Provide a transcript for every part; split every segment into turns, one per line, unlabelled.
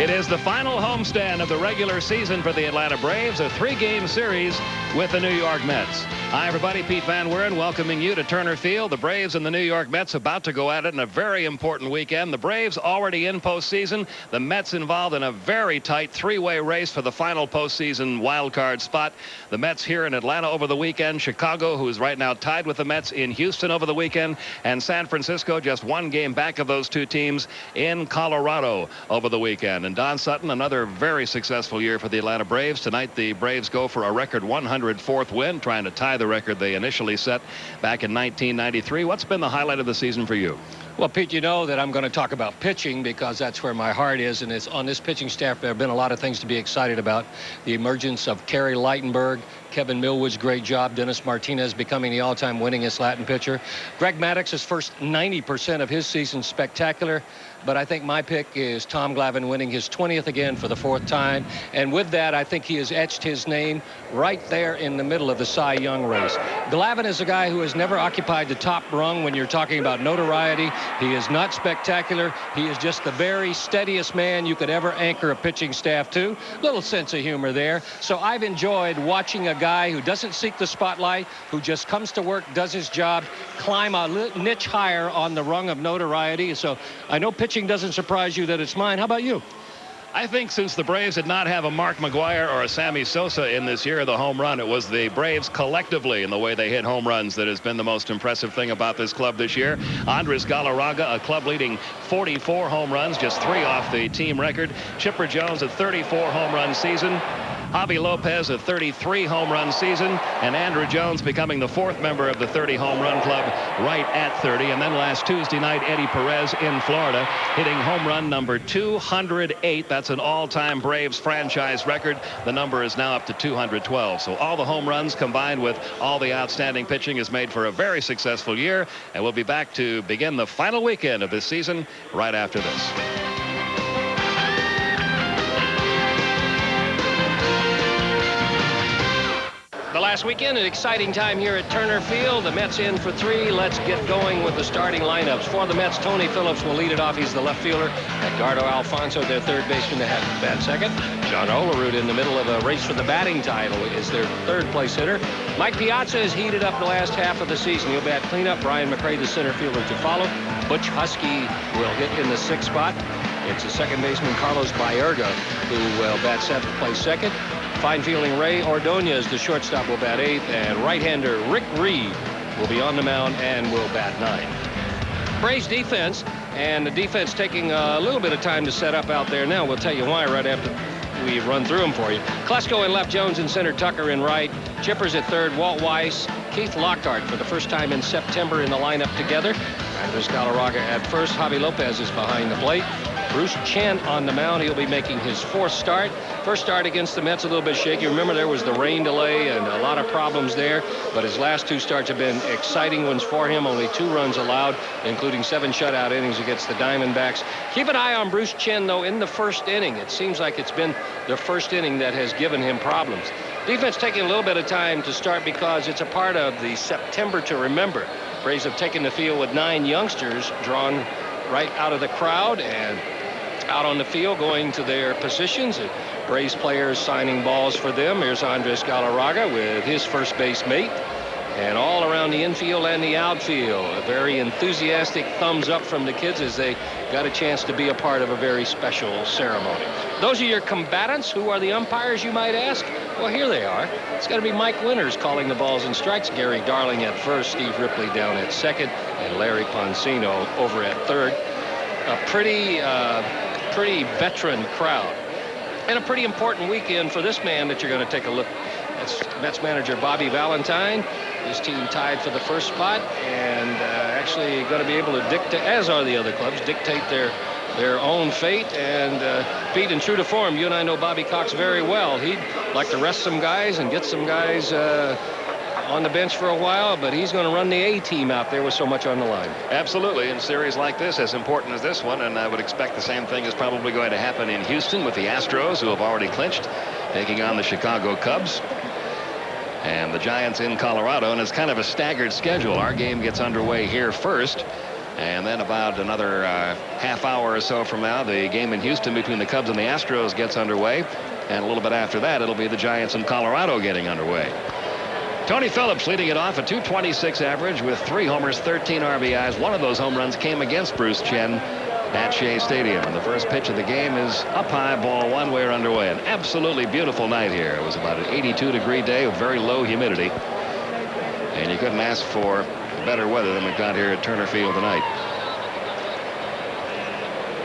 It is the final homestand of the regular season for the Atlanta Braves, a 3-game series with the New York Mets. Hi, everybody. Pete Van Weeren welcoming you to Turner Field. The Braves and the New York Mets about to go at it in a very important weekend. The Braves already in postseason. The Mets involved in a very tight 3-way race for the final postseason wild card spot. The Mets here in Atlanta over the weekend. Chicago, who is right now tied with the Mets, in Houston over the weekend. And San Francisco, just 1 game back of those 2 teams, in Colorado over the weekend. And Don Sutton, another very successful year for the Atlanta Braves. Tonight, the Braves go for a record 104th win, trying to tie the record they initially set back in 1993. What's been the highlight of the season for you?
Well, Pete, you know that I'm going to talk about pitching because that's where my heart is, and it's on this pitching staff. There have been a lot of things to be excited about. The emergence of Terry Lightenberg, Kevin Millwood's great job, Dennis Martinez becoming the all-time winningest Latin pitcher. Greg Maddox's first 90% of his season spectacular. But I think my pick is Tom Glavine winning his 20th again for the 4th time. And with that, I think he has etched his name right there in the middle of the Cy Young race. Glavine is a guy who has never occupied the top rung when you're talking about notoriety. He is not spectacular. He is just the very steadiest man you could ever anchor a pitching staff to. Little sense of humor there. So I've enjoyed watching a guy who doesn't seek the spotlight, who just comes to work, does his job, climb a niche higher on the rung of notoriety. So I know pitching doesn't surprise you that it's mine. How about you?
I think since the Braves did not have a Mark McGwire or a Sammy Sosa in this year of the home run, it was the Braves collectively in the way they hit home runs that has been the most impressive thing about this club this year. Andres Galarraga, a club-leading 44 home runs, just 3 off the team record. Chipper Jones, a 34 home run season. Javi Lopez, a 33 home run season, and Andrew Jones becoming the 4th member of the 30 home run club, right at 30. And then last Tuesday night, Eddie Perez in Florida hitting home run number 208. That's an all-time Braves franchise record. The number is now up to 212. So all the home runs combined with all the outstanding pitching has made for a very successful year. And we'll be back to begin the final weekend of this season right after this.
The last weekend, an exciting time here at Turner Field. The Mets in for 3. Let's get going with the starting lineups. For the Mets, Tony Phillips will lead it off. He's the left fielder. Edgardo Alfonso, their 3rd baseman, to have bat second. John Olerud, in the middle of a race for the batting title, is their 3rd place hitter. Mike Piazza has heated up the last half of the season. He'll bat cleanup. Brian McRae, the center fielder, to follow. Butch Husky will hit in the 6th spot. It's the 2nd baseman, Carlos Baerga, who will bat 7th, place 2nd. Fine fielding Ray Ordonez, the shortstop, will bat 8th, and right-hander Rick Reed will be on the mound and will bat 9th. Braves defense, and the defense taking a little bit of time to set up out there now. We'll tell you why right after we run through them for you. Klesko in left, Jones in center, Tucker in right, Chippers at 3rd, Walt Weiss, Keith Lockhart for the first time in September in the lineup together. Andres Galarraga at 1st. Javi Lopez is behind the plate. Bruce Chen on the mound. He'll be making his 4th start. First start against the Mets, a little bit shaky. Remember, there was the rain delay and a lot of problems there, but his last 2 starts have been exciting ones for him. Only 2 runs allowed, including 7 shutout innings against the Diamondbacks. Keep an eye on Bruce Chen, though, in the 1st inning. It seems like it's been the 1st inning that has given him problems. Defense taking a little bit of time to start because it's a part of the September to remember. Braves have taken the field with 9 youngsters drawn right out of the crowd and out on the field going to their positions. Braves players signing balls for them. Here's Andres Galarraga with his first base mate. And all around the infield and the outfield, a very enthusiastic thumbs up from the kids as they got a chance to be a part of a very special ceremony. Those are your combatants. Who are the umpires, you might ask? Well, here they are. It's going to be Mike Winters calling the balls and strikes. Gary Darling at 1st, Steve Ripley down at 2nd, and Larry Poncino over at 3rd. A pretty veteran crowd. And a pretty important weekend for this man that you're going to take a look. That's Mets manager Bobby Valentine. His team tied for the 1st spot and actually going to be able to dictate, as are the other clubs, dictate their own fate. And Pete, in true to form, you and I know Bobby Cox very well. He'd like to rest some guys and get some guys on the bench for a while, but he's going to run the A-team out there with so much on the line.
Absolutely. In a series like this, as important as this one, and I would expect the same thing is probably going to happen in Houston with the Astros, who have already clinched, taking on the Chicago Cubs. And the Giants in Colorado, and it's kind of a staggered schedule. Our game gets underway here first. And then about another half hour or so from now, the game in Houston between the Cubs and the Astros gets underway. And a little bit after that, it'll be the Giants and Colorado getting underway. Tony Phillips leading it off, a .226 average with 3 homers, 13 RBIs. One of those home runs came against Bruce Chen at Shea Stadium. And the first pitch of the game is up high, ball one. We're underway. An absolutely beautiful night here. It was about an 82-degree day with very low humidity. And you couldn't ask for better weather than we've got here at Turner Field tonight.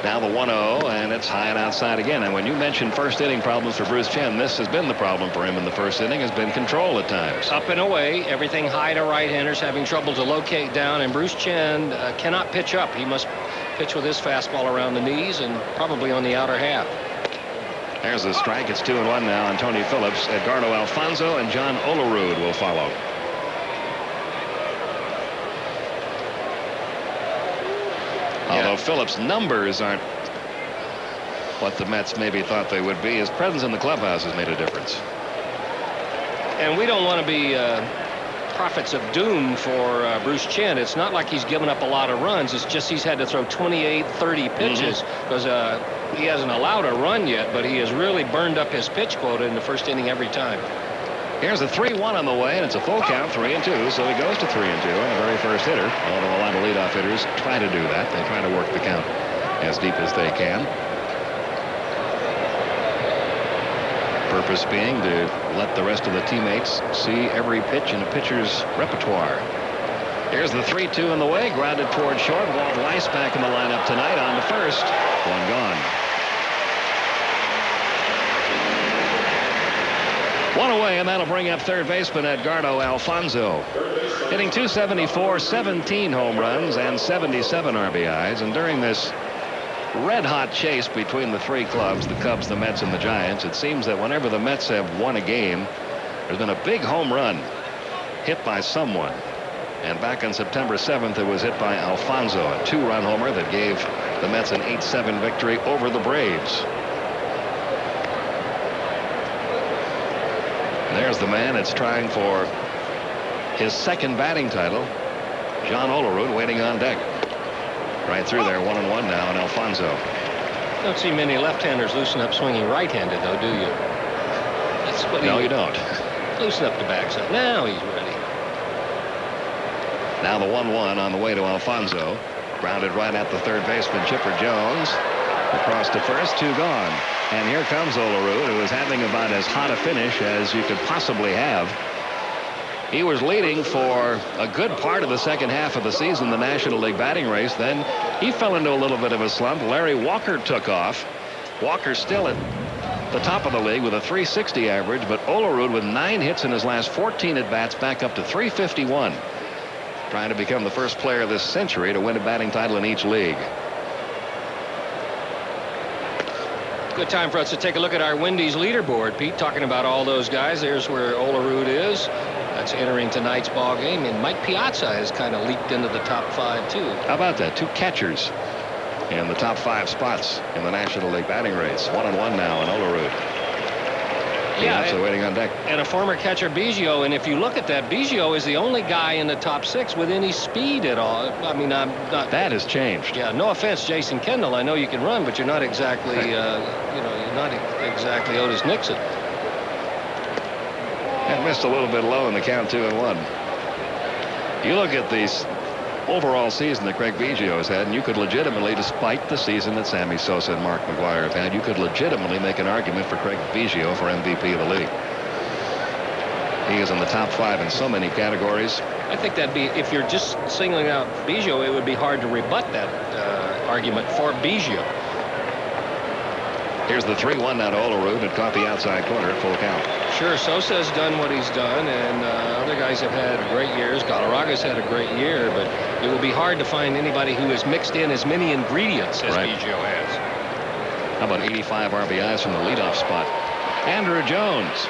Now the 1-0, and it's high and outside again. And when you mention first inning problems for Bruce Chen, this has been the problem for him in the first inning, has been control at times.
Up and away, everything high to right-handers, having trouble to locate down, and Bruce Chen cannot pitch up. He must pitch with his fastball around the knees and probably on the outer half.
There's a strike. It's 2-1 now on Tony Phillips. Edgardo Alfonso and John Olerud will follow. Although Phillips' numbers aren't what the Mets maybe thought they would be, his presence in the clubhouse has made a difference.
And we don't want to be prophets of doom for Bruce Chen. It's not like he's given up a lot of runs. It's just he's had to throw 28, 30 pitches because he hasn't allowed a run yet, but he has really burned up his pitch quota in the first inning every time.
Here's a 3-1 on the way, and it's a full count, 3-2, so he goes to 3-2 on the very first hitter, although a lot of leadoff hitters try to do that. They try to work the count as deep as they can. Purpose being to let the rest of the teammates see every pitch in a pitcher's repertoire. Here's the 3-2 in the way, grounded toward short. Walt Weiss back in the lineup tonight on the first. One gone. One away, and that'll bring up third baseman Edgardo Alfonso. Hitting .274, 17 home runs, and 77 RBIs. And during this red-hot chase between the three clubs, the Cubs, the Mets, and the Giants, it seems that whenever the Mets have won a game, there's been a big home run hit by someone. And back on September 7th, it was hit by Alfonso, a 2-run homer that gave the Mets an 8-7 victory over the Braves. There's the man that's trying for his second batting title, John Olerud, waiting on deck. Right through there, 1-1 now, and Alfonso.
Don't see many left-handers loosen up swinging right-handed, though, do you? That's what
no, you don't.
Loosen up the backside. Now he's ready.
Now the 1-1 on the way to Alfonso. Grounded right at the third baseman, Chipper Jones. Across to first, 2 gone. And here comes Olerud, who is having about as hot a finish as you could possibly have. He was leading for a good part of the second half of the season, the National League batting race. Then he fell into a little bit of a slump. Larry Walker took off. Walker still at the top of the league with a .360 average, but Olerud with 9 hits in his last 14 at-bats back up to .351. Trying to become the first player this century to win a batting title in each league.
Good time for us to take a look at our Wendy's leaderboard, Pete, talking about all those guys. There's where Olerud is. That's entering tonight's ball game. And Mike Piazza has kind of leaped into the top 5, too.
How about that? 2 catchers in the top 5 spots in the National League batting race. 1-1 now on Olerud. Piazza waiting on deck.
And a former catcher, Biggio. And if you look at that, Biggio is the only guy in the top 6 with any speed at all. I mean, I'm not.
That has changed.
Yeah, no offense, Jason Kendall. I know you can run, but you're not exactly, you're not exactly Otis Nixon.
That missed a little bit low in the count, 2-1. You look at these overall season that Craig Biggio has had, and you could legitimately, despite the season that Sammy Sosa and Mark McGwire have had, you could legitimately make an argument for Craig Biggio for MVP of the league. He is in the top 5 in so many categories.
I think that'd be, if you're just singling out Biggio, it would be hard to rebut that argument for Biggio.
Here's the 3-1 now to Olerud. It caught the outside corner at full count.
Sure, Sosa's done what he's done, and other guys have had great years. Galarraga's had a great year, but it will be hard to find anybody who has mixed in as many ingredients as Biggio has.
How about 85 RBIs from the leadoff spot? Andrew Jones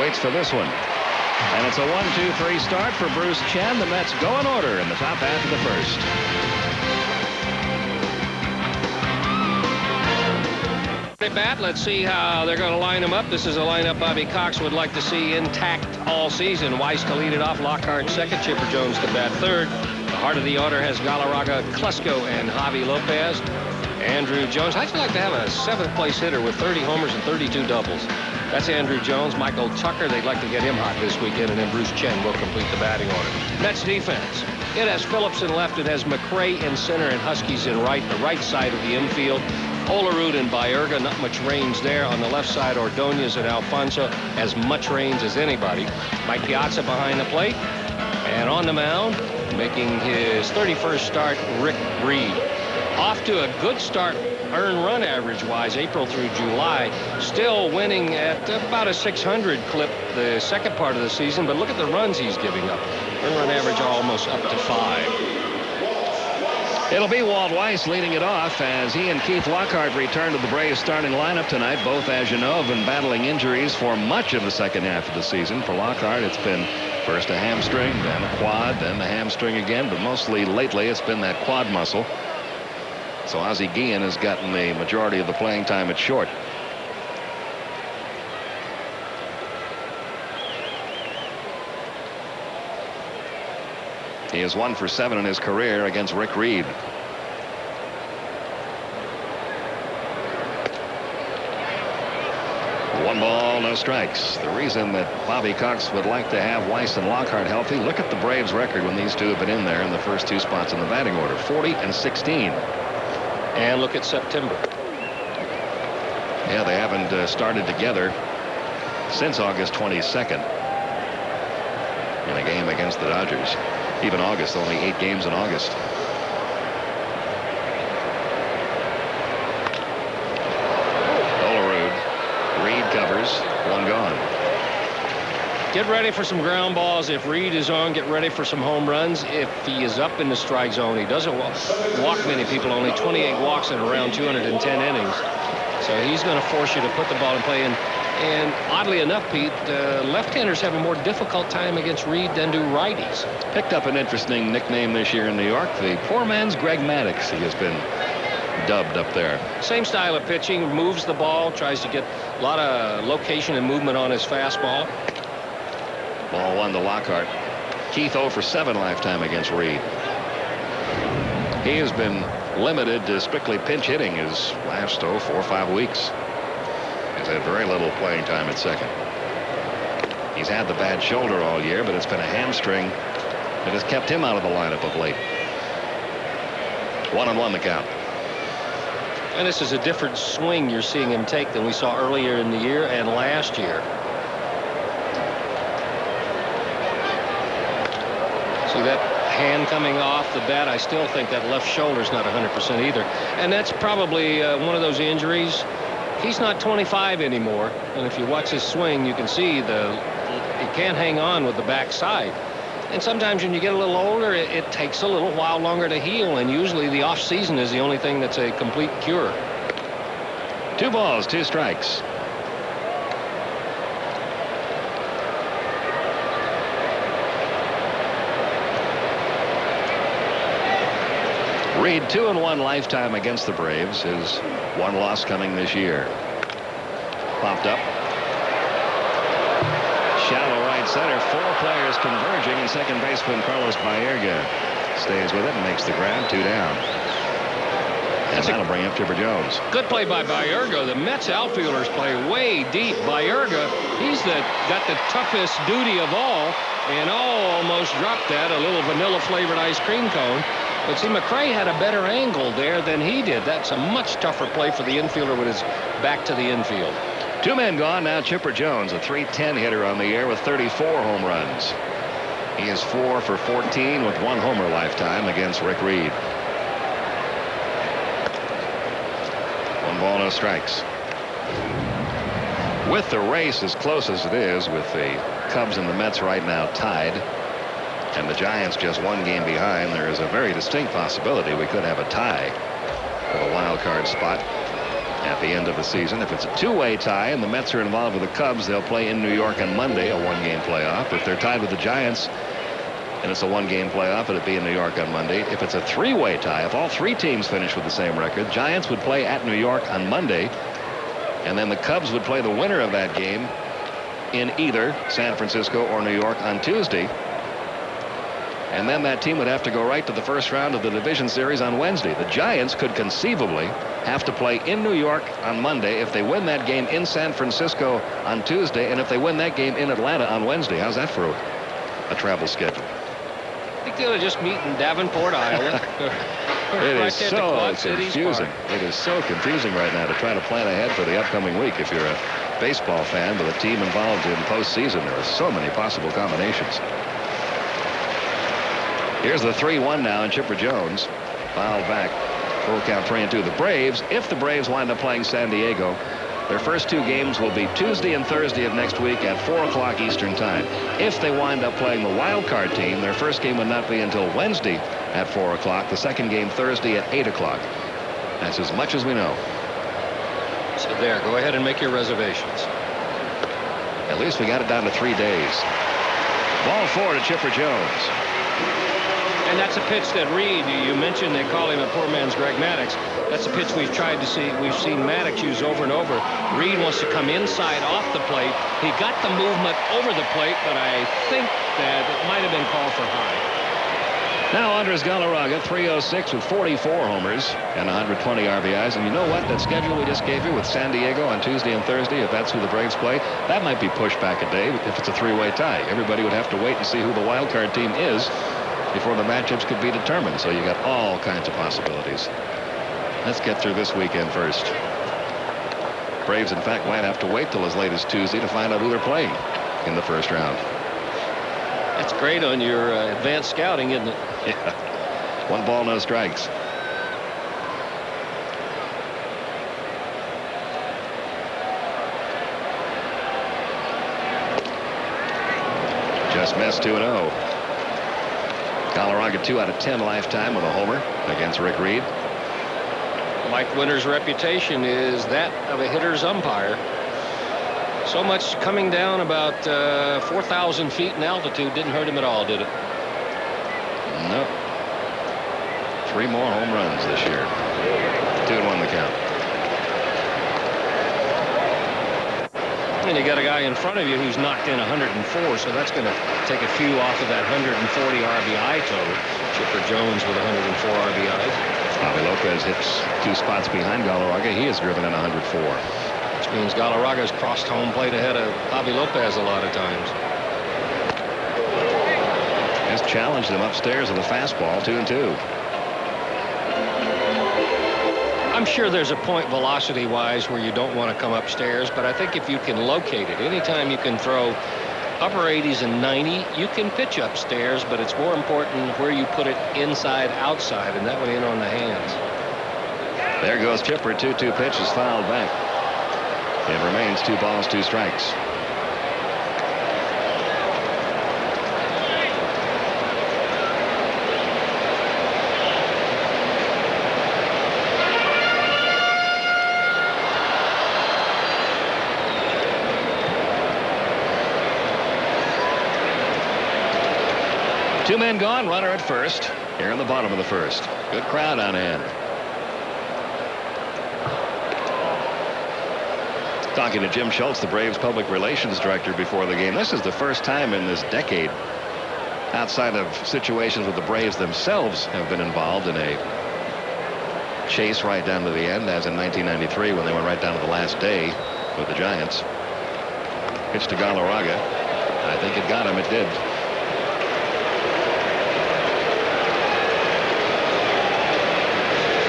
waits for this one. And it's a 1-2-3 start for Bruce Chen. The Mets go in order in the top half of the first.
Bat. Let's see how they're going to line them up. This is a lineup Bobby Cox would like to see intact all season. Weiss to lead it off, Lockhart second, Chipper Jones to bat third, The heart of the order has Galarraga, Klesko, and Javi Lopez. Andrew Jones. How'd you like to have a 7th place hitter with 30 homers and 32 doubles? That's Andrew Jones. Michael Tucker, they'd like to get him hot this weekend, and then Bruce Chen will complete the batting order. Mets defense. It has Phillips in left. It has McRae in center and Huskies in right, the right side of the infield. Olerud and Baerga, not much range there. On the left side, Ordonez and Alfonso, as much range as anybody. Mike Piazza behind the plate. And on the mound, making his 31st start, Rick Reed. Off to a good start earned run average-wise, April through July. Still winning at about a 600 clip the second part of the season, but look at the runs he's giving up. Earned run average almost up to 5.
It'll be Walt Weiss leading it off as he and Keith Lockhart return to the Braves starting lineup tonight. Both, as you know, have been battling injuries for much of the second half of the season. For Lockhart, it's been first a hamstring, then a quad, then the hamstring again, but mostly lately it's been that quad muscle. So Ozzie Guillen has gotten the majority of the playing time at short. He is 1 for 7 in his career against Rick Reed. One ball, no strikes. The reason that Bobby Cox would like to have Weiss and Lockhart healthy, look at the Braves record when these two have been in there in the first 2 spots in the batting order, 40 and 16.
And look at September.
Yeah, they haven't started together since August 22nd in a game against the Dodgers. Even August, only 8 games in August. Olerud. Reed covers. 1 gone.
Get ready for some ground balls. If Reed is on, get ready for some home runs. If he is up in the strike zone, he doesn't walk many people, only 28 walks in around 210 innings. So he's going to force you to put the ball in play. And oddly enough, Pete, left-handers have a more difficult time against Reed than do righties.
Picked up an interesting nickname this year in New York. The poor man's Greg Maddux. He has been dubbed up there.
Same style of pitching, moves the ball, tries to get a lot of location and movement on his fastball.
Ball 1 to Lockhart. Keith 0 for 7 lifetime against Reed. He has been limited to strictly pinch hitting his last 4 or 5 weeks. He's had very little playing time at second. He's had the bad shoulder all year, but it's been a hamstring that has kept him out of the lineup of late. 1-1 the count.
And this is a different swing you're seeing him take than we saw earlier in the year and last year. See that hand coming off the bat? I still think that left shoulder's not 100% either. And that's probably one of those injuries. He's not 25 anymore. And if you watch his swing, you can see he can't hang on with the backside. And sometimes when you get a little older, it takes a little while longer to heal. And usually the off season is the only thing that's a complete cure.
2 balls, 2 strikes. Reed 2-1 lifetime against the Braves. His 1 loss coming this year. Popped up. Shallow right center. 4 players converging, and second baseman Carlos Baerga stays with it and makes the grab. 2 down. And that'll bring up Chipper Jones.
Good play by Baerga. The Mets outfielders play way deep. Baerga, he's got the toughest duty of all, and almost dropped that. A little vanilla flavored ice cream cone. But see, McRae had a better angle there than he did. That's a much tougher play for the infielder with his back to the infield.
2 men gone. Now Chipper Jones, a .310 hitter on the year with 34 home runs. He is 4 for 14 with 1 homer lifetime against Rick Reed. 1 ball, no strikes. With the race as close as it is, with the Cubs and the Mets right now tied, and the Giants just 1 game behind, there is a very distinct possibility we could have a tie for the wild card spot at the end of the season. If it's a 2-way tie and the Mets are involved with the Cubs, they'll play in New York on Monday, a 1-game playoff. If they're tied with the Giants and it's a 1-game playoff, it'll be in New York on Monday. If it's a 3-way tie, if all 3 teams finish with the same record, Giants would play at New York on Monday, and then the Cubs would play the winner of that game in either San Francisco or New York on Tuesday. And then that team would have to go right to the first round of the division series on Wednesday. The Giants could conceivably have to play in New York on Monday if they win that game in San Francisco on Tuesday, and if they win that game in Atlanta on Wednesday. How's that for a travel schedule?
I think they'll just meet in Davenport, Iowa.
It is so confusing. It is so confusing right now to try to plan ahead for the upcoming week. If you're a baseball fan with a team involved in postseason, there are so many possible combinations. Here's the 3-1 now, and Chipper Jones fouled back. Full count 3-2. The Braves, if the Braves wind up playing San Diego, their first two games will be Tuesday and Thursday of next week at 4 o'clock Eastern Time. If they wind up playing the wild card team, their first game would not be until Wednesday at 4 o'clock. The second game Thursday at 8 o'clock. That's as much as we know.
So there, go ahead and make your reservations.
At least we got it down to 3 days. Ball 4 to Chipper Jones.
And that's a pitch that Reed, you mentioned they call him a poor man's Greg Maddux. That's a pitch we've seen Maddux use over and over. Reed wants to come inside off the plate. He got the movement over the plate, but I think that it might have been called for high.
Now Andres Galarraga, 306 with 44 homers and 120 RBIs. And you know what? That schedule we just gave you with San Diego on Tuesday and Thursday, if that's who the Braves play, that might be pushed back a day if it's a three-way tie. Everybody would have to wait and see who the wild card team is before the matchups could be determined. So you got all kinds of possibilities. Let's get through this weekend first. Braves, in fact, might have to wait till as late as Tuesday to find out who they're playing in the first round.
That's great on your advanced scouting, isn't it?
Yeah. 1 ball, no strikes. Just missed 2-0. Galarraga 2 out of 10 lifetime with a homer against Rick Reed.
Mike Winter's reputation is that of a hitter's umpire. So much coming down about 4,000 feet in altitude didn't hurt him at all, did it?
No. 3 more home runs this year. 2-1 the count. And you got a guy in front of you who's knocked in 104, so that's going to take a few off of that 140 RBI total. Chipper Jones with 104 RBIs. Javi Lopez hits 2 spots behind Galarraga. He has driven in 104.
Which means Galarraga's crossed home plate ahead of Javi Lopez a lot of times.
Has challenged him upstairs with a fastball, 2-2.
I'm sure there's a point velocity-wise where you don't want to come upstairs, but I think if you can locate it, anytime you can throw upper 80s and 90, you can pitch upstairs, but it's more important where you put it inside, outside, and that one in on the hands.
There goes Chipper. 2-2 pitch is fouled back. It remains 2 balls, 2 strikes. Two men gone, runner at first. Here in the bottom of the first. Good crowd on hand. Talking to Jim Schultz, the Braves public relations director, before the game. This is the first time in this decade, outside of situations where the Braves themselves have been involved in a chase right down to the end, as in 1993 when they went right down to the last day with the Giants. Pitch to Galarraga. I think it got him. It did.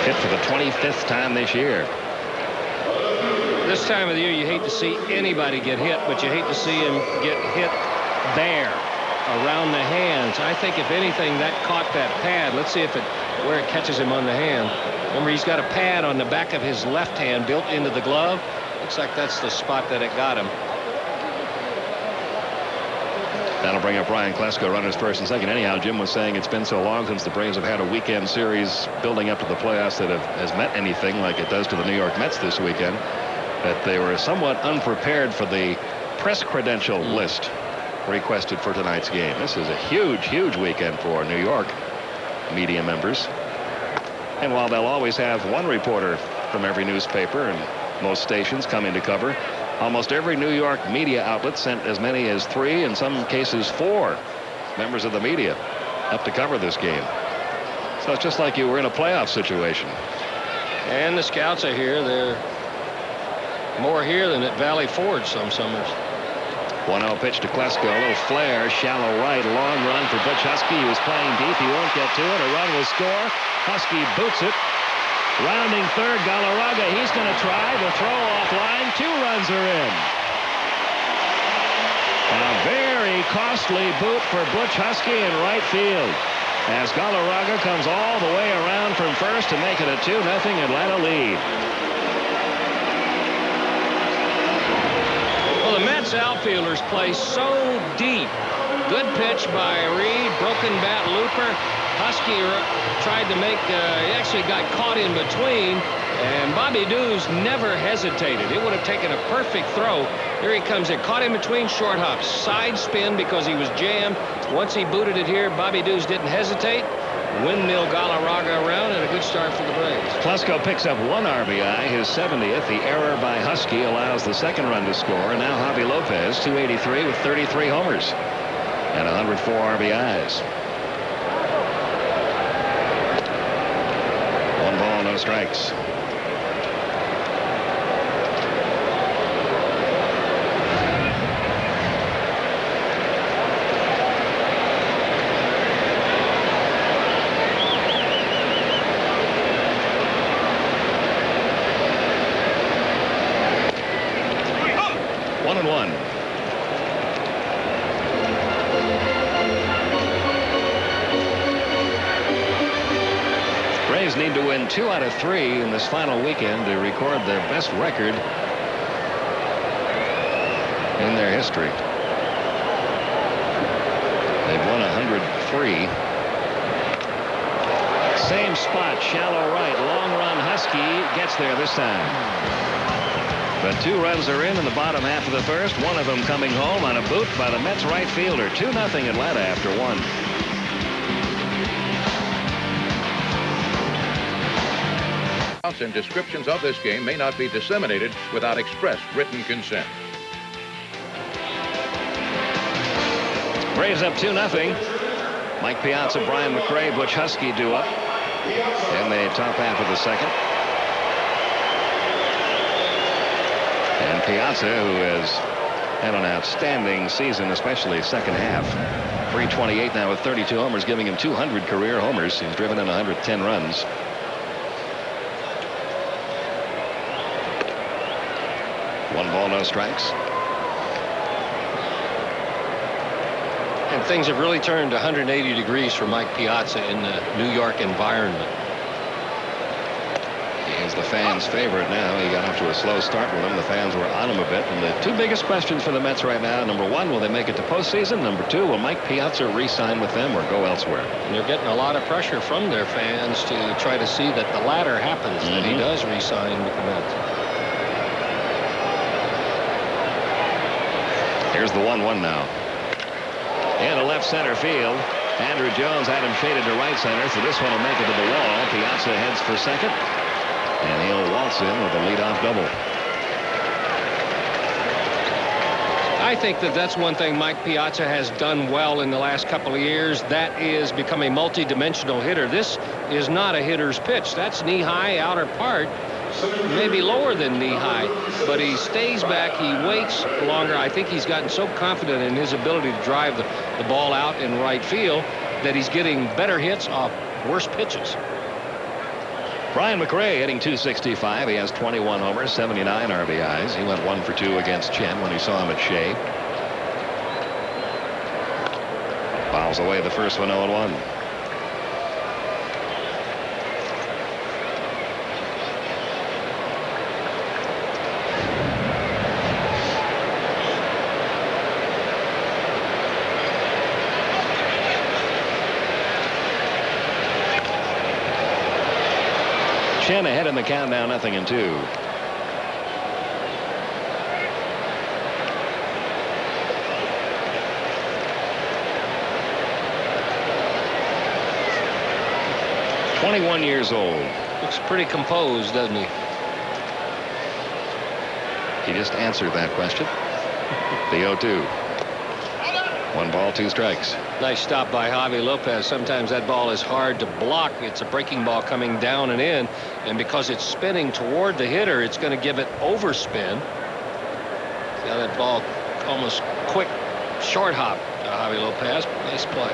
Hit for the 25th time this year.
This time of the year, you hate to see anybody get hit, but you hate to see him get hit there, around the hands. I think, if anything, that caught that pad. Let's see where it catches him on the hand. Remember, he's got a pad on the back of his left hand built into the glove. Looks like that's the spot that it got him.
That'll bring up Ryan Klesko, runners first and second. Anyhow, Jim was saying it's been so long since the Braves have had a weekend series building up to the playoffs that has meant anything like it does to the New York Mets this weekend, that they were somewhat unprepared for the press credential list requested for tonight's game. This is a huge, huge weekend for New York media members. And while they'll always have one reporter from every newspaper and most stations coming to cover, almost every New York media outlet sent as many as 3, in some cases 4 members of the media have to cover this game. So it's just like you were in a playoff situation.
And the scouts are here. They're more here than at Valley Forge some summers.
1-0 pitch to Klesko. A little flare, shallow right, long run for Butch Husky. He was playing deep. He won't get to it. A run will score. Husky boots it. Rounding third, Galarraga. He's going to try the throw offline. 2 runs are in. A very costly boot for Butch Husky in right field, as Galarraga comes all the way around from first to make it a 2-0 Atlanta lead.
Well, the Mets outfielders play so deep. Good pitch by Reed, broken bat looper. Husky tried to make, he actually got caught in between, and Bobby Dews never hesitated. It would have taken a perfect throw. Here he comes in, caught in between, short hop, side spin because he was jammed. Once he booted it here, Bobby Dews didn't hesitate. Windmill Galarraga around, and a good start for the Braves.
Klesko picks up 1 RBI, his 70th. The error by Husky allows the second run to score. And now Javi Lopez, 283 with 33 homers and 104 RBIs. 1 ball, no strikes. Braves need to win 2 out of 3 in this final weekend to record their best record in their history. They've won 103. Same spot, shallow right, long run. Husky gets there this time. But 2 runs are in the bottom half of the first. One of them coming home on a boot by the Mets right fielder. 2-0 Atlanta after 1.
And descriptions of this game may not be disseminated without express written consent.
Braves up 2-0. Mike Piazza, Brian McRae, Butch Husky due up in the top half of the second. And Piazza, who has had an outstanding season, especially second half. 328 now with 32 homers, giving him 200 career homers. He's driven in 110 runs. One ball, no strikes.
And things have really turned 180 degrees for Mike Piazza in the New York environment.
He is the fans' favorite now. He got off to a slow start with them. The fans were on him a bit. And the 2 biggest questions for the Mets right now, number 1, will they make it to postseason? Number 2, will Mike Piazza re-sign with them or go elsewhere?
And they're getting a lot of pressure from their fans to try to see that the latter happens, that he does re-sign with the Mets.
Here's the 1-1 now. Into left center field. Andrew Jones had him shaded to right center, so this one will make it to the wall. Piazza heads for second, and he'll waltz in with a leadoff double.
I think that that's one thing Mike Piazza has done well in the last couple of years. That is become a multi-dimensional hitter. This is not a hitter's pitch. That's knee-high, outer part. Maybe lower than knee-high, but he stays back, he waits longer. I think he's gotten so confident in his ability to drive the ball out in right field that he's getting better hits off worse pitches.
Brian McRae hitting .265. He has 21 homers, 79 RBIs. He went 1 for 2 against Chen when he saw him at Shea. Fouls away the first one, 0-1. Chen ahead in the count now, 0-2. "21 years old.
Looks pretty composed, doesn't he?
He just answered that question. The 0-2. 1 ball, 2 strikes.
Nice stop by Javi Lopez. Sometimes that ball is hard to block. It's a breaking ball coming down and in, and because it's spinning toward the hitter, it's going to give it overspin. See how that ball almost quick short hop to Javi Lopez. Nice play.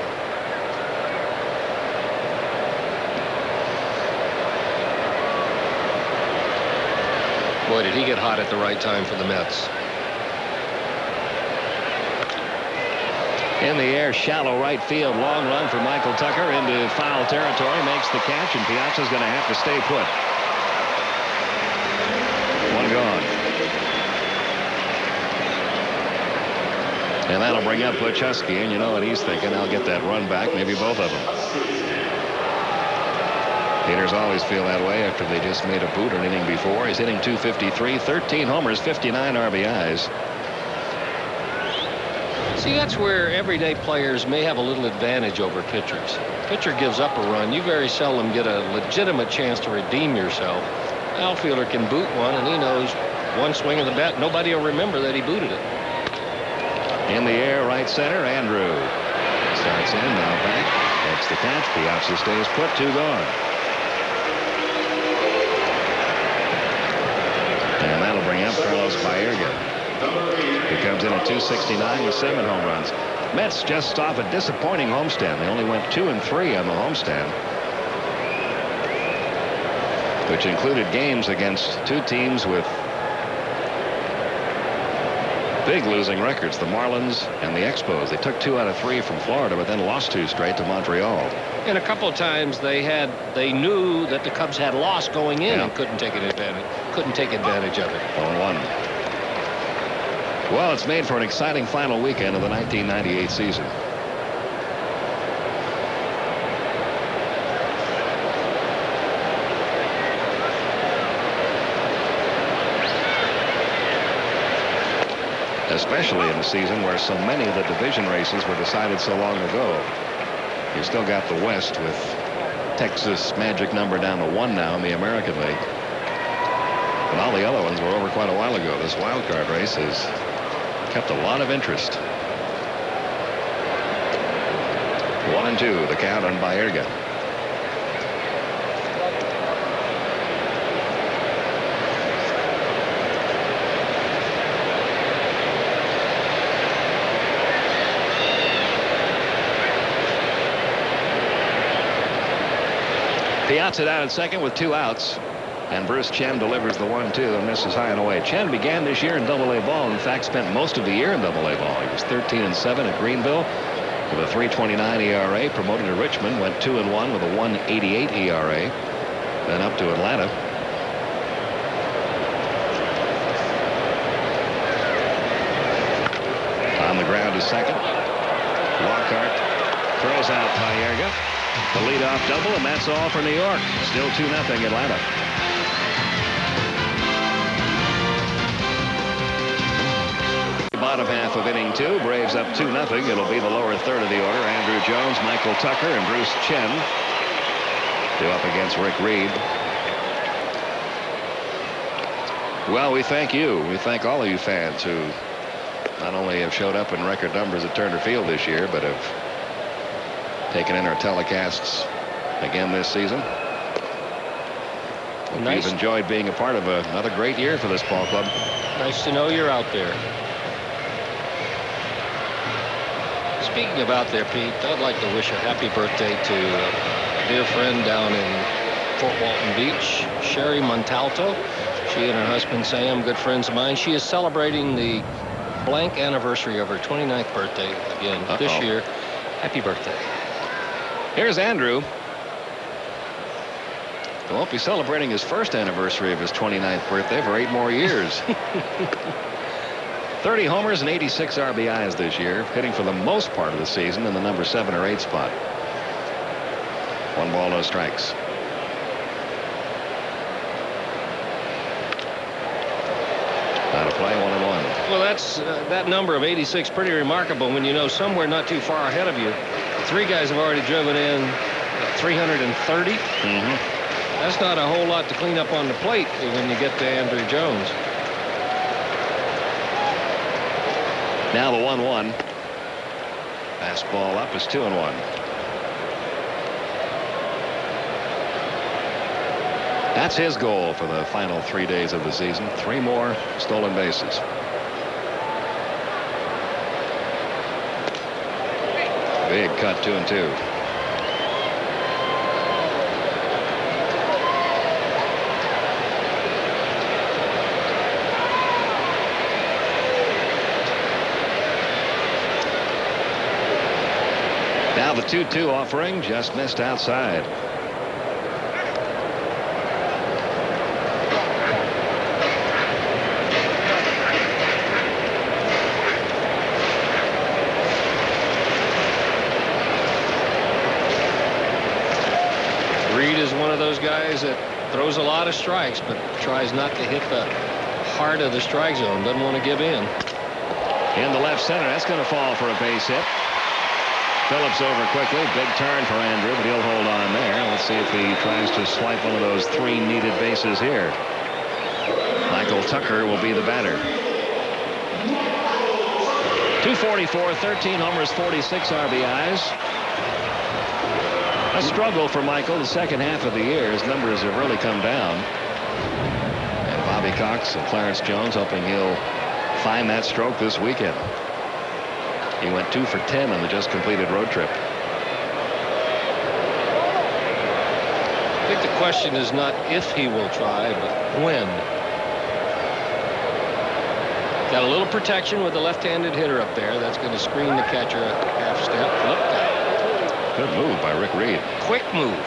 Boy, did he get hot at the right time for the Mets.
In the air, shallow right field, long run for Michael Tucker into foul territory, makes the catch, and Piazza's going to have to stay put. 1 gone. And that'll bring up Butch Husky, and you know what he's thinking. I'll get that run back, maybe both of them. Hitters always feel that way after they just made a boot an inning before. He's hitting .253, 13 homers, 59 RBIs.
See, that's where everyday players may have a little advantage over pitchers. Pitcher gives up a run. You very seldom get a legitimate chance to redeem yourself. Outfielder can boot one, and he knows one swing of the bat, nobody will remember that he booted it.
In the air, right center, Andrew. Starts in, now back. Makes the catch. Piazza stays put, 2 gone. And that'll bring up Carlos Baerga. He comes in at .269 with 7 home runs. Mets just off a disappointing homestand. They only went 2-3 on the homestand, which included games against 2 teams with big losing records, the Marlins and the Expos. They took 2 out of 3 from Florida, but then lost 2 straight to Montreal.
And a couple of times they knew that the Cubs had lost going in and couldn't take advantage of it.
1-1. Well, it's made for an exciting final weekend of the 1998 season. Especially in a season where so many of the division races were decided so long ago. You still got the West with Texas magic number down to 1 now in the American League. And all the other ones were over quite a while ago. This wild card race has kept a lot of interest. 1-2, the count on Baerga. Piazza down at second with 2 outs. And Bruce Chen delivers the 1-2 and misses high and away. Chen began this year in Double-A ball. In fact, spent most of the year in Double-A ball. He was 13-7 at Greenville with a .329 ERA. Promoted to Richmond, went 2-1 with a .188 ERA. Then up to Atlanta. On the ground to second. Lockhart throws out Baerga. The leadoff double, and that's all for New York. Still 2-0 Atlanta. Bottom half of inning 2, Braves up 2-0. It'll be the lower third of the order. Andrew Jones, Michael Tucker, and Bruce Chen due up against Rick Reed. Well, we thank you. We thank all of you fans who not only have showed up in record numbers at Turner Field this year, but have taken in our telecasts again this season. Hope you've enjoyed being a part of another great year for this ball club.
Nice to know you're out there. Speaking of out there, Pete, I'd like to wish a happy birthday to a dear friend down in Fort Walton Beach, Sherry Montalto. She and her husband Sam, good friends of mine. She is celebrating the blank anniversary of her 29th birthday again this year. Happy birthday.
Here's Andrew. He won't be celebrating his first anniversary of his 29th birthday for 8 more years. 30 homers and 86 RBIs this year, hitting for the most part of the season in the number 7 or 8 spot. 1 ball, no strikes. Out of play, 1-1.
Well, that's that number of 86 pretty remarkable when you know somewhere not too far ahead of you 3 guys have already driven in 330. That's not a whole lot to clean up on the plate when you get to Andrew Jones.
Now the 1-1. Fastball up is 2-1. That's his goal for the final 3 days of the season. 3 more stolen bases. Big cut, 2-2. Now the 2-2 offering just missed outside.
Reed is one of those guys that throws a lot of strikes, but tries not to hit the heart of the strike zone. Doesn't want to give in.
In the left center, that's going to fall for a base hit. Phillips over quickly. Big turn for Andrew, but he'll hold on there. Let's see if he tries to swipe one of those 3 needed bases here. Michael Tucker will be the batter. 244, 13 homers, 46 RBIs. A struggle for Michael the second half of the year. His numbers have really come down. And Bobby Cox and Clarence Jones hoping he'll find that stroke this weekend. He went 2 for 10 on the just completed road trip.
I think the question is not if he will try, but when. Got a little protection with the left-handed hitter up there. That's going to screen the catcher a half step. Look out.
Good move by Rick Reed.
Quick move.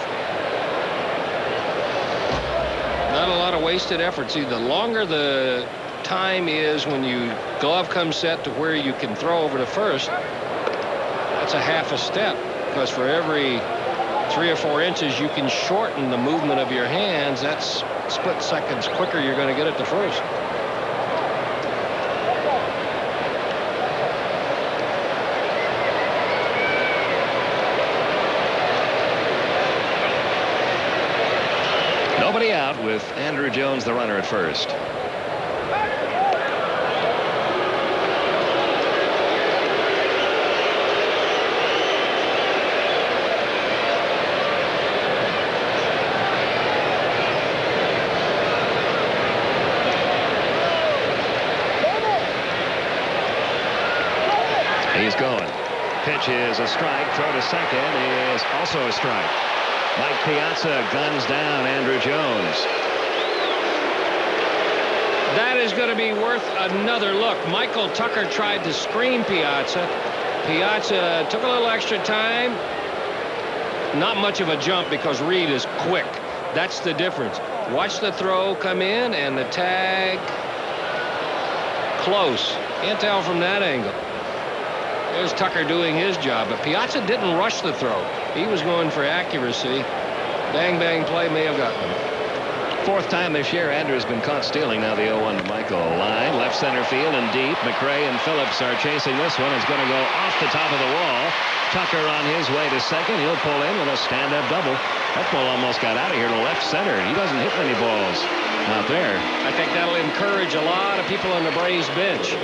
Not a lot of wasted effort. See, the longer the time is when you glove comes set to where you can throw over to first, that's a half a step, because for every 3 or 4 inches you can shorten the movement of your hands, that's split seconds quicker you're going to get it to first.
Nobody out with Andrew Jones, the runner, at first. He's going. Pitch is a strike. Throw to second is also a strike. Mike Piazza guns down Andrew Jones.
That is going to be worth another look. Michael Tucker tried to screen Piazza. Piazza took a little extra time. Not much of a jump because Reed is quick. That's the difference. Watch the throw come in and the tag close. Can't tell from that angle. There's Tucker doing his job, but Piazza didn't rush the throw. He was going for accuracy. Bang, bang play may have gotten him.
4th time this year, Andrew's been caught stealing. Now the 0-1 to Michael. Line, left center field and deep. McRae and Phillips are chasing this one. It's going to go off the top of the wall. Tucker on his way to second. He'll pull in with a stand-up double. That ball almost got out of here to left center. He doesn't hit many balls out there.
I think that'll encourage a lot of people on the Braves bench.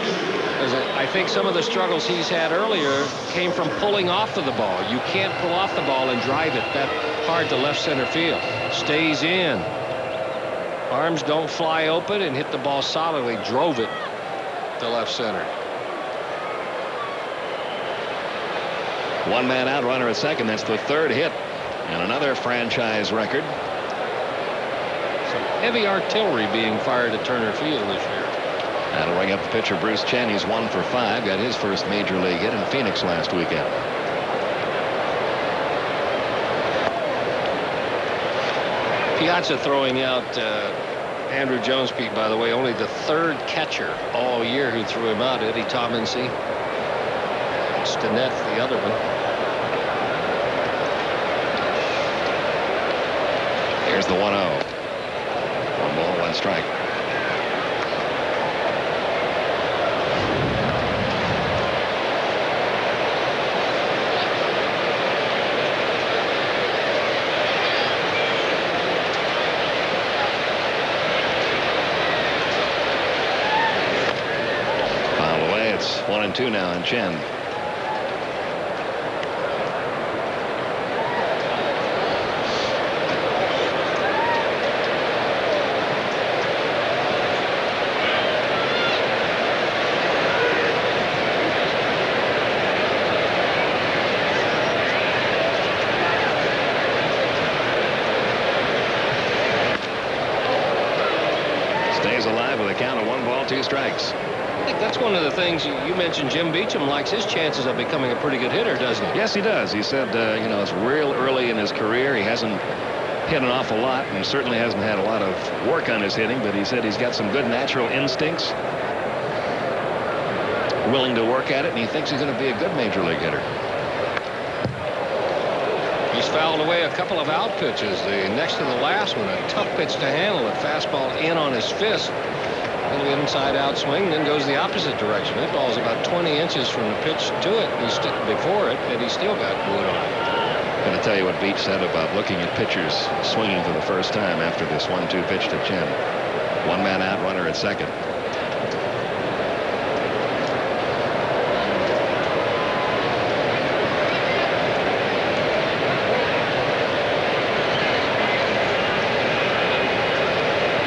I think some of the struggles he's had earlier came from pulling off of the ball. You can't pull off the ball and drive it that hard to left center field. Stays in. Arms don't fly open and hit the ball solidly. Drove it to left center.
1 man out, runner at second. That's the 3rd hit and another franchise record.
Some heavy artillery being fired at Turner Field this year.
That'll ring up the pitcher Bruce Chen. He's 1 for 5. Got his first major league hit in Phoenix last weekend.
Piazza throwing out Andrew Jones, Pete, by the way, only the 3rd catcher all year who threw him out. Eddie Tomincy. Stinnett, the other one.
Here's the 1-0. 1 ball, 1 strike. Foul away. It's 1-2 now in Chen. alive with a count of 1 ball, 2 strikes.
I think that's one of the things you mentioned. Jim Beecham likes his chances of becoming a pretty good hitter, doesn't he?
Yes, he does. He said, you know, it's real early in his career. He hasn't hit an awful lot and certainly hasn't had a lot of work on his hitting, but he said he's got some good natural instincts, willing to work at it, and he thinks he's going to be a good major league hitter.
He's fouled away a couple of out pitches. The next to the last one, a tough pitch to handle. A fastball in on his fist. A little inside-out swing, then goes the opposite direction. That ball's about 20 inches from the pitch to it. He's before it, and he's still got wood on it.
I'm going to tell you what Beach said about looking at pitchers swinging for the first time after this 1-2 pitch to Chen. 1 man out, runner at second.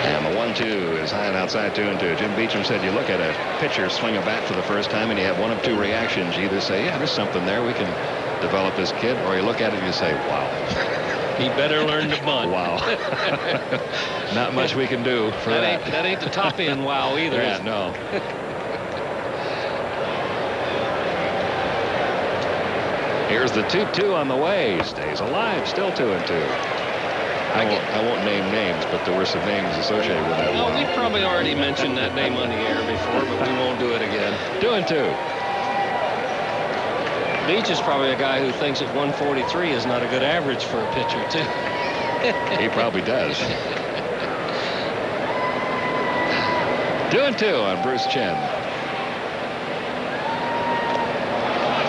And the 1-2 is high and outside, 2-2. Jim Beecham said you look at a pitcher swing a bat for the first time and you have one of 2 reactions. You either say, yeah, there's something there, we can develop this kid, or you look at it and you say, wow.
He better learn to bunt.
Wow. Not much we can do for that.
That ain't the top end wow either.
Yeah, no. Here's the 2-2 on the way. Stays alive, still 2-2. I won't name names, but there were some names associated with that.
Well, we probably already mentioned that name on the air before, but we won't do it again.
2-2.
Beach is probably a guy who thinks that 143 is not a good average for a pitcher, too.
He probably does. 2-2 on Bruce Chen.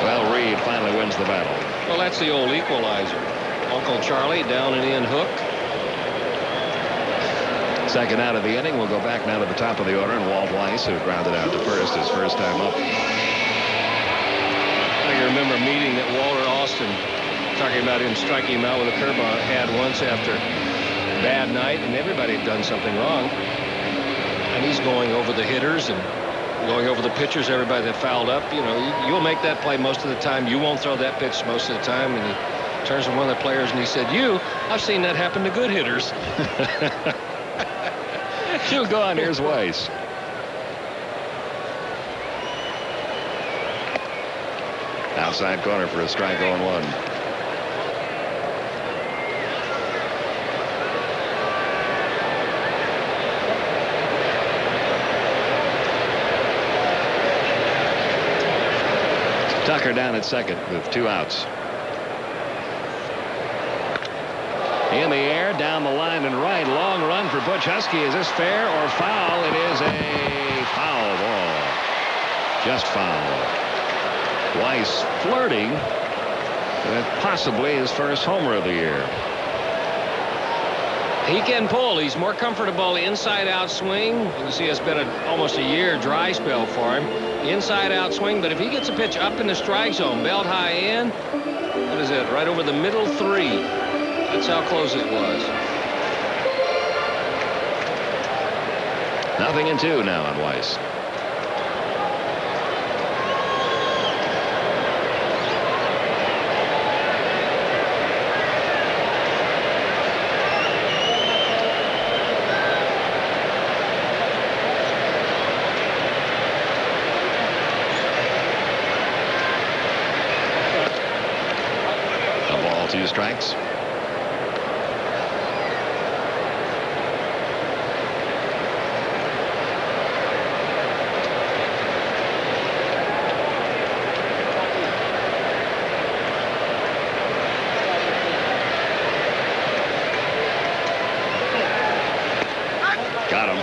Well, Reed finally wins the battle.
Well, that's the old equalizer. Uncle Charlie down and in Hook.
Second out of the inning. We'll go back now to the top of the order, and Walt Weiss, who grounded out to first his first time up.
I remember a meeting that Walter Austin, talking about him striking him out with a curve, had once after a bad night, and everybody had done something wrong. And he's going over the hitters and going over the pitchers, everybody that fouled up. You know, you'll make that play most of the time. You won't throw that pitch most of the time. And he turns to one of the players and he said, I've seen that happen to good hitters.
You go on. Here's Weiss. Outside corner for a strike, 0-1. Tucker down at second with 2 outs. In the air, down the line and right. Long run for Butch Husky. Is this fair or foul? It is a foul ball. Just foul. Weiss flirting with possibly his first homer of the year.
He can pull. He's more comfortable inside-out swing. You can see it's been almost a year dry spell for him. Inside-out swing, but if he gets a pitch up in the strike zone, belt high in, what is it? Right over the middle 3. That's how close it was.
0-2 now on Weiss. A ball, 2 strikes. Got him.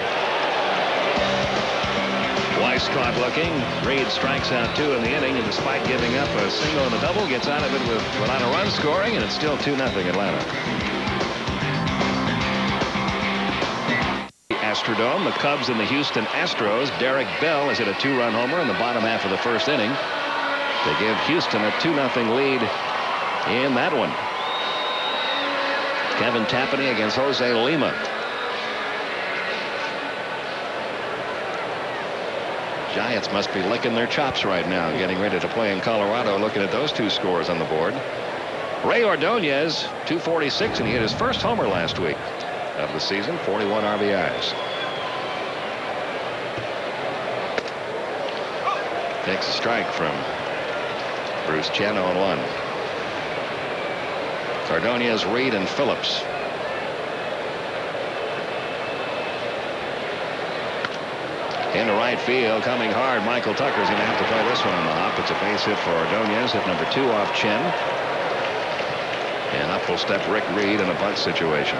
Weiss caught looking. Reed strikes out 2 in the inning, and despite giving up a single and a double, gets out of it without a run scoring, and it's still 2-0 Atlanta. Astrodome, the Cubs and the Houston Astros. Derek Bell has hit a 2-run homer in the bottom half of the first inning to give Houston a 2-0 lead in that one. Kevin Tapani against Jose Lima. Giants must be licking their chops right now, getting ready to play in Colorado, looking at those 2 scores on the board. Ray Ordonez, 246, and he hit his first homer last week of the season, 41 RBIs. Takes a strike from Bruce Chen, 0-1. Ordonez, Reed, and Phillips. Into right field, coming hard. Michael Tucker's going to have to play this one on the hop. It's a base hit for Ordonez. Hit number 2 off Chen. And up will step Rick Reed in a bunt situation.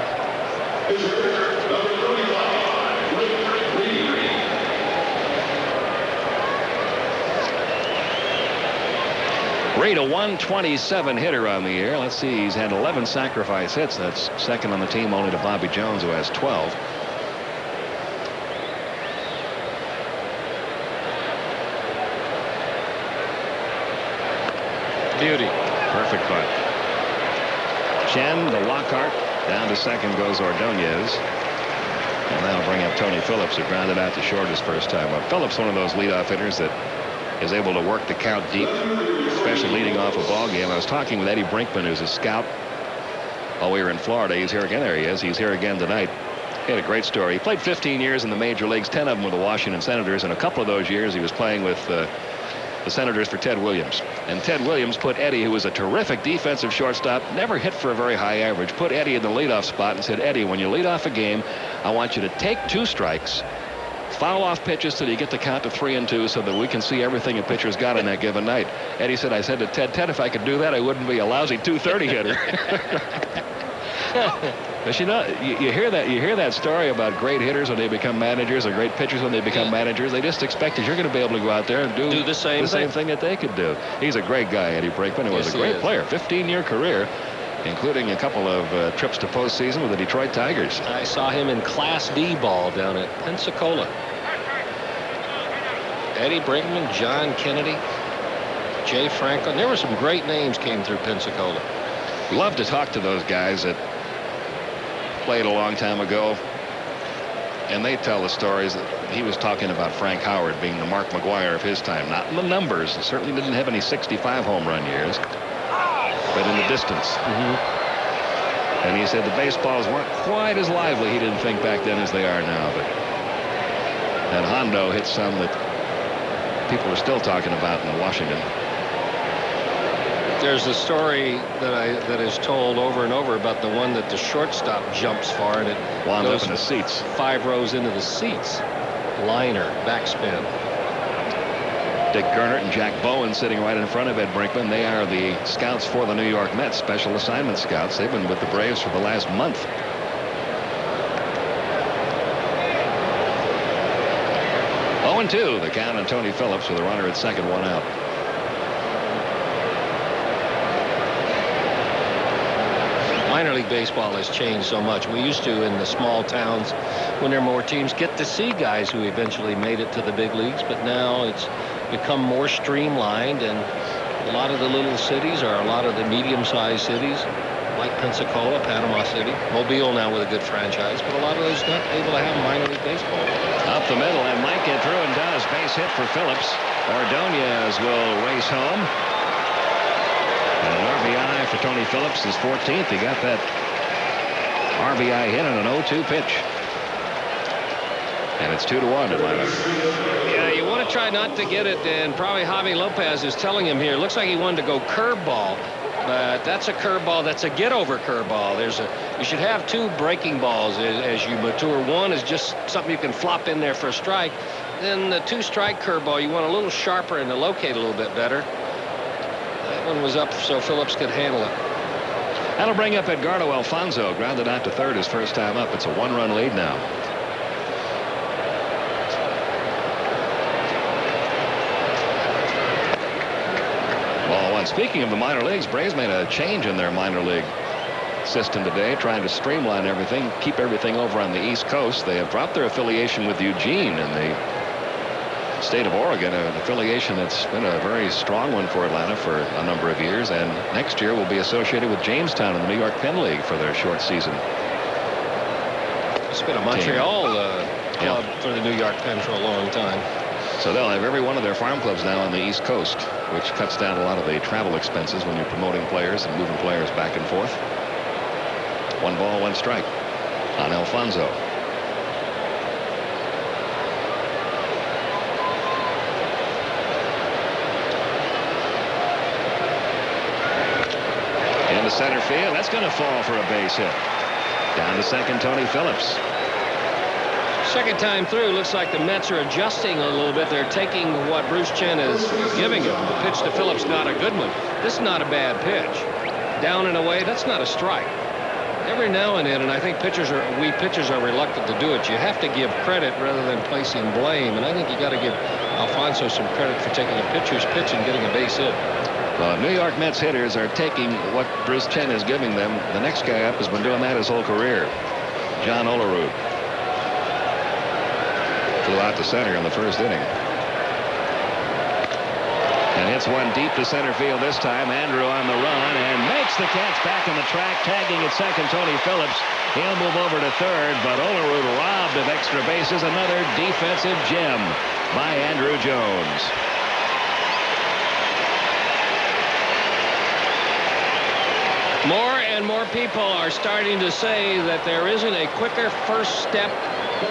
Reed, a 127 hitter on the year. Let's see, he's had 11 sacrifice hits. That's second on the team only to Bobby Jones, who has 12.
Beauty.
Perfect bunt. Chen to Lockhart. Down to second goes Ordonez. And that'll bring up Tony Phillips, who grounded out to short his first time up. Phillips, one of those leadoff hitters that is able to work the count deep, especially leading off a ball game. I was talking with Eddie Brinkman, who's a scout while we were in Florida. He's here again. There he is. He's here again tonight. He had a great story. He played 15 years in the major leagues, 10 of them with the Washington Senators, and a couple of those years he was playing with the Senators for Ted Williams. And Ted Williams put Eddie, who was a terrific defensive shortstop, never hit for a very high average, put Eddie in the leadoff spot and said, Eddie, when you lead off a game, I want you to take 2 strikes, foul off pitches till you get the count to 3-2 so that we can see everything a pitcher's got on that given night. Eddie said, I said to Ted, if I could do that, I wouldn't be a lousy 230 hitter. But you know, you hear that story about great hitters when they become managers or great pitchers when they become managers. They just expect that you're going to be able to go out there and do
the same
thing that they could do. He's a great guy, Eddie Brinkman. He was a great player, 15-year career, including a couple of trips to postseason with the Detroit Tigers.
I saw him in Class D ball down at Pensacola. Eddie Brinkman, John Kennedy, Jay Franklin. There were some great names came through Pensacola.
Love to talk to those guys that played a long time ago, and they tell the stories that he was talking about Frank Howard being the Mark McGwire of his time. Not in the numbers. He certainly didn't have any 65 home run years, but in the distance. And he said the baseballs weren't quite as lively, he didn't think, back then as they are now. But and Hondo hit some that people are still talking about in Washington.
There's a story that is told over and over about the one that the shortstop jumps far and it
wound
goes
up in the seats.
5 rows into the seats. Liner, backspin.
Dick Gernert and Jack Bowen sitting right in front of Ed Brinkman. They are the scouts for the New York Mets, special assignment scouts. They've been with the Braves for the last month. 0-2, the count on Tony Phillips with a runner at second, 1 out.
Minor league baseball has changed so much. We used to, in the small towns, when there are more teams, get to see guys who eventually made it to the big leagues, but now it's become more streamlined, and a lot of the little cities, or a lot of the medium-sized cities, like Pensacola, Panama City, Mobile now with a good franchise, but a lot of those not able to have minor league baseball.
Up the middle, and might get through and does. Base hit for Phillips. Ordonez will race home. And an RBI for Tony Phillips, his 14th. He got that RBI hit on an 0-2 pitch. And it's 2-1 Atlanta.
Yeah, you want to try not to get it, and probably Javi Lopez is telling him here. Looks like he wanted to go curveball, but that's a curveball. That's a get-over curveball. You should have 2 breaking balls as you mature. One is just something you can flop in there for a strike. Then the 2-strike curveball, you want a little sharper and to locate a little bit better. That one was up so Phillips could handle it.
That'll bring up Edgardo Alfonso, grounded out to third his first time up. It's a 1-run lead now. Ball 1. Speaking of the minor leagues, Braves made a change in their minor league system today, trying to streamline everything, keep everything over on the East Coast. They have dropped their affiliation with Eugene in the state of Oregon, an affiliation that's been a very strong one for Atlanta for a number of years, and next year will be associated with Jamestown in the New York Penn League for their short season.
It's been a Montreal club for the New York Penn for a long time.
So they'll have every one of their farm clubs now on the East Coast, which cuts down a lot of the travel expenses when you're promoting players and moving players back and forth. 1 ball, 1 strike on Alfonso. center field. That's going to fall for a base hit. Down to second, Tony Phillips.
Second time through, looks like the Mets are adjusting a little bit. They're taking what Bruce Chen is giving them. The pitch to Phillips, not a good one. This is not a bad pitch. Down and away, that's not a strike. Every now and then, and I think we pitchers are reluctant to do it. You have to give credit rather than placing blame, and I think you got to give Alfonso some credit for taking a pitcher's pitch and getting a base hit.
Well, New York Mets hitters are taking what Bruce Chen is giving them. The next guy up has been doing that his whole career. John Olerud. Flew out to center in the first inning. And hits one deep to center field this time. Andrew on the run and makes the catch back in the track. Tagging at second, Tony Phillips. He'll move over to third, but Olerud robbed of extra bases. Another defensive gem by Andrew Jones.
More and more people are starting to say that there isn't a quicker first step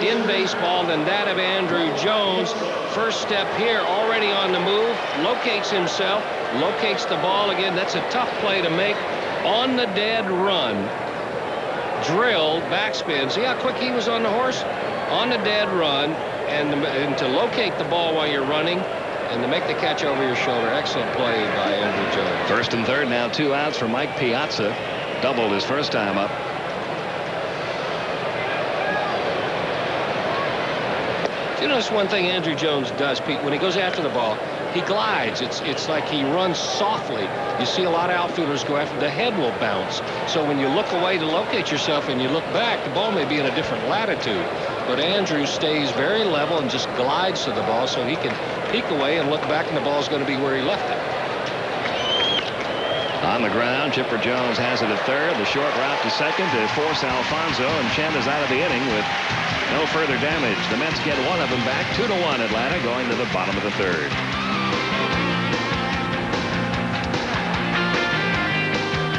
in baseball than that of Andrew Jones. First step here, already on the move, locates himself, locates the ball again. That's a tough play to make on the dead run. Drilled, backspin. See how quick he was on the horse? On the dead run, and to locate the ball while you're running, and to make the catch over your shoulder. Excellent play by Andrew Jones.
First and third now, 2 outs for Mike Piazza. Doubled his first time up.
You notice one thing Andrew Jones does, Pete, when he goes after the ball, he glides. It's like he runs softly. You see a lot of outfielders go after, the head will bounce. So when you look away to locate yourself and you look back, the ball may be in a different latitude. But Andrew stays very level and just glides to the ball so he can peek away and look back, and the ball's going to be where he left it.
On the ground, Chipper Jones has it at third. The short route to second to force Alfonso, and Chen is out of the inning with no further damage. The Mets get one of them back. 2-1 Atlanta, going to the bottom of the third.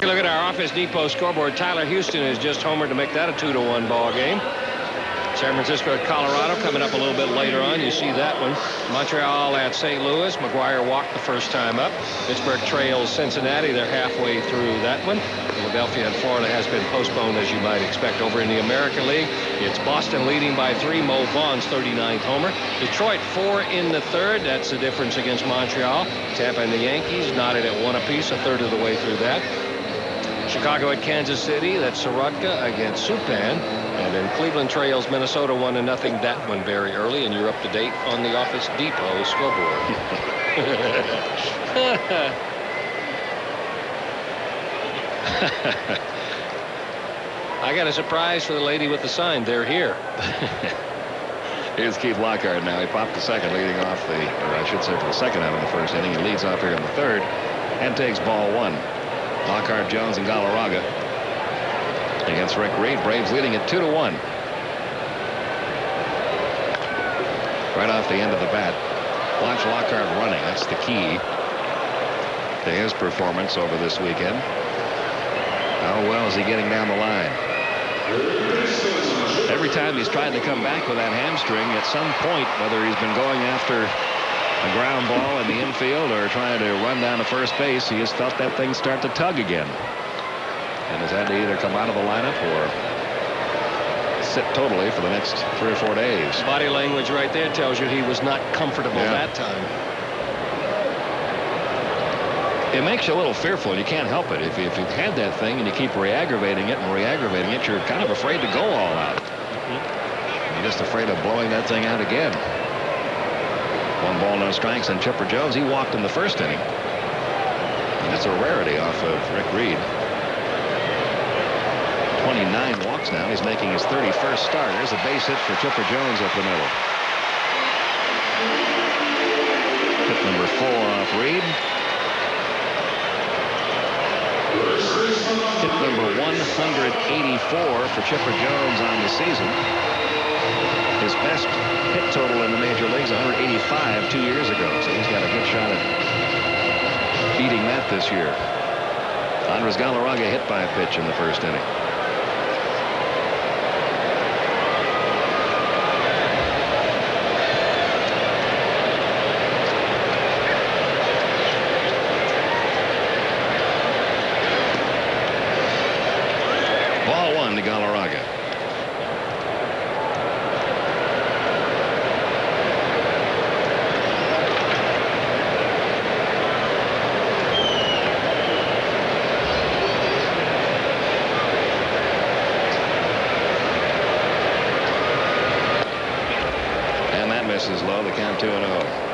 Look at our Office Depot scoreboard. Tyler Houston has just homered to make that a 2-1 ball game. San Francisco at Colorado coming up a little bit later on. You see that one. Montreal at St. Louis. McGuire walked the first time up. Pittsburgh trails Cincinnati. They're halfway through that one. Philadelphia and Florida has been postponed, as you might expect. Over in the American League, it's Boston leading by 3. Mo Vaughn's 39th homer. Detroit 4 in the third. That's the difference against Montreal. Tampa and the Yankees knotted at 1 apiece, a third of the way through that. Chicago at Kansas City. That's Soroka against Supan. And then Cleveland trails Minnesota 1-0. That one very early, and you're up to date on the Office Depot scoreboard. I got a surprise for the lady with the sign. They're here.
Here's Keith Lockhart now. He popped the second, leading off the, or I should say for the second out of the first inning. He leads off here in the third and takes ball 1. Lockhart, Jones, and Galarraga against Rick Reed. Braves leading at 2-1. Right off the end of the bat. Watch Lockhart running. That's the key to his performance over this weekend. How well is he getting down the line? Every time he's tried to come back with that hamstring, at some point, whether he's been going after a ground ball in the infield or trying to run down to first base, he has felt that thing start to tug again, and has had to either come out of the lineup or sit totally for the next 3 or 4 days.
Body language right there tells you he was not comfortable that time.
It makes you a little fearful. You can't help it. If you've had that thing and you keep re-aggravating it and re-aggravating it, you're kind of afraid to go all out. You're just afraid of blowing that thing out again. 1 ball, no strikes, and Chipper Jones, he walked in the first inning. And that's a rarity off of Rick Reed. 29 walks now. He's making his 31st start. There's a base hit for Chipper Jones up the middle. Hit number 4 off Reed. Hit number 184 for Chipper Jones on the season. His best hit total in the major leagues, 185 2 years ago. So he's got a good shot at beating that this year. Andres Galarraga hit by a pitch in the first inning. Ball 1 to Galarraga. And that misses low. The count 2-0.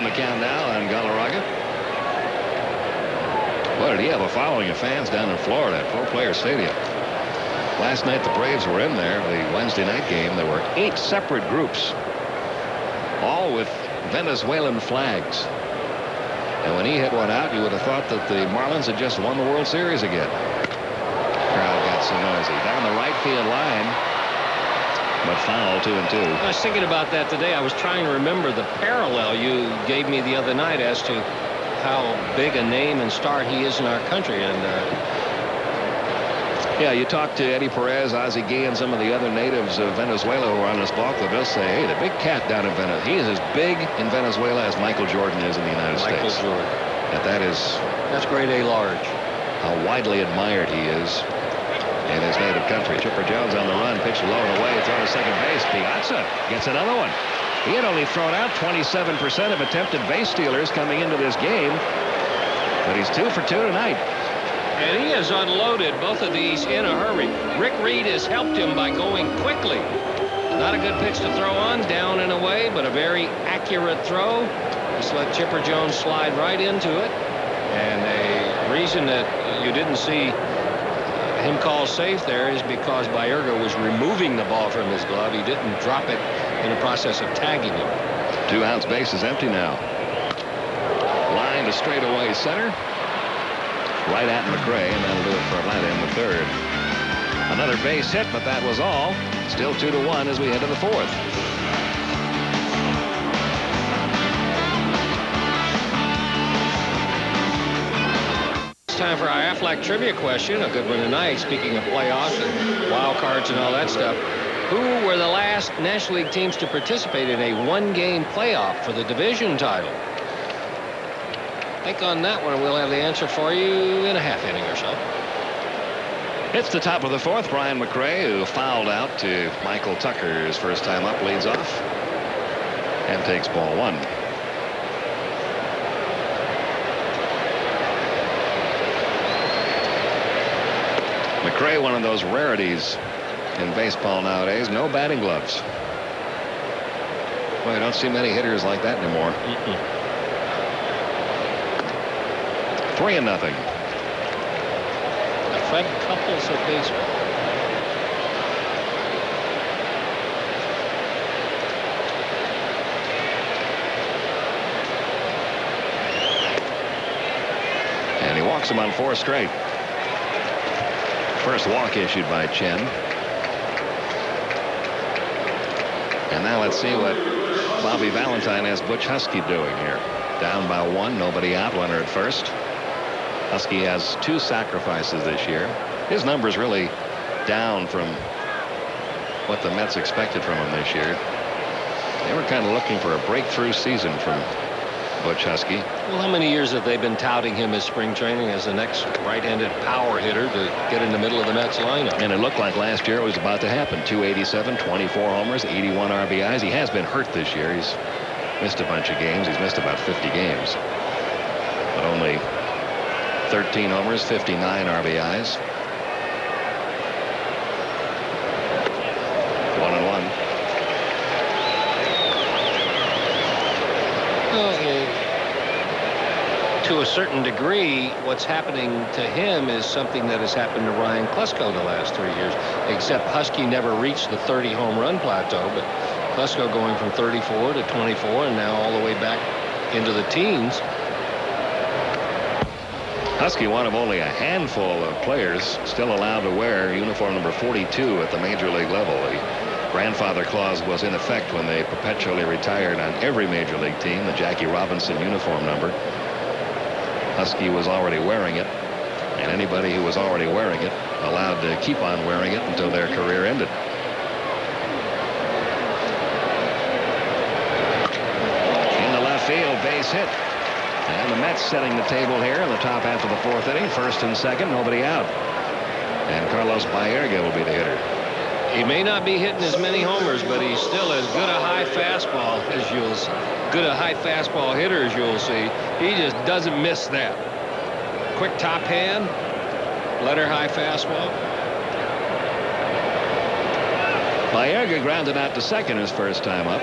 The count now on Galarraga. Boy, did he have a following of fans down in Florida at Pro Player Stadium. Last night the Braves were in there, the Wednesday night game. There were 8 separate groups, all with Venezuelan flags. And when he hit one out, you would have thought that the Marlins had just won the World Series again. Crowd got so noisy. Down the right field line, but foul, 2-2.
I was thinking about that today. I was trying to remember the parallel you gave me the other night as to how big a name and star he is in our country. And
yeah, you talk to Eddie Perez, Ozzie Guillen, and some of the other natives of Venezuela who are on this ball club. They'll say, hey, the big cat down in Venezuela, he is as big in Venezuela as Michael Jordan is in the United States.
Michael Jordan.
That's
grade A large.
How widely admired he is in his native country. Chipper Jones on the run, pitch low and away, throw to second base. Piazza gets another one. He had only thrown out 27% of attempted base stealers coming into this game, but he's 2 for 2 tonight.
And he has unloaded both of these in a hurry. Rick Reed has helped him by going quickly. Not a good pitch to throw on, down and away, but a very accurate throw. Just let Chipper Jones slide right into it. And a reason that you didn't see him call safe there is because Baerga was removing the ball from his glove. He didn't drop it in the process of tagging him.
2 outs, base is empty now. Line to straightaway center. Right at McRae, and that'll do it for Atlanta in the 3rd. Another base hit, but that was all. Still 2-1 as we head to the 4th.
Time for our Aflac trivia question, a good one tonight. Speaking of playoffs and wild cards and all that stuff, who were the last National League teams to participate in a 1-game playoff for the division title? Think on that one. We'll have the answer for you in a half inning or so.
It's the top of the 4th. Brian McRae, who fouled out to Michael Tucker, his first time up, leads off and takes ball 1. McRae, one of those rarities in baseball nowadays. No batting gloves. Boy, I don't see many hitters like that anymore. 3-0.
Fred Couples of baseball.
And he walks him on 4 straight. First walk issued by Chen. And now let's see what Bobby Valentine has Butch Husky doing here. Down by 1, nobody out, runner at first. Husky has 2 sacrifices this year. His number's really down from what the Mets expected from him this year. They were kind of looking for a breakthrough season from Butch Husky.
Well, how many years have they been touting him as spring training as the next right-handed power hitter to get in the middle of the Mets lineup?
And it looked like last year it was about to happen. 287, 24 homers, 81 RBIs. He has been hurt this year. He's missed a bunch of games. He's missed about 50 games. But only 13 homers, 59 RBIs. 1-1.
To a certain degree, what's happening to him is something that has happened to Ryan Klesko the last 3 years, except Husky never reached the 30 home run plateau, but Klesko going from 34 to 24 and now all the way back into the teens.
Husky, one of only a handful of players still allowed to wear uniform number 42 at the major league level. The grandfather clause was in effect when they perpetually retired on every major league team the Jackie Robinson uniform number. Husky was already wearing it, and anybody who was already wearing it allowed to keep on wearing it until their career ended. In the left field, base hit. And the Mets setting the table here in the top half of the fourth inning. First and second, nobody out. And Carlos Baerga will be the hitter.
He may not be hitting as many homers, but he's still as good a high fastball as hitter as you'll see. He just doesn't miss that. Quick top hand, letter high fastball.
Baerga grounded out to second his first time up.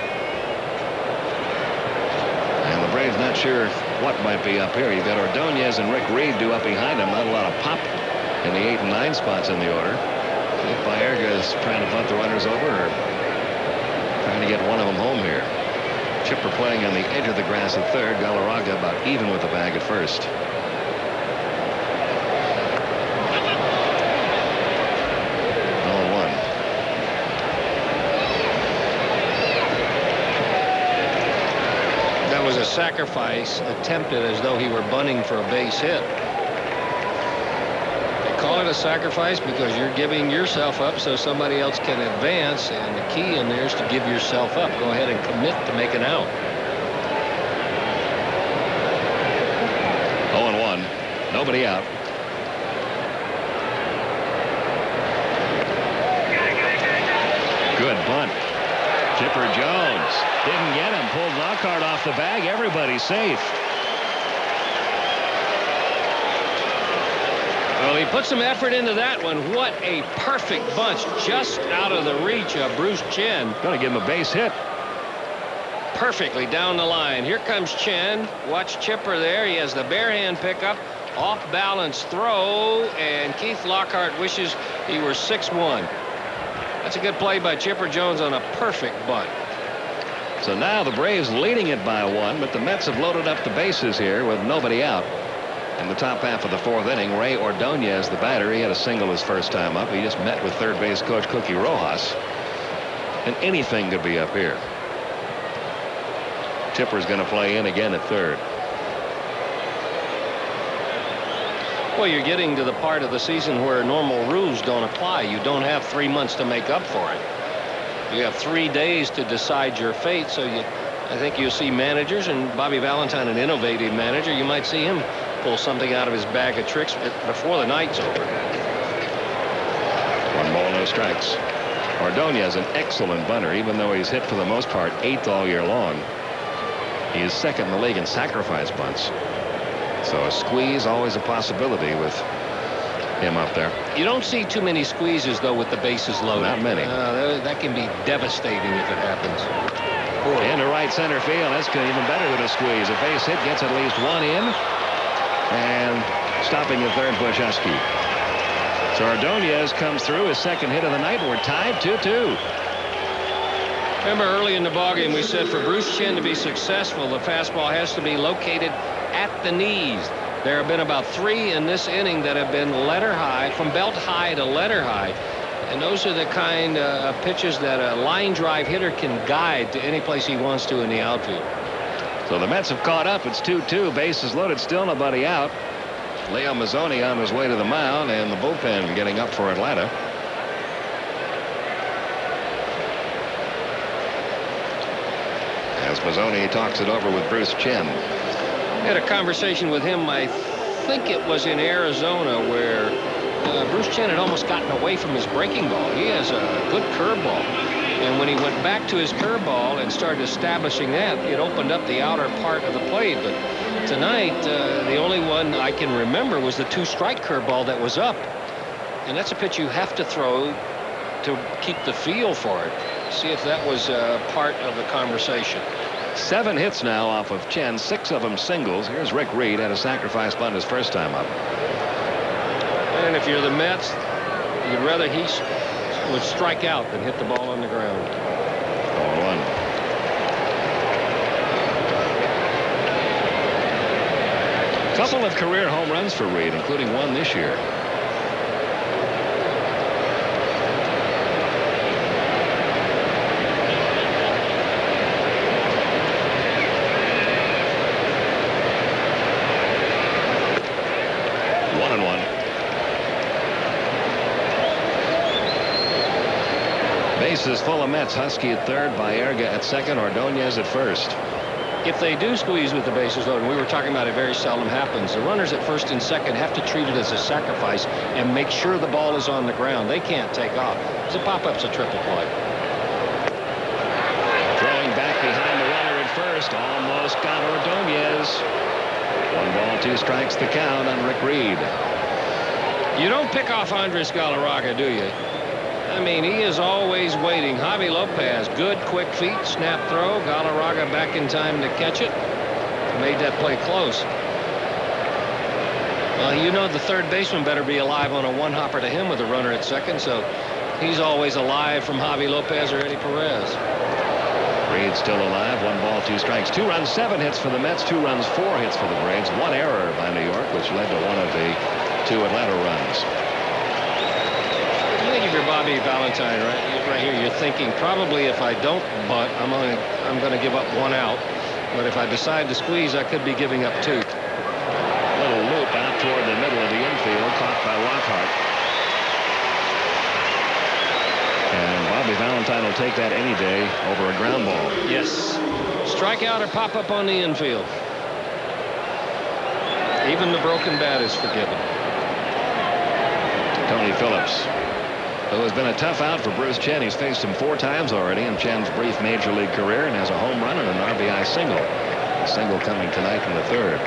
And the Braves not sure what might be up here. You've got Ordonez and Rick Reed due up behind him. Not a lot of pop in the 8 and 9 spots in the order. If Baerga is trying to bunt the runners over or trying to get one of them home here. Chipper playing on the edge of the grass at third. Galarraga about even with the bag at first.
That was a sacrifice attempted as though he were bunting for a base hit. Call it a sacrifice because you're giving yourself up so somebody else can advance, and the key in there is to give yourself up. Go ahead and commit to make an out.
0-1. Nobody out. Good bunt. Chipper Jones didn't get him. Pulled Lockhart off the bag. Everybody's safe.
Well, he put some effort into that one. What a perfect bunch just out of the reach of Bruce Chen.
Going to give him a base hit.
Perfectly down the line. Here comes Chen. Watch Chipper there. He has the bare hand pickup. Off balance throw. And Keith Lockhart wishes he were 6-1. That's a good play by Chipper Jones on a perfect bunt.
So now the Braves leading it by 1, but the Mets have loaded up the bases here with nobody out. In the top half of the fourth inning, Ray Ordonez, the batter, he had a single his first time up. He just met with third base coach Cookie Rojas. And anything could be up here. Chipper's going to play in again at third.
Well, you're getting to the part of the season where normal rules don't apply. You don't have 3 months to make up for it. You have 3 days to decide your fate. So I think you'll see managers, and Bobby Valentine, an innovative manager, you might see him pull something out of his bag of tricks before the night's over.
1 ball, no strikes. Ordonez, an excellent bunter, even though he's hit for the most part 8th all year long. He is second in the league in sacrifice bunts. So a squeeze always a possibility with him up there.
You don't see too many squeezes, though, with the bases loaded.
Not many.
That can be devastating if it happens.
Into right center field. That's even better than a squeeze. A base hit gets at least 1 in. And stopping at third, Bush Husky. So Ordonez comes through his second hit of the night. We're tied 2-2.
Remember early in the ballgame we said for Bruce Chen to be successful, the fastball has to be located at the knees. There have been about 3 in this inning that have been letter high, from belt high to letter high. And those are the kind of pitches that a line drive hitter can guide to any place he wants to in the outfield.
So the Mets have caught up. It's 2-2. Bases loaded. Still nobody out. Leo Mazzoni on his way to the mound, and the bullpen getting up for Atlanta. As Mazzoni talks it over with Bruce Chen.
I had a conversation with him, I think it was in Arizona, where Bruce Chen had almost gotten away from his breaking ball. He has a good curveball. And when he went back to his curveball and started establishing that, it opened up the outer part of the plate. But tonight, the only one I can remember was the 2-strike curveball that was up. And that's a pitch you have to throw to keep the feel for it. See if that was part of the conversation.
7 hits now off of Chen, 6 of them singles. Here's Rick Reed, had a sacrifice bunt his first time up.
And if you're the Mets, you'd rather he would strike out than hit the ball on the ground.
0-1. Couple of career home runs for Reed, including one this year. 2-1. Bases full of Mets. Husky at third, Baerga at second, Ordonez at first.
If they do squeeze with the bases loaded, and we were talking about it very seldom happens, the runners at first and second have to treat it as a sacrifice and make sure the ball is on the ground. They can't take off. It's a pop-up's a triple play.
Throwing back behind the runner at first, almost got Ordonez. 1 ball, 2 strikes the count on Rick Reed.
You don't pick off Andres Galarraga, do you? I mean, he is always waiting. Javi Lopez, good, quick feet, snap throw. Galarraga back in time to catch it. Made that play close. Well, you know the third baseman better be alive on a one-hopper to him with a runner at second, so he's always alive from Javi Lopez or Eddie Perez.
Reed still alive. 1 ball, 2 strikes. 2 runs, 7 hits for the Mets. 2 runs, 4 hits for the Braves. 1 error by New York, which led to one of the 2 Atlanta runs.
I think if you're Bobby Valentine right here, you're thinking probably if I don't butt, I'm going to give up 1 out. But if I decide to squeeze, I could be giving up 2.
Little loop out toward the middle of the infield, caught by Lockhart. And Bobby Valentine will take that any day over a ground ball.
Yes. Strikeout or pop up on the infield. Even the broken bat is forgiven.
Tony Phillips, who has been a tough out for Bruce Chen. He's faced him 4 times already in Chen's brief major league career and has a home run and an RBI single. A single coming tonight in the 3rd.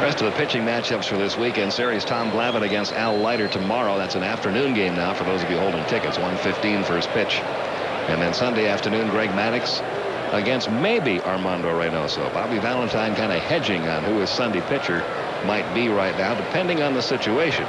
Rest of the pitching matchups for this weekend series: Tom Glavine against Al Leiter tomorrow. That's an afternoon game now for those of you holding tickets. 1:15 first pitch. And then Sunday afternoon, Greg Maddux against maybe Armando Reynoso. Bobby Valentine kind of hedging on who his Sunday pitcher might be right now, depending on the situation.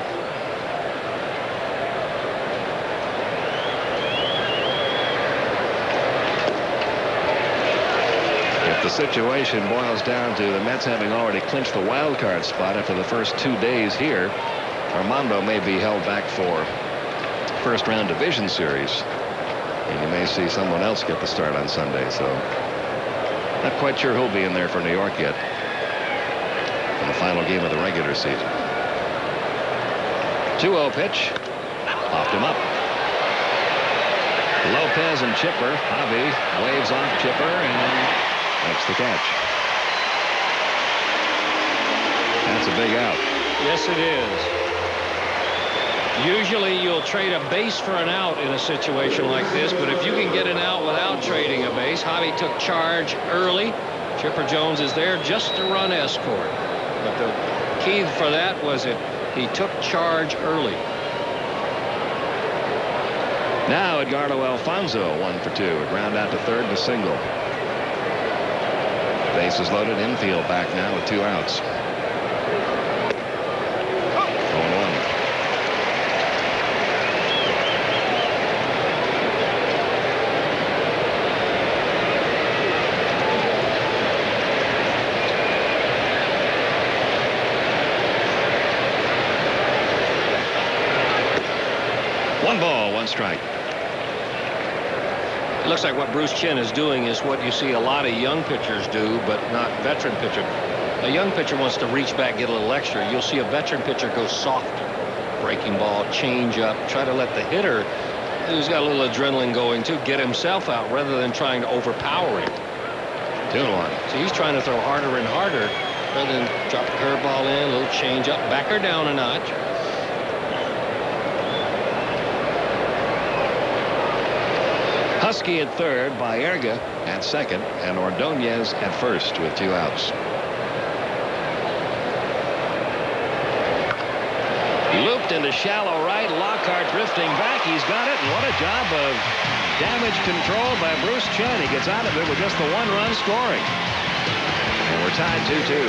The situation boils down to the Mets having already clinched the wild card spot after the first 2 days here. Armando may be held back for first round division series, and you may see someone else get the start on Sunday. So not quite sure who'll be in there for New York yet in the final game of the regular season. 2-0 pitch, popped him up. Lopez and Chipper. Javi waves off Chipper and makes the catch. That's a big out.
Yes, it is. Usually you'll trade a base for an out in a situation like this, but if you can get an out without trading a base, Javi took charge early. Chipper Jones is there just to run escort. But the key for that was that he took charge early.
Now Edgardo Alfonzo 1 for 2. A ground out to third to single. Bases loaded, infield back now with 2 outs. 0-1. One ball, 1 strike.
It looks like what Bruce Chen is doing is what you see a lot of young pitchers do, but not veteran pitcher. A young pitcher wants to reach back, get a little extra. You'll see a veteran pitcher go softer. Breaking ball, change up, try to let the hitter, who's got a little adrenaline going too, get himself out rather than trying to overpower him.
2-1.
So he's trying to throw harder and harder rather than drop a curveball in, a little change up, back her down a notch.
Husky at third, Baerga at second, and Ordonez at first with 2 outs. Looped into shallow right. Lockhart drifting back. He's got it, and what a job of damage control by Bruce Chen. He gets out of it with just the 1 run scoring. And we're tied 2-2.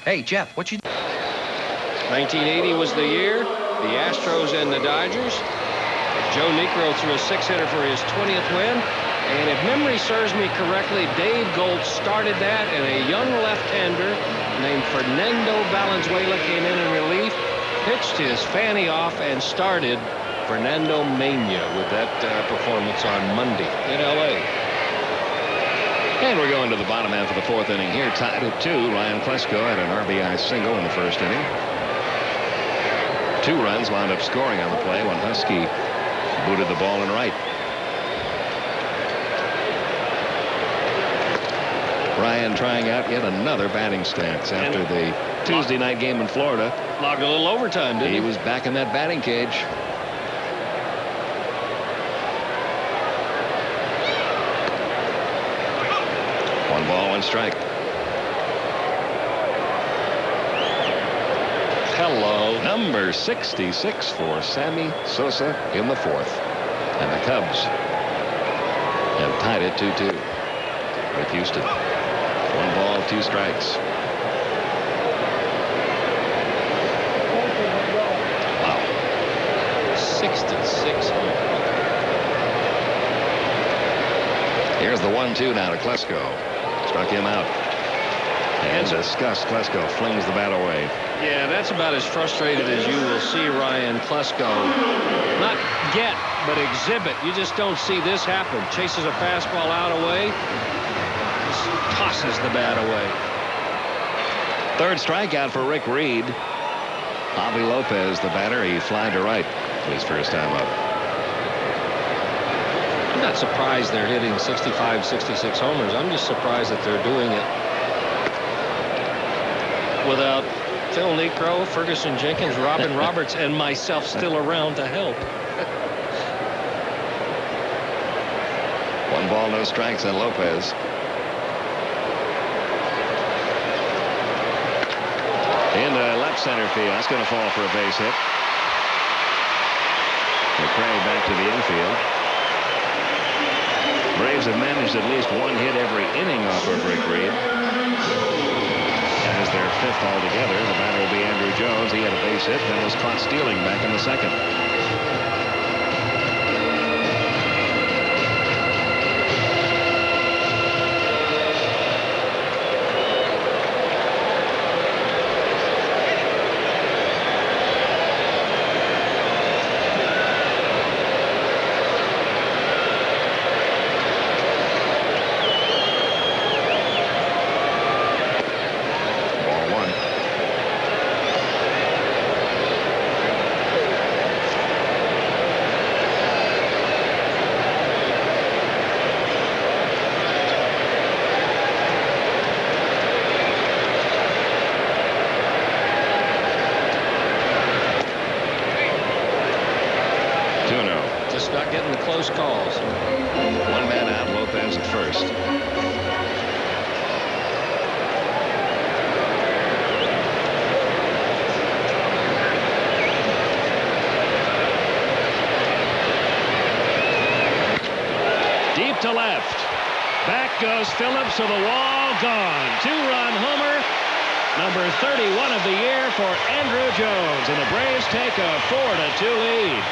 Hey, Jeff, what you...
1980 was the year. The Astros and the Dodgers. Joe Niekro threw a 6-hitter for his 20th win. And if memory serves me correctly, Dave Gold started that, and a young left-hander named Fernando Valenzuela came in relief, pitched his fanny off, and started Fernando Mena with that performance on Monday in L.A.
And we're going to the bottom half of the 4th inning here, tied at 2. Ryan Klesko had an RBI single in the 1st inning. 2 runs wound up scoring on the play when Husky booted the ball in right. Ryan trying out yet another batting stance after the Tuesday night game in Florida.
Logged a little overtime, didn't he?
He was back in that batting cage. One ball, one strike.
Hello.
Number 66 for Sammy Sosa in the 4th. And the Cubs have tied it 2-2 with Houston. 1 ball, 2 strikes. Wow.
66.
Here's the 1-2 now to Klesko. Struck him out. And disgust, Klesko flings the bat away.
Yeah, that's about as frustrated as you will see Ryan Klesko not get, but exhibit. You just don't see this happen. Chases a fastball out away. Just tosses the bat away.
3rd strikeout for Rick Reed. Javi Lopez, the batter, he flied to right his first time up.
I'm not surprised they're hitting 65, 66 homers. I'm just surprised that they're doing it without Phil Niekro, Ferguson Jenkins, Robin Roberts, and myself still around to help.
1 ball, no strikes on Lopez. Into left center field. That's going to fall for a base hit. McRae back to the infield. Braves have managed at least 1 hit every inning off of Rick Reed. That is their 5th altogether. The batter will be Andrew Jones. He had a base hit, then was caught stealing back in the 2nd.
Calls.
1 man out, Lopez at first. Deep to left. Back goes Phillips to the wall. Gone. 2-run homer. Number 31 of the year for Andrew Jones. And the Braves take a 4-2 lead.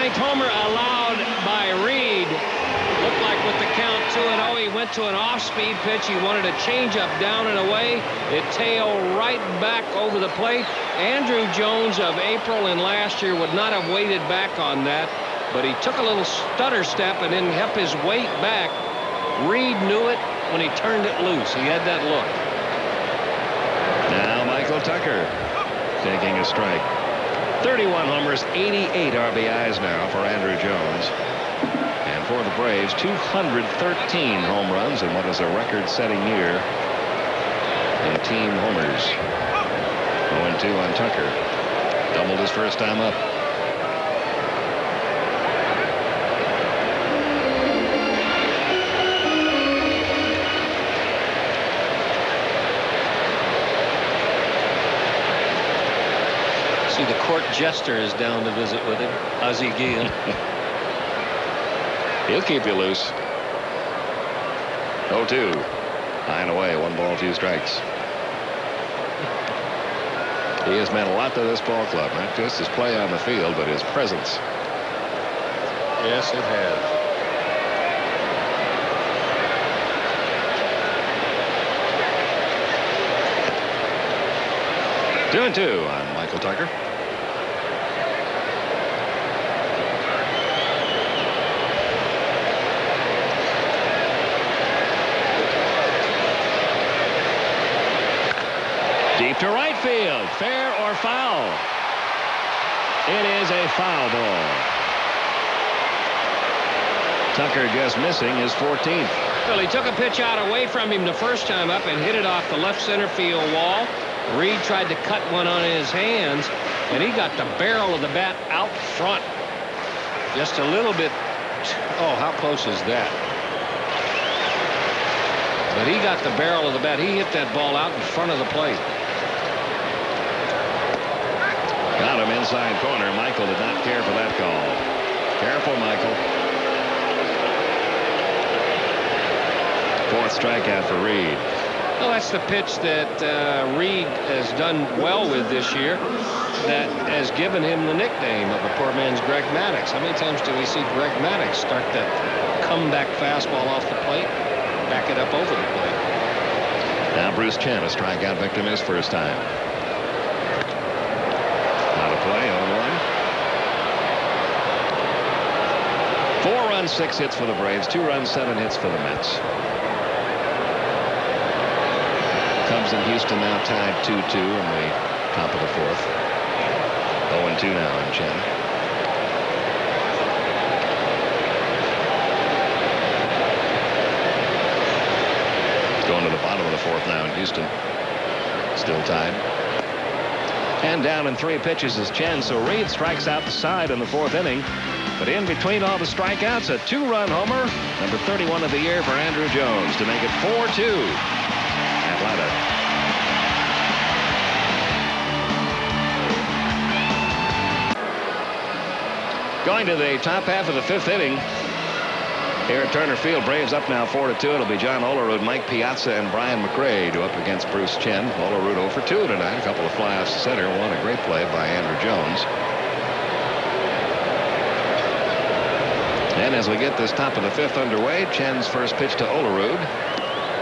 Homer allowed by Reed. Looked like with the count 2-0, he went to an off-speed pitch. He wanted a changeup down and away. It tailed right back over the plate. Andrew Jones of April and last year would not have waited back on that, but he took a little stutter step and then kept his weight back. Reed knew it when he turned it loose. He had that look.
Now Michael Tucker taking a strike. 31 homers, 88 RBIs now for Andrew Jones. And for the Braves, 213 home runs in what is a record-setting year in team homers. 0-2 on Tucker. Doubled his first time up.
See, the court jester is down to visit with him, Ozzie Guillen.
He'll keep you loose. 0-2. High and away. 1 ball, 2 strikes. He has meant a lot to this ball club. Not just his play on the field, but his presence.
Yes, it has.
2-2 on Michael Tucker. Deep to right field. Fair or foul? It is a foul ball. Tucker just missing his 14th.
Well, he took a pitch out away from him the first time up and hit it off the left center field wall. Reed tried to cut one on his hands, and he got the barrel of the bat out front. Just a little bit. Oh, how close is that? But he got the barrel of the bat. He hit that ball out in front of the plate.
Got him inside corner. Michael did not care for that call. Careful, Michael. 4th strikeout for Reed.
Well, that's the pitch that Reed has done well with this year that has given him the nickname of a poor man's Greg Maddux. How many times do we see Greg Maddux start that comeback fastball off the plate, back it up over the plate?
Now Bruce Chen, a strikeout victim his first time. Out of play, 0-1. 4 runs, 6 hits for the Braves. 2 runs, 7 hits for the Mets. Cubs in Houston now tied 2-2 in the top of the 4th. 0-2 now in Chen. Going to the bottom of the 4th now in Houston. Still tied. And down in 3 pitches is Chen, so Reed strikes out the side in the 4th inning. But in between all the strikeouts, a 2-run homer, number 31 of the year for Andrew Jones to make it 4-2. Atlanta. Going to the top half of the 5th inning. Here at Turner Field, Braves up now 4-2. It'll be John Olerud, Mike Piazza, and Brian McRae to up against Bruce Chen. Olerud 0 for 2 tonight. A couple of fly-offs to center. One a great play by Andrew Jones. And as we get this top of the 5th underway, Chen's first pitch to Olerud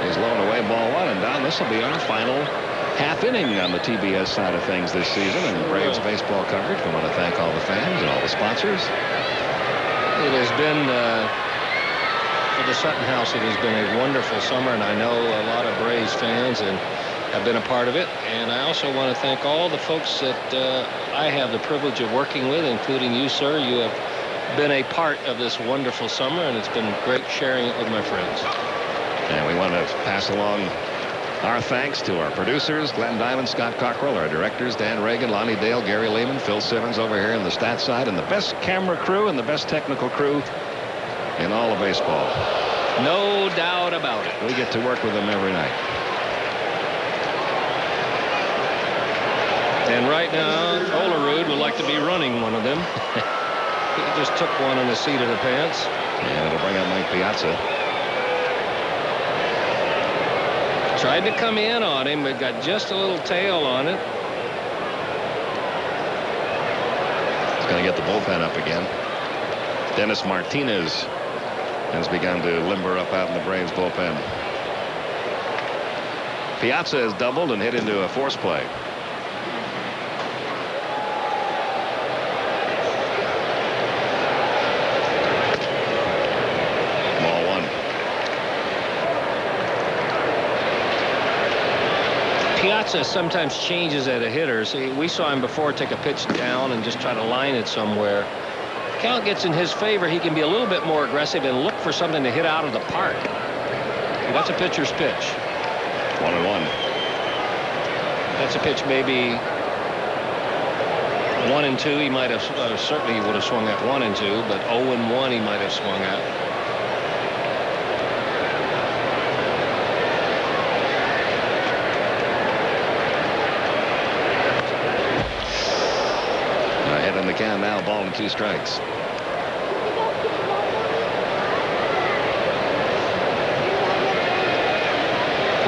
is low and away, ball 1 and down. This will be our final half inning on the TBS side of things this season and Braves baseball coverage. We want to thank all the fans and all the sponsors.
It has been, for the Sutton House, it has been a wonderful summer, and I know a lot of Braves fans and have been a part of it. And I also want to thank all the folks that I have the privilege of working with, including you, sir. You have been a part of this wonderful summer, and it's been great sharing it with my friends.
And we want to pass along our thanks to our producers, Glenn Diamond, Scott Cockrell, our directors, Dan Reagan, Lonnie Dale, Gary Lehman, Phil Simmons over here in the stats side, and the best camera crew and the best technical crew in all of baseball.
No doubt about it.
We get to work with them every night.
And right now, Olerud would like to be running one of them. He just took one on the seat of the pants.
And it'll bring out Mike Piazza.
Tried to come in on him, but got just a little tail on it.
He's going to get the bullpen up again. Dennis Martinez has begun to limber up out in the Braves bullpen. Piazza has doubled and hit into a force play. Ball 1.
Piazza sometimes changes at a hitter. See, we saw him before take a pitch down and just try to line it somewhere. Count gets in his favor, he can be a little bit more aggressive and look for something to hit out of the park. That's a pitcher's pitch.
1-1.
That's a pitch maybe 1-2. He might have certainly would have swung at 1-2, but 0-1 he might have swung at.
Ahead in the count now, ball and 2 strikes.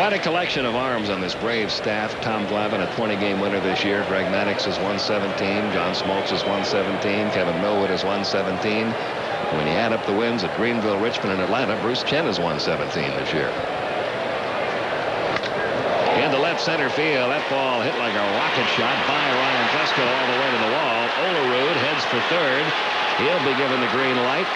Quite a collection of arms on this Braves staff. Tom Glavine, a 20-game winner this year. Greg Maddux is 117. John Smoltz is 117. Kevin Millwood is 117. When you add up the wins at Greenville, Richmond, and Atlanta, Bruce Chen is 117 this year. Into left center field. That ball hit like a rocket shot by Ryan Fusco all the way to the wall. Olerud heads for third. He'll be given the green light.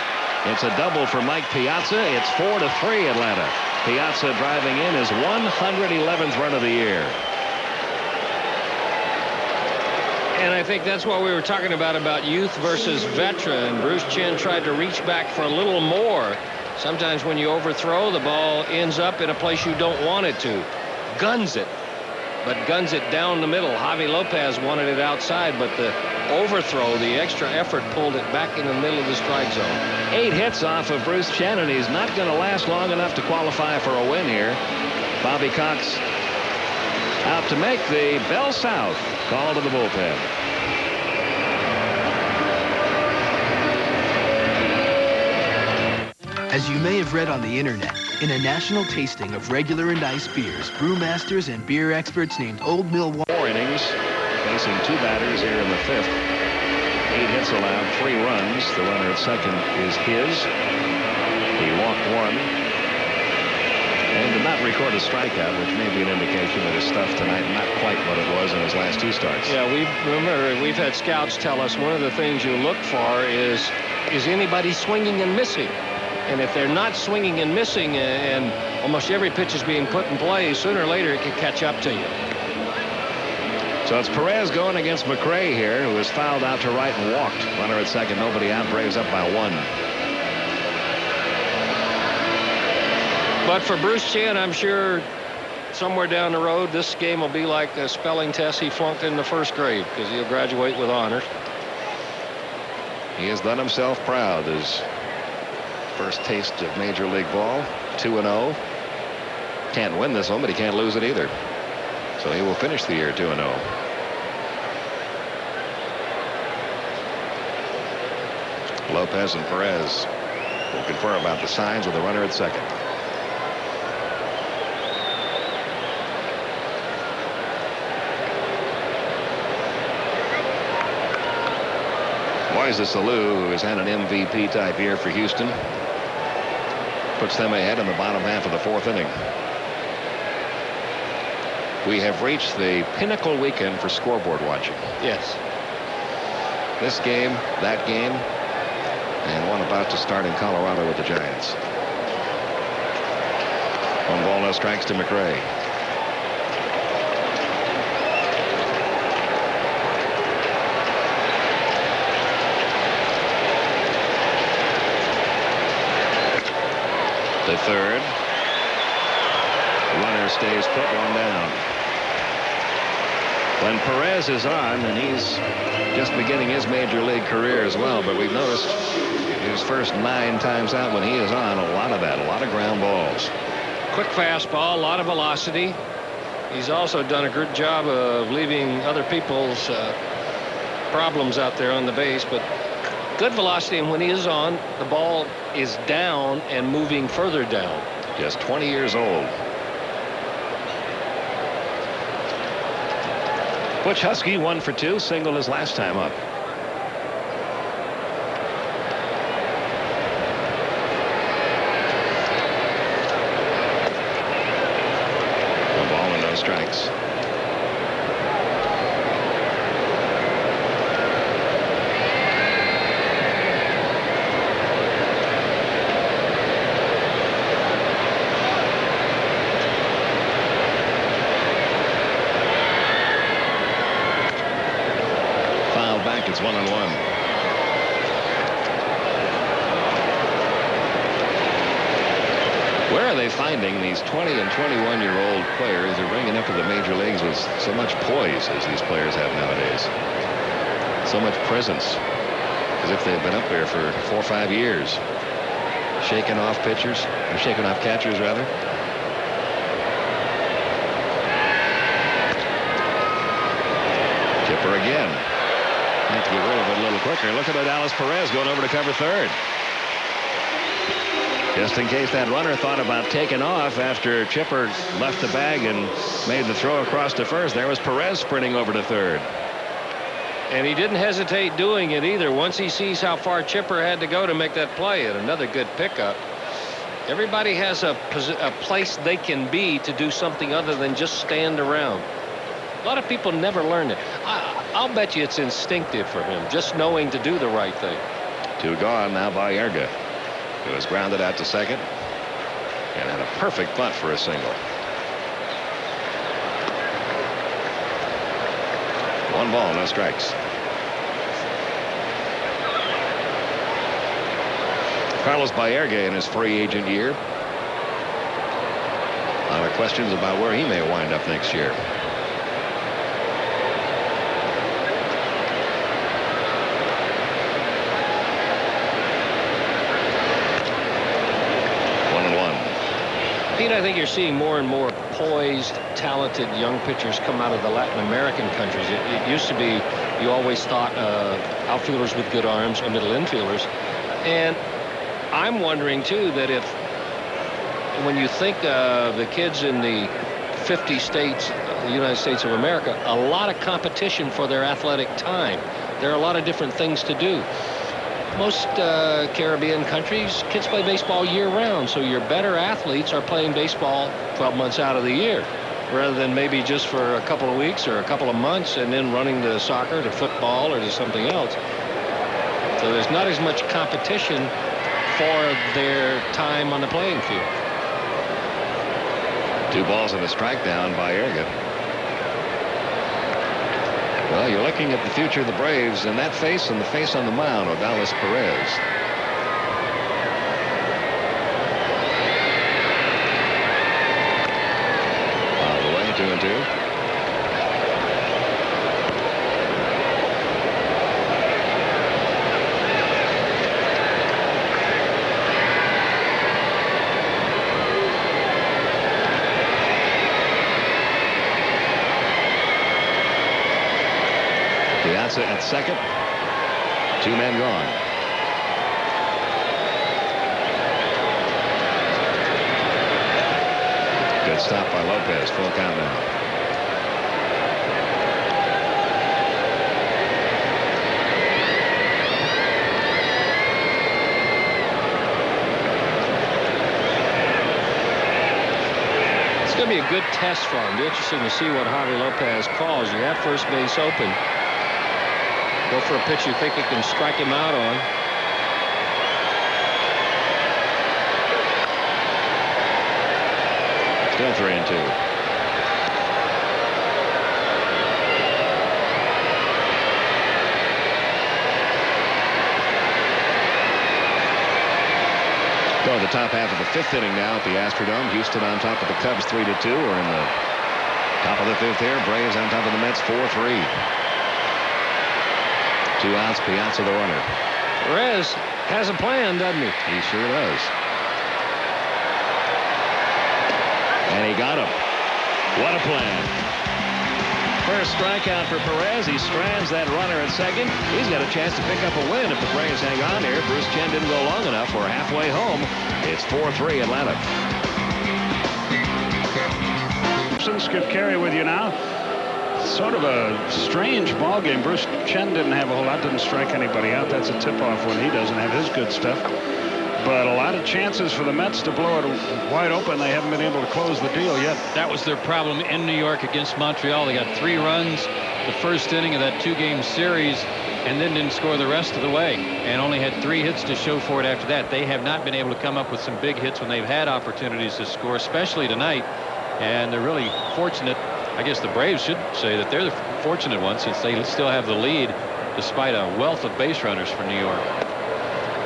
It's a double for Mike Piazza. It's 4-3 Atlanta. Piazza driving in his 111th run of the year.
And I think that's what we were talking about youth versus veteran. Bruce Chen tried to reach back for a little more. Sometimes when you overthrow, the ball ends up in a place you don't want it to. Guns it, but guns it down the middle. Javi Lopez wanted it outside, but the overthrow, the extra effort, pulled it back in the middle of the strike zone.
8 hits off of Bruce Chen, and he's not going to last long enough to qualify for a win here. Bobby Cox out to make the Bell South call to the bullpen.
As you may have read on the internet, in a national tasting of regular and ice beers, brewmasters and beer experts named Old Milwaukee.
4 innings, facing 2 batters here in the 5th. 8 hits allowed, 3 runs. The runner at second is his. He walked 1 and did not record a strikeout, which may be an indication that his stuff tonight not quite what it was in his last 2 starts.
Yeah, we've had scouts tell us one of the things you look for is anybody swinging and missing. And if they're not swinging and missing and almost every pitch is being put in play, sooner or later it can catch up to you.
So it's Perez going against McRae here, who was fouled out to right and walked. Runner at second, nobody out. Braves up by 1.
But for Bruce Chen, I'm sure somewhere down the road, this game will be like a spelling test he flunked in the 1st grade, because he'll graduate with honors.
He has done himself proud. His first taste of Major League ball, 2-0. Can't win this one, but he can't lose it either. So he will finish the year 2-0. Lopez and Perez will confer about the signs with the runner at second. Moises Alou, who has had an MVP type year for Houston, puts them ahead in the bottom half of the 4th inning. We have reached the pinnacle weekend for scoreboard watching.
Yes.
This game, that game, and one about to start in Colorado with the Giants. 1 ball, no strikes to McRae. The 3rd. Runner stays put, 1 down. When Perez is on, and he's just beginning his Major League career as well, but we've noticed his first 9 times out when he is on, a lot of ground balls.
Quick fastball, a lot of velocity. He's also done a good job of leaving other people's problems out there on the base, but good velocity, and when he is on, the ball is down and moving further down.
Just 20 years old. Butch Husky 1 for 2, singled his last time up. One ball and no strikes. It's 1-1. Where are they finding these 20 and 21-year-old players who are bringing up to the major leagues with so much poise as these players have nowadays? So much presence, as if they've been up there for 4 or 5 years, shaking off pitchers, or shaking off catchers rather. Kipper again. Have to get rid of it a little quicker. Look at Alex Perez going over to cover 3rd. Just in case that runner thought about taking off after Chipper left the bag and made the throw across to first, there was Perez sprinting over to third.
And he didn't hesitate doing it either. Once he sees how far Chipper had to go to make that play, and another good pickup. Everybody has a place they can be to do something other than just stand around. A lot of people never learn it. I'll bet you it's instinctive for him, just knowing to do the right thing.
2 gone now by Erga, who was grounded out to second and had a perfect bunt for a single. 1 ball, no strikes. Carlos Baerga in his free agent year. A lot of questions about where he may wind up next year.
Pete, I think you're seeing more and more poised, talented young pitchers come out of the Latin American countries. It used to be you always thought outfielders with good arms or middle infielders. And I'm wondering, too, that if when you think of the kids in the 50 states, the United States of America, a lot of competition for their athletic time. There are a lot of different things to do. Most Caribbean countries, kids play baseball year-round, so your better athletes are playing baseball 12 months out of the year, rather than maybe just for a couple of weeks or a couple of months and then running to soccer, to football, or to something else. So there's not as much competition for their time on the playing field.
2 balls and a strike down by Erga. Well, you're looking at the future of the Braves in that face and the face on the mound, Odalis Perez. All the way, 2-2. At second, 2 men gone. Good stop by Lopez. Full count now.
It's going to be a good test for him. It'll be interesting to see what Javi Lopez calls. You have first base open. Go for a pitch you think you can strike him out on.
Still 3-2. Go to the top half of the 5th inning now at the Astrodome. Houston on top of the Cubs 3-2. We're in the top of the 5th here. Braves on top of the Mets 4-3. 2 outs, Piazza the runner.
Perez has a plan, doesn't he?
He sure does. And he got him. What a plan. First strikeout for Perez. He strands that runner at second. He's got a chance to pick up a win if the Braves hang on here. Bruce Chen didn't go long enough. We're halfway home. It's 4-3 Atlanta.
Skip Carey with you now. Sort of a strange ball game. Bruce Chen didn't have a whole lot, didn't strike anybody out. That's a tip-off when he doesn't have his good stuff. But a lot of chances for the Mets to blow it wide open. They haven't been able to close the deal yet.
That was their problem in New York against Montreal. They got 3 runs the first inning of that 2-game series and then didn't score the rest of the way and only had 3 hits to show for it after that. They have not been able to come up with some big hits when they've had opportunities to score, especially tonight. And they're really fortunate. I guess the Braves should say that they're the fortunate ones since they still have the lead despite a wealth of base runners for New York.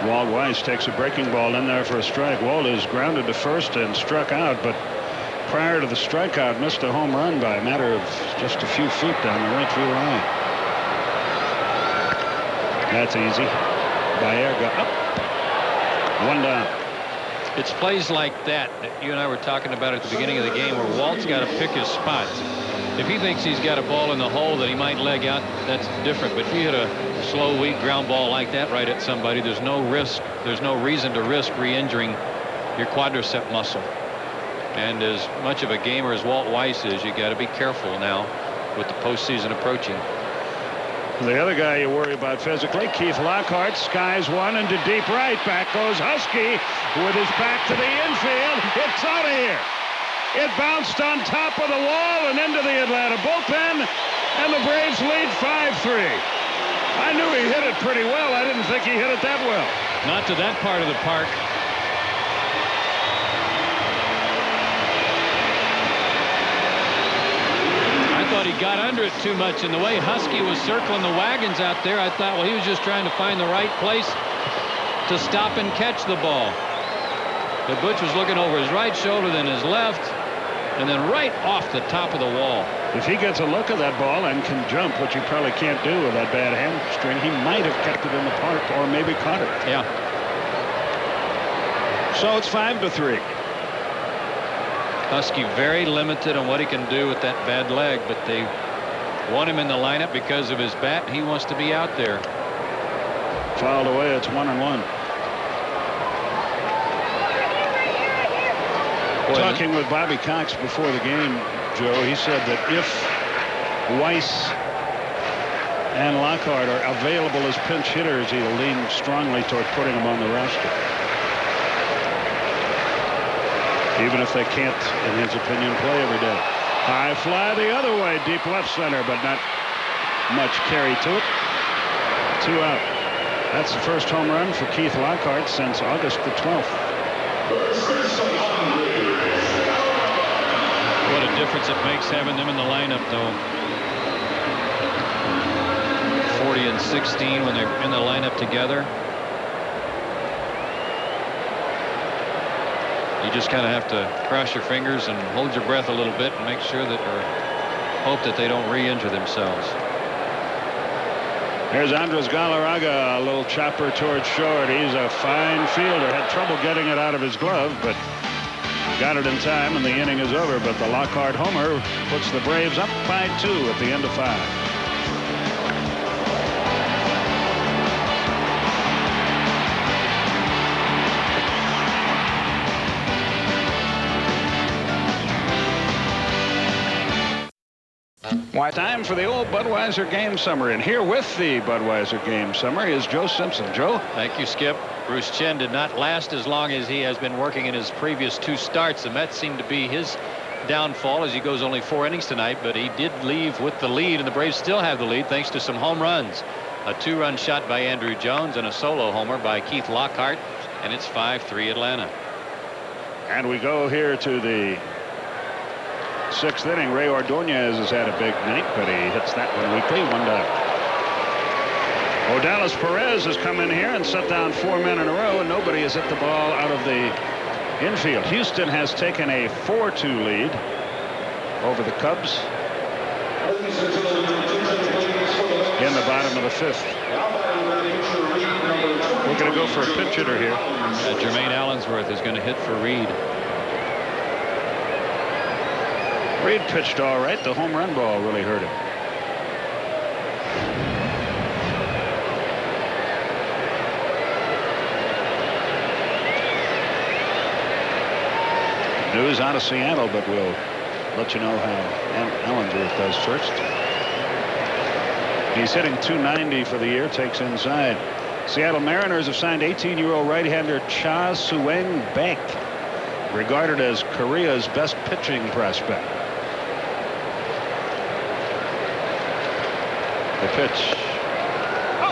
Walt Weiss takes a breaking ball in there for a strike. Walt is grounded to first and struck out, but prior to the strikeout missed a home run by a matter of just a few feet down the right field line. That's easy. Baerga up. 1 down.
It's plays like that you and I were talking about at the beginning of the game where Walt's got to pick his spots. If he thinks he's got a ball in the hole that he might leg out, that's different. But if you hit a slow, weak ground ball like that right at somebody, there's no risk. There's no reason to risk re-injuring your quadricep muscle. And as much of a gamer as Walt Weiss is, you got to be careful now with the postseason approaching.
The other guy you worry about physically, Keith Lockhart, skies one into deep right. Back goes Husky with his back to the infield. It's out of here. It bounced on top of the wall and into the Atlanta bullpen, and the Braves lead 5-3. I knew he hit it pretty well. I didn't think he hit it that well.
Not to that part of the park. I thought he got under it too much, and the way Husky was circling the wagons out there, I thought, well, he was just trying to find the right place to stop and catch the ball. But Butch was looking over his right shoulder, then his left, and then right off the top of the wall.
If he gets a look at that ball and can jump, which he probably can't do with that bad hamstring, he might have kept it in the park or maybe caught it.
Yeah.
So it's 5-3.
Husky very limited on what he can do with that bad leg, but they want him in the lineup because of his bat. He wants to be out there.
Fouled away. It's 1-1. Talking with Bobby Cox before the game, Joe, he said that if Weiss and Lockhart are available as pinch hitters, he'll lean strongly toward putting them on the roster. Even if they can't, in his opinion, play every day. High fly the other way, deep left center, but not much carry to it. 2 out. That's the first home run for Keith Lockhart since August the 12th.
What a difference it makes having them in the lineup, though. 40 and 16 when they're in the lineup together. You just kind of have to cross your fingers and hold your breath a little bit and make sure that, or hope that they don't re-injure themselves.
Here's Andres Galarraga, a little chopper towards short. He's a fine fielder. Had trouble getting it out of his glove, but got it in time, and the inning is over. But the Lockhart homer puts the Braves up by 2 at the end of 5. Time for the old Budweiser game summary, and here with the Budweiser game summary is Joe Simpson. Joe?
Thank you, Skip. Bruce Chen did not last as long as he has been working in his previous 2 starts. The Mets seemed to be his downfall as he goes only 4 innings tonight, but he did leave with the lead, and the Braves still have the lead thanks to some home runs. A 2-run shot by Andrew Jones and a solo homer by Keith Lockhart, and it's 5-3 Atlanta.
And we go here to the 6th inning. Ray Ordonez has had a big night, but he hits that one weakly. 1 down. Odalis Perez has come in here and set down 4 men in a row, and nobody has hit the ball out of the infield. Houston has taken a 4-2 lead over the Cubs in the bottom of the 5th. We're going to go for a pinch hitter here.
Jermaine Allensworth is going to hit for Reed.
Reed pitched all right. The home run ball really hurt him. News out of Seattle, but we'll let you know how Allensworth does first. He's hitting .290 for the year, takes inside. Seattle Mariners have signed 18-year-old right-hander Cha Sueng Baek, regarded as Korea's best pitching prospect. The pitch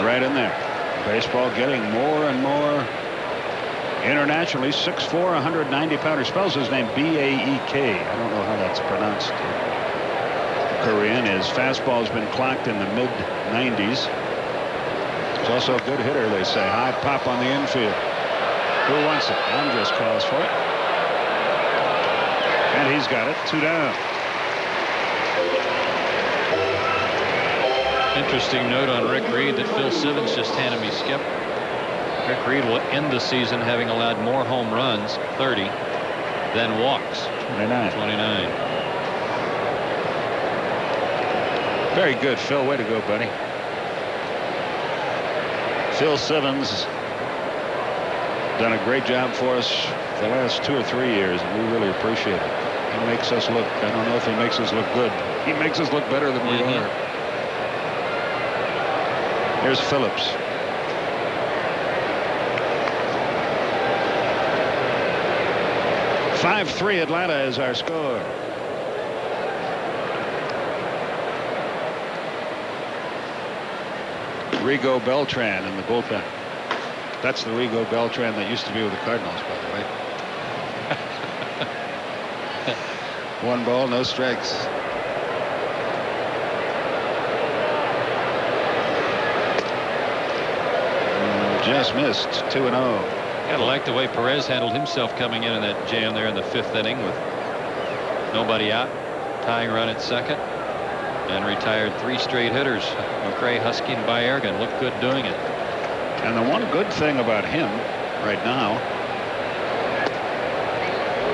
right in there. Baseball getting more and more internationally. 6'4", 190-pounder. Spells his name B-A-E-K. I don't know how that's pronounced. Korean. His fastball's been clocked in the mid-90s. He's also a good hitter, they say. High pop on the infield. Who wants it? Andres calls for it. And he's got it. 2 down.
Interesting note on Rick Reed that Phil Simmons just handed me, Skip. Rick Reed will end the season having allowed more home runs, 30, than walks, 29.
Very good, Phil. Way to go, buddy. Phil Simmons Done a great job for us the last 2 or 3 years, and we really appreciate it. He makes us look, I don't know if he makes us look good. He makes us look better than we are. Here's Phillips. "5-3 Atlanta is our score." Rigo Beltran in the bullpen. That's the Rigo Beltran that used to be with the Cardinals, by the way. 1 ball, no strikes. Just missed. 2-0.
Gotta like the way Perez handled himself coming in that jam there in the 5th inning with nobody out, tying run at second, and retired 3 straight hitters. McRae, Husky, and Bayergan looked good doing it.
And the one good thing about him right now,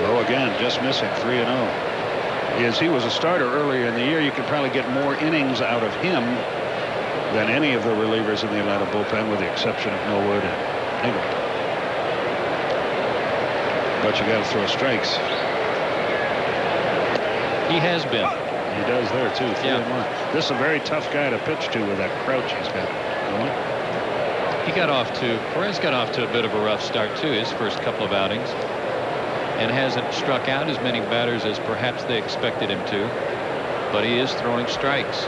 low again, just missing, 3-0, is he was a starter earlier in the year. You could probably get more innings out of him than any of the relievers in the Atlanta bullpen, with the exception of Millwood and Engel. But you got to throw strikes.
He has been.
He does there too. 3-1. This is a very tough guy to pitch to with that crouch he's got going.
Perez got off to a bit of a rough start too, his first couple of outings, and hasn't struck out as many batters as perhaps they expected him to, but he is throwing strikes.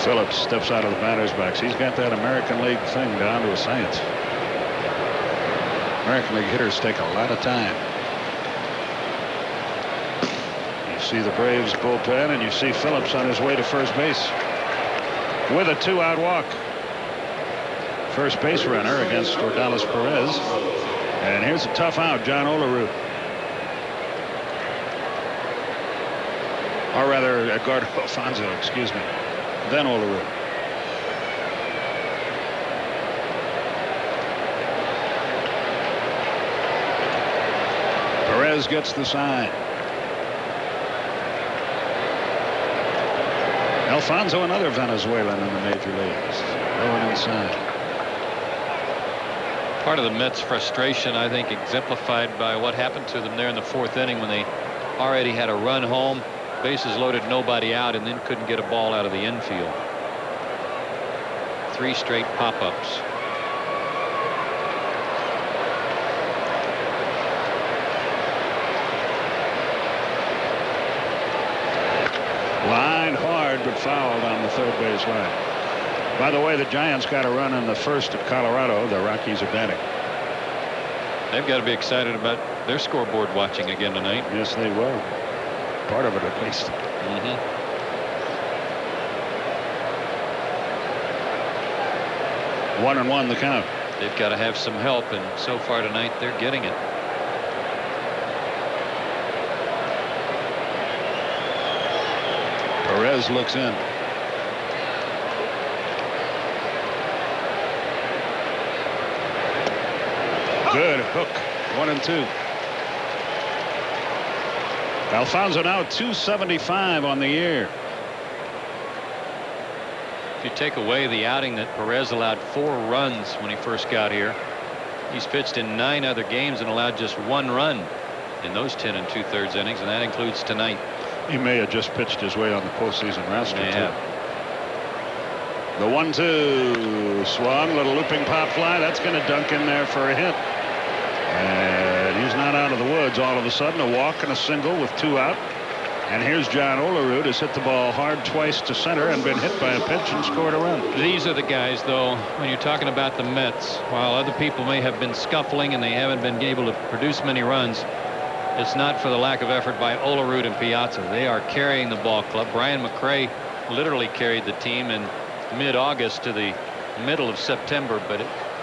Phillips steps out of the batter's box. He's got that American League thing down to a science. American League hitters take a lot of time. You see the Braves bullpen, and you see Phillips on his way to first base with a 2-out walk. First base runner against Ordalis Perez. And here's a tough out, John Olerud. Or rather, Edgardo Alfonso, excuse me. Then Olerud. Perez gets the sign. Alfonso, another Venezuelan in the major leagues, going inside.
Part of the Mets' frustration, I think, exemplified by what happened to them there in the 4th inning when they already had a run home, bases loaded, nobody out, and then couldn't get a ball out of the infield. 3 straight pop-ups.
Line hard, but fouled on the 3rd base line. By the way, the Giants got a run in the 1st at Colorado. The Rockies are batting.
They've got to be excited about their scoreboard watching again tonight.
Yes, they will. Part of it, at least. 1-1 the count.
They've got to have some help, and so far tonight they're getting it.
Perez looks in. Good hook. 1-2. Alfonso now 275 on the year.
If you take away the outing that Perez allowed 4 runs when he first got here, he's pitched in 9 other games and allowed just 1 run in those 10 2/3 innings, and that includes tonight.
He may have just pitched his way on the postseason roster.
Yeah.
The 1-2 swung, little looping pop fly. That's going to dunk in there for a hit. And he's not out of the woods. All of a sudden, a walk and a single with 2 out. And here's John Olerud, has hit the ball hard twice to center and been hit by a pitch and scored a run.
These are the guys, though, when you're talking about the Mets, while other people may have been scuffling and they haven't been able to produce many runs, it's not for the lack of effort by Olerud and Piazza. They are carrying the ball club. Brian McRae literally carried the team in mid-August to the middle of September, but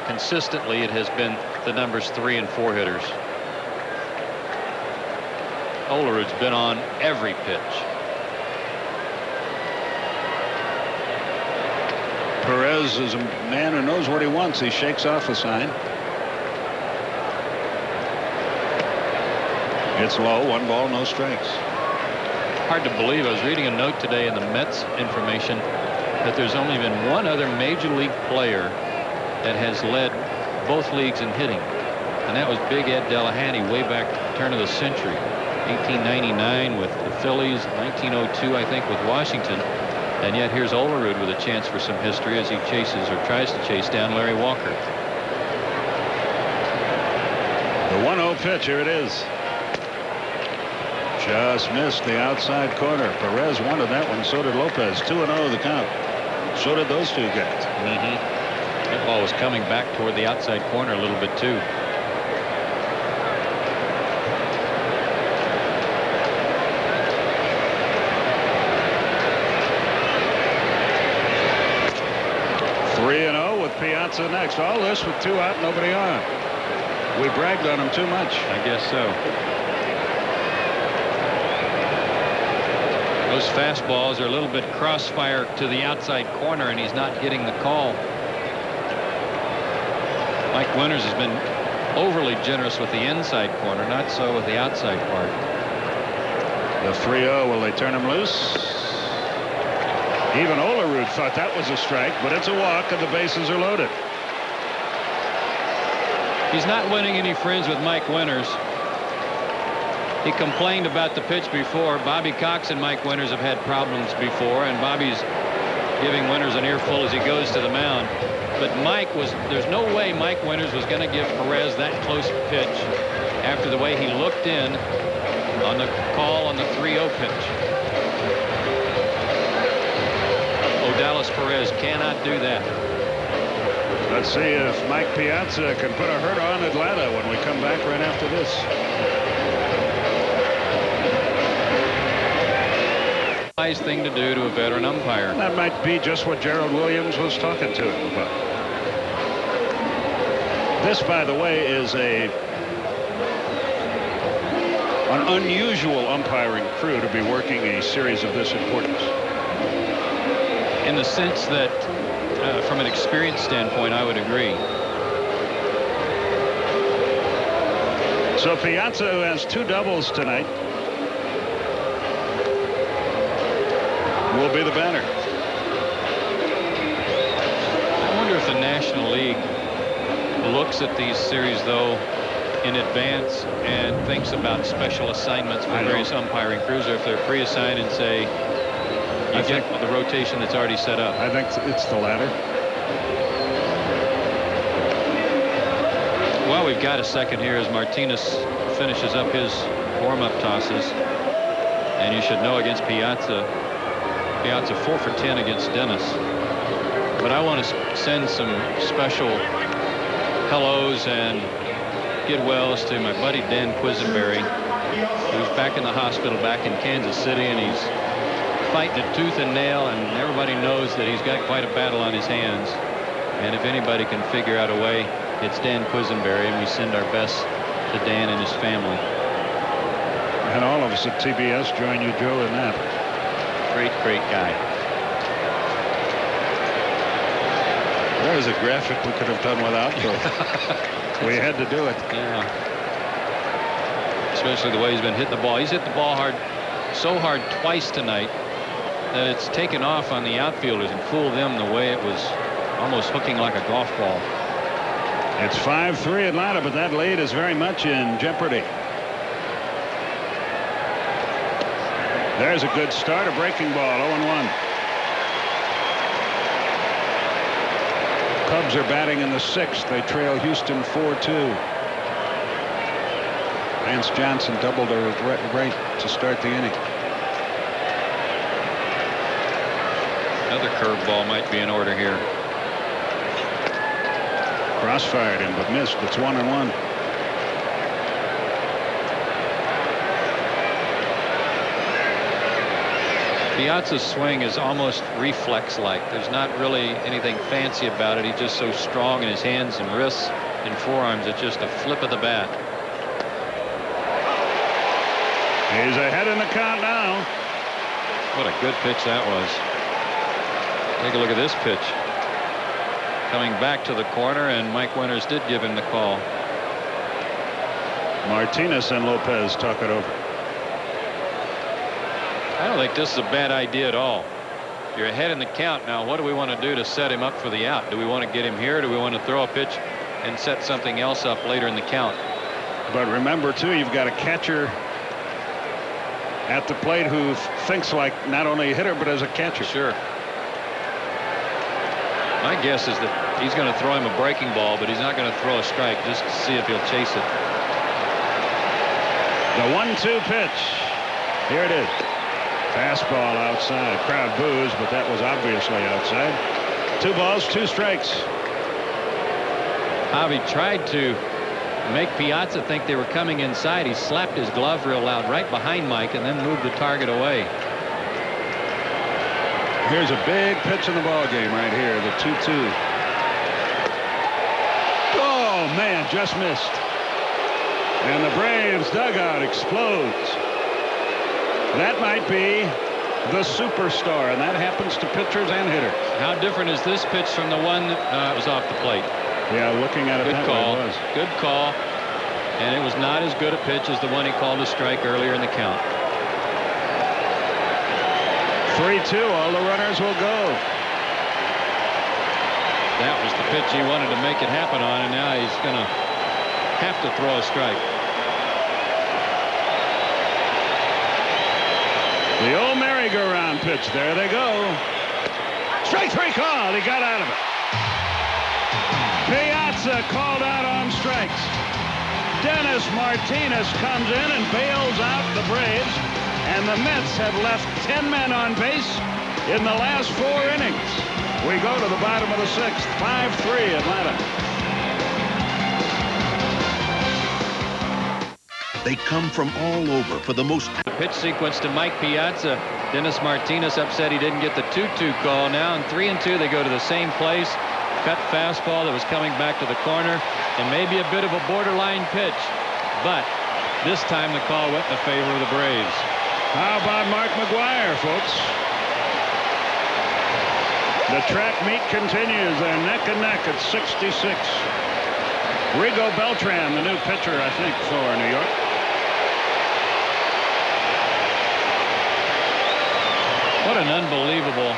consistently it has been the numbers 3 and 4 hitters. Olerud's been on every pitch.
Perez is a man who knows what he wants. He shakes off a sign. It's low. 1 ball, no strikes.
Hard to believe. I was reading a note today in the Mets information that there's only been 1 other major league player that has led both leagues in hitting. And that was Big Ed Delahanty way back turn of the century. 1899 with the Phillies, 1902, I think, with Washington. And yet here's Olerud with a chance for some history as he chases or tries to chase down Larry Walker.
The 1-0 pitch, here it is. Just missed the outside corner. Perez wanted that one, so did Lopez. 2-0 the count. So did those two guys.
That ball was coming back toward the outside corner a little bit too.
Piazza next. All this with 2 out, nobody on. We bragged on him too much.
I guess so. Those fastballs are a little bit crossfire to the outside corner, and he's not getting the call. Mike Winters has been overly generous with the inside corner, not so with the outside part.
The 3-0, will they turn him loose? Even Olerud thought that was a strike, but it's a walk and the bases are loaded.
He's not winning any friends with Mike Winters. He complained about the pitch before. Bobby Cox and Mike Winters have had problems before, and Bobby's giving Winters an earful as he goes to the mound. But there's no way Mike Winters was going to give Perez that close pitch after the way he looked in on the call on the 3-0 pitch. Dallas Perez cannot do that.
Let's see if Mike Piazza can put a hurt on Atlanta when we come back right after this.
Nice thing to do to a veteran umpire.
That might be just what Gerald Williams was talking to him about. This, by the way, is an unusual umpiring crew to be working a series of this importance.
In the sense that, from an experience standpoint, I would agree.
So Piazza, who has 2 doubles tonight, will be the batter.
I wonder if the National League looks at these series, though, in advance and thinks about special assignments for various umpiring crews, or if they're pre-assigned and say, you get the rotation that's already set up.
I think it's the latter.
Well, we've got a second here as Martinez finishes up his warm-up tosses. And you should know against Piazza 4 for 10 against Dennis. But I want to send some special hellos and get wells to my buddy Dan Quisenberry, who's back in the hospital back in Kansas City, and he's fighting it tooth and nail, and everybody knows that he's got quite a battle on his hands. And if anybody can figure out a way, it's Dan Quisenberry, and we send our best to Dan and his family.
And all of us at TBS join you, Joe, in that.
Great guy.
There's a graphic we could have done without, but we had to do it.
Yeah. Especially the way he's been hitting the ball. He's hit the ball so hard twice tonight that it's taken off on the outfielders and fooled them the way it was almost hooking like a golf ball.
It's 5-3 Atlanta, but that lead is very much in jeopardy. There's a good start, a breaking ball, 0-1. Cubs are batting in the 6th. They trail Houston 4-2. Vance Johnson doubled to right to start the inning.
Another curveball might be in order here.
Crossfired him, but missed. It's 1-1.
Piazza's swing is almost reflex-like. There's not really anything fancy about it. He's just so strong in his hands and wrists and forearms. It's just a flip of the bat.
He's ahead in the count now.
What a good pitch that was. Take a look at this pitch. Coming back to the corner, and Mike Winters did give him the call.
Martinez and Lopez talk it over.
I don't think this is a bad idea at all. You're ahead in the count now. What do we want to do to set him up for the out? Do we want to get him here? Do we want to throw a pitch and set something else up later in the count.
But remember, too, you've got a catcher at the plate who thinks like not only a hitter, but as a catcher.
Sure. My guess is that he's going to throw him a breaking ball, but he's not going to throw a strike just to see if he'll chase it.
The 1-2 pitch. Here it is. Fastball outside. Crowd boos, but that was obviously outside. 2 balls, 2 strikes.
Javi tried to make Piazza think they were coming inside. He slapped his glove real loud right behind Mike and then moved the target away.
Here's a big pitch in the ball game right here, the 2-2. Oh, man, just missed. And the Braves dugout explodes. That might be the superstar, and that happens to pitchers and hitters.
How different is this pitch from the one that was off the plate?
Yeah, looking at it,
good call.
It was.
Good call. And it was not as good a pitch as the one he called a strike earlier in the count.
3-2, all the runners will go.
That was the pitch he wanted to make it happen on, and now he's going to have to throw a strike.
The old merry-go-round pitch. There they go. Strike 3 call. He got out of it. Piazza called out on strikes. Dennis Martinez comes in and bails out the Braves. And the Mets have left 10 men on base in the last 4 innings. We go to the bottom of the 6th. 5-3 Atlanta.
They come from all over for the most.
The pitch sequence to Mike Piazza. Dennis Martinez upset he didn't get the 2-2 call. Now in 3-2 they go to the same place. Cut fastball that was coming back to the corner. And maybe a bit of a borderline pitch. But this time the call went in the favor of the Braves.
How about Mark McGwire, folks? The track meet continues. They're neck and neck at 66. Rigo Beltran, the new pitcher, I think, for New York.
What an unbelievable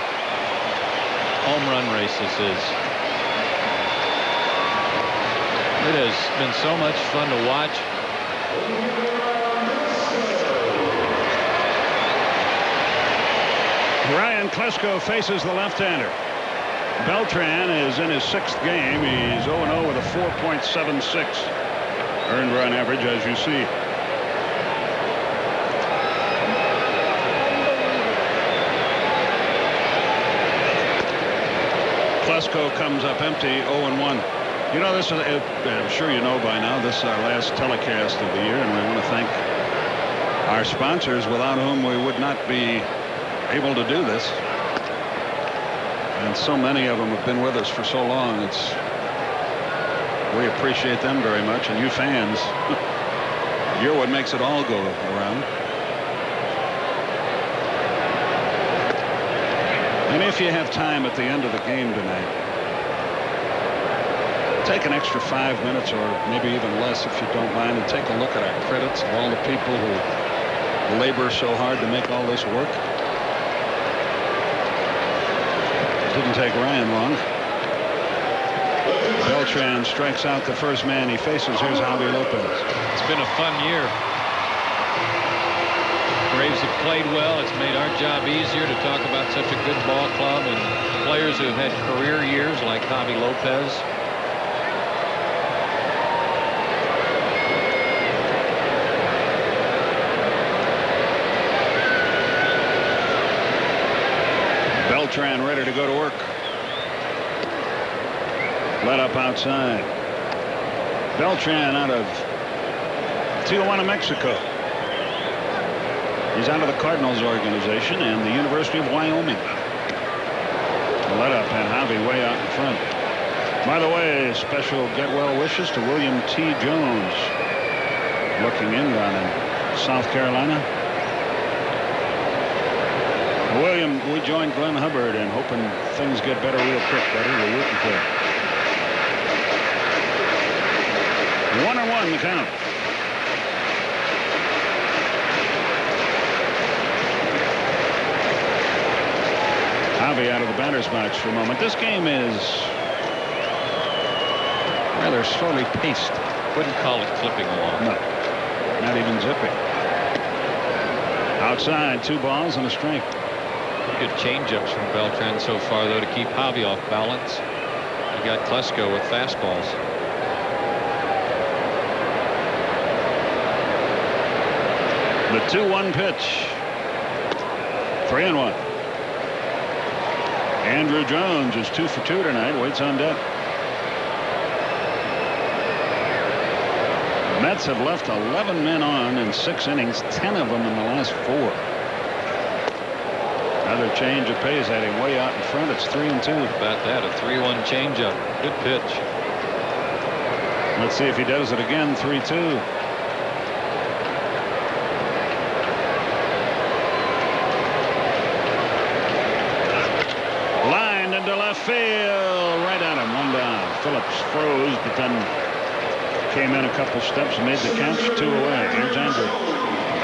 home run race this is. It has been so much fun to watch.
Ryan Klesko faces the left-hander. Beltran is in his 6th game. He's 0-0 with a 4.76 earned run average, as you see. Klesko comes up empty, 0-1. You know, this is, I'm sure you know by now, this is our last telecast of the year, and we want to thank our sponsors, without whom we would not be able to do this. And so many of them have been with us for so long. We appreciate them very much, and you fans, you're what makes it all go around. And if you have time at the end of the game tonight, take an extra 5 minutes or maybe even less if you don't mind, and take a look at our credits of all the people who labor so hard to make all this work. Didn't take Ryan long. Beltran strikes out the first man he faces. Here's Javi Lopez.
It's been a fun year. Braves have played well. It's made our job easier to talk about such a good ball club and players who have had career years like Javi Lopez.
Beltran ready to go to work. Let up outside. Beltran out of Tijuana, Mexico. He's out of the Cardinals organization and the University of Wyoming. Let up, and Javi way out in front. By the way, special get well wishes to William T. Jones, looking in down in South Carolina. William, we joined Glenn Hubbard and hoping things get better real quick, buddy. We're rooting for it. 1-1 the count. Javi out of the batter's box for a moment. This game is, rather slowly paced.
Wouldn't call it clipping along.
No, not even zipping. Outside, 2 balls and a strike.
Good changeups from Beltran so far, though, to keep Javi off balance. He got Klesko with fastballs.
The 2-1 pitch. 3-1. Andrew Jones is 2 for 2 tonight. Waits on deck. The Mets have left 11 men on in 6 innings, 10 of them in the last 4. Another change of pace, heading way out in front. It's 3-2.
About that, a 3-1 changeup. Good pitch.
Let's see if he does it again. 3-2. Lined into left field. Right at him. 1 down. Phillips froze, but then came in a couple steps, made the catch. 2 away. Here's Andrew.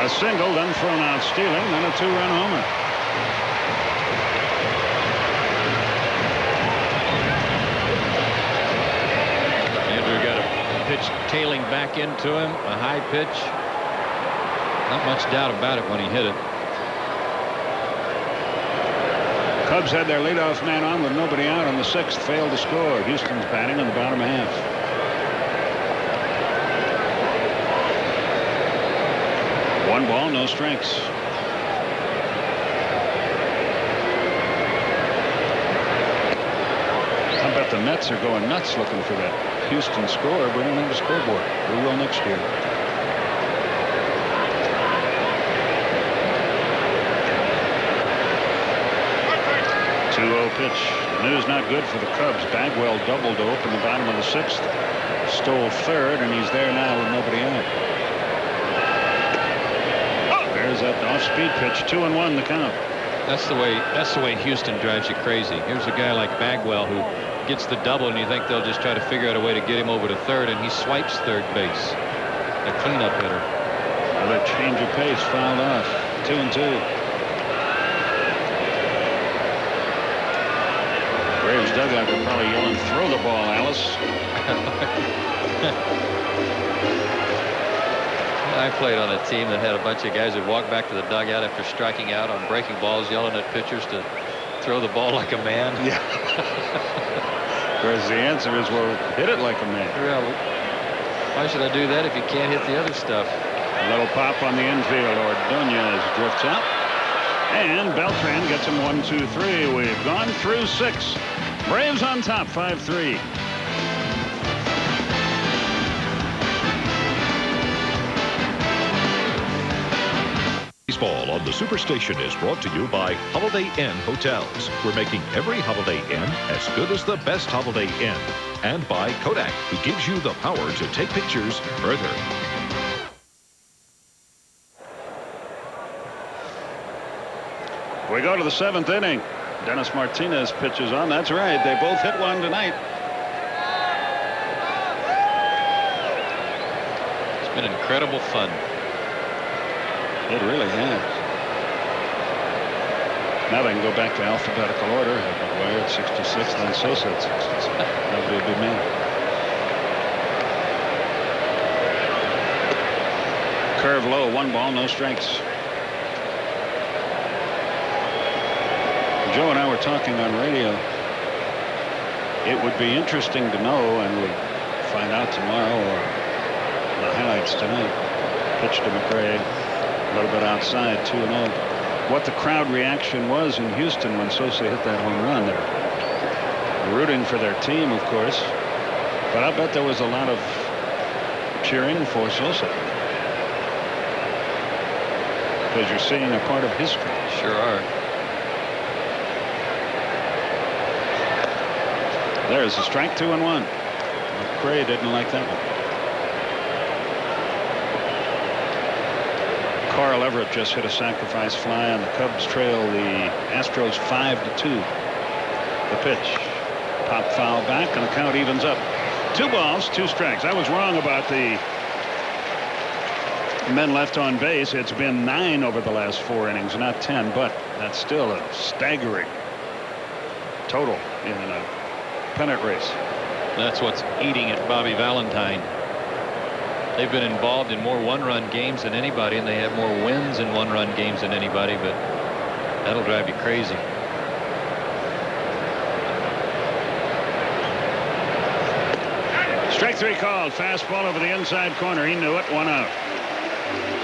A single, then thrown out stealing, then a 2-run homer.
Pitch tailing back into him, a high pitch. Not much doubt about it when he hit it.
Cubs had their leadoff man on with nobody out on the 6th, failed to score. Houston's batting in the bottom half. One ball, no strikes. I bet the Mets are going nuts looking for that Houston score. We don't have a scoreboard. We will next year. Pitch. The news not good for the Cubs. Bagwell doubled to open the bottom of the 6th. Stole 3rd, and he's there now with nobody out. There's that off-speed pitch. 2-1 the count.
That's the way Houston drives you crazy. Here's a guy like Bagwell who gets the double, and you think they'll just try to figure out a way to get him over to 3rd, and he swipes 3rd base. A cleanup hitter.
Another change of pace fouled off. 2-2. Braves dugout were probably yelling, "Throw the ball, Alice."
I played on a team that had a bunch of guys that walked back to the dugout after striking out on breaking balls, yelling at pitchers to throw the ball like a man.
Yeah. Whereas the answer is, well, hit it like a man.
Well, why should I do that if you can't hit the other stuff?
A little pop on the infield. Ordonez drifts out. And Beltran gets him 1, 2, 3. We've gone through 6. Braves on top, 5-3.
Baseball on the Superstation is brought to you by Holiday Inn Hotels. We're making every Holiday Inn as good as the best Holiday Inn. And by Kodak, who gives you the power to take pictures further.
We go to the 7th inning. Dennis Martinez pitches on. That's right. They both hit one tonight.
It's been incredible fun.
It really has. Now they can go back to alphabetical order. McGuire at 66, then Sosa at 66. That'll be a good man. Curve low, 1 ball, no strikes. Joe and I were talking on radio. It would be interesting to know, and we'll find out tomorrow or the highlights tonight. Pitch to McRae, a little bit outside, 2-0. What the crowd reaction was in Houston when Sosa hit that home run. They're rooting for their team, of course, but I bet there was a lot of cheering for Sosa. Because you're seeing a part of history.
Sure are.
There's a strike, 2-1. McRae didn't like that one. Carl Everett just hit a sacrifice fly, and the Cubs trail the Astros 5-2. The pitch. Pop foul back, and the count evens up. 2 balls, 2 strikes. I was wrong about the men left on base. It's been 9 over the last 4 innings, not 10, but that's still a staggering total in a pennant race.
That's what's eating at Bobby Valentine. They've been involved in more one-run games than anybody, and they have more wins in one-run games than anybody, but that'll drive you crazy.
Strike 3 called. Fastball over the inside corner. He knew it. 1 out.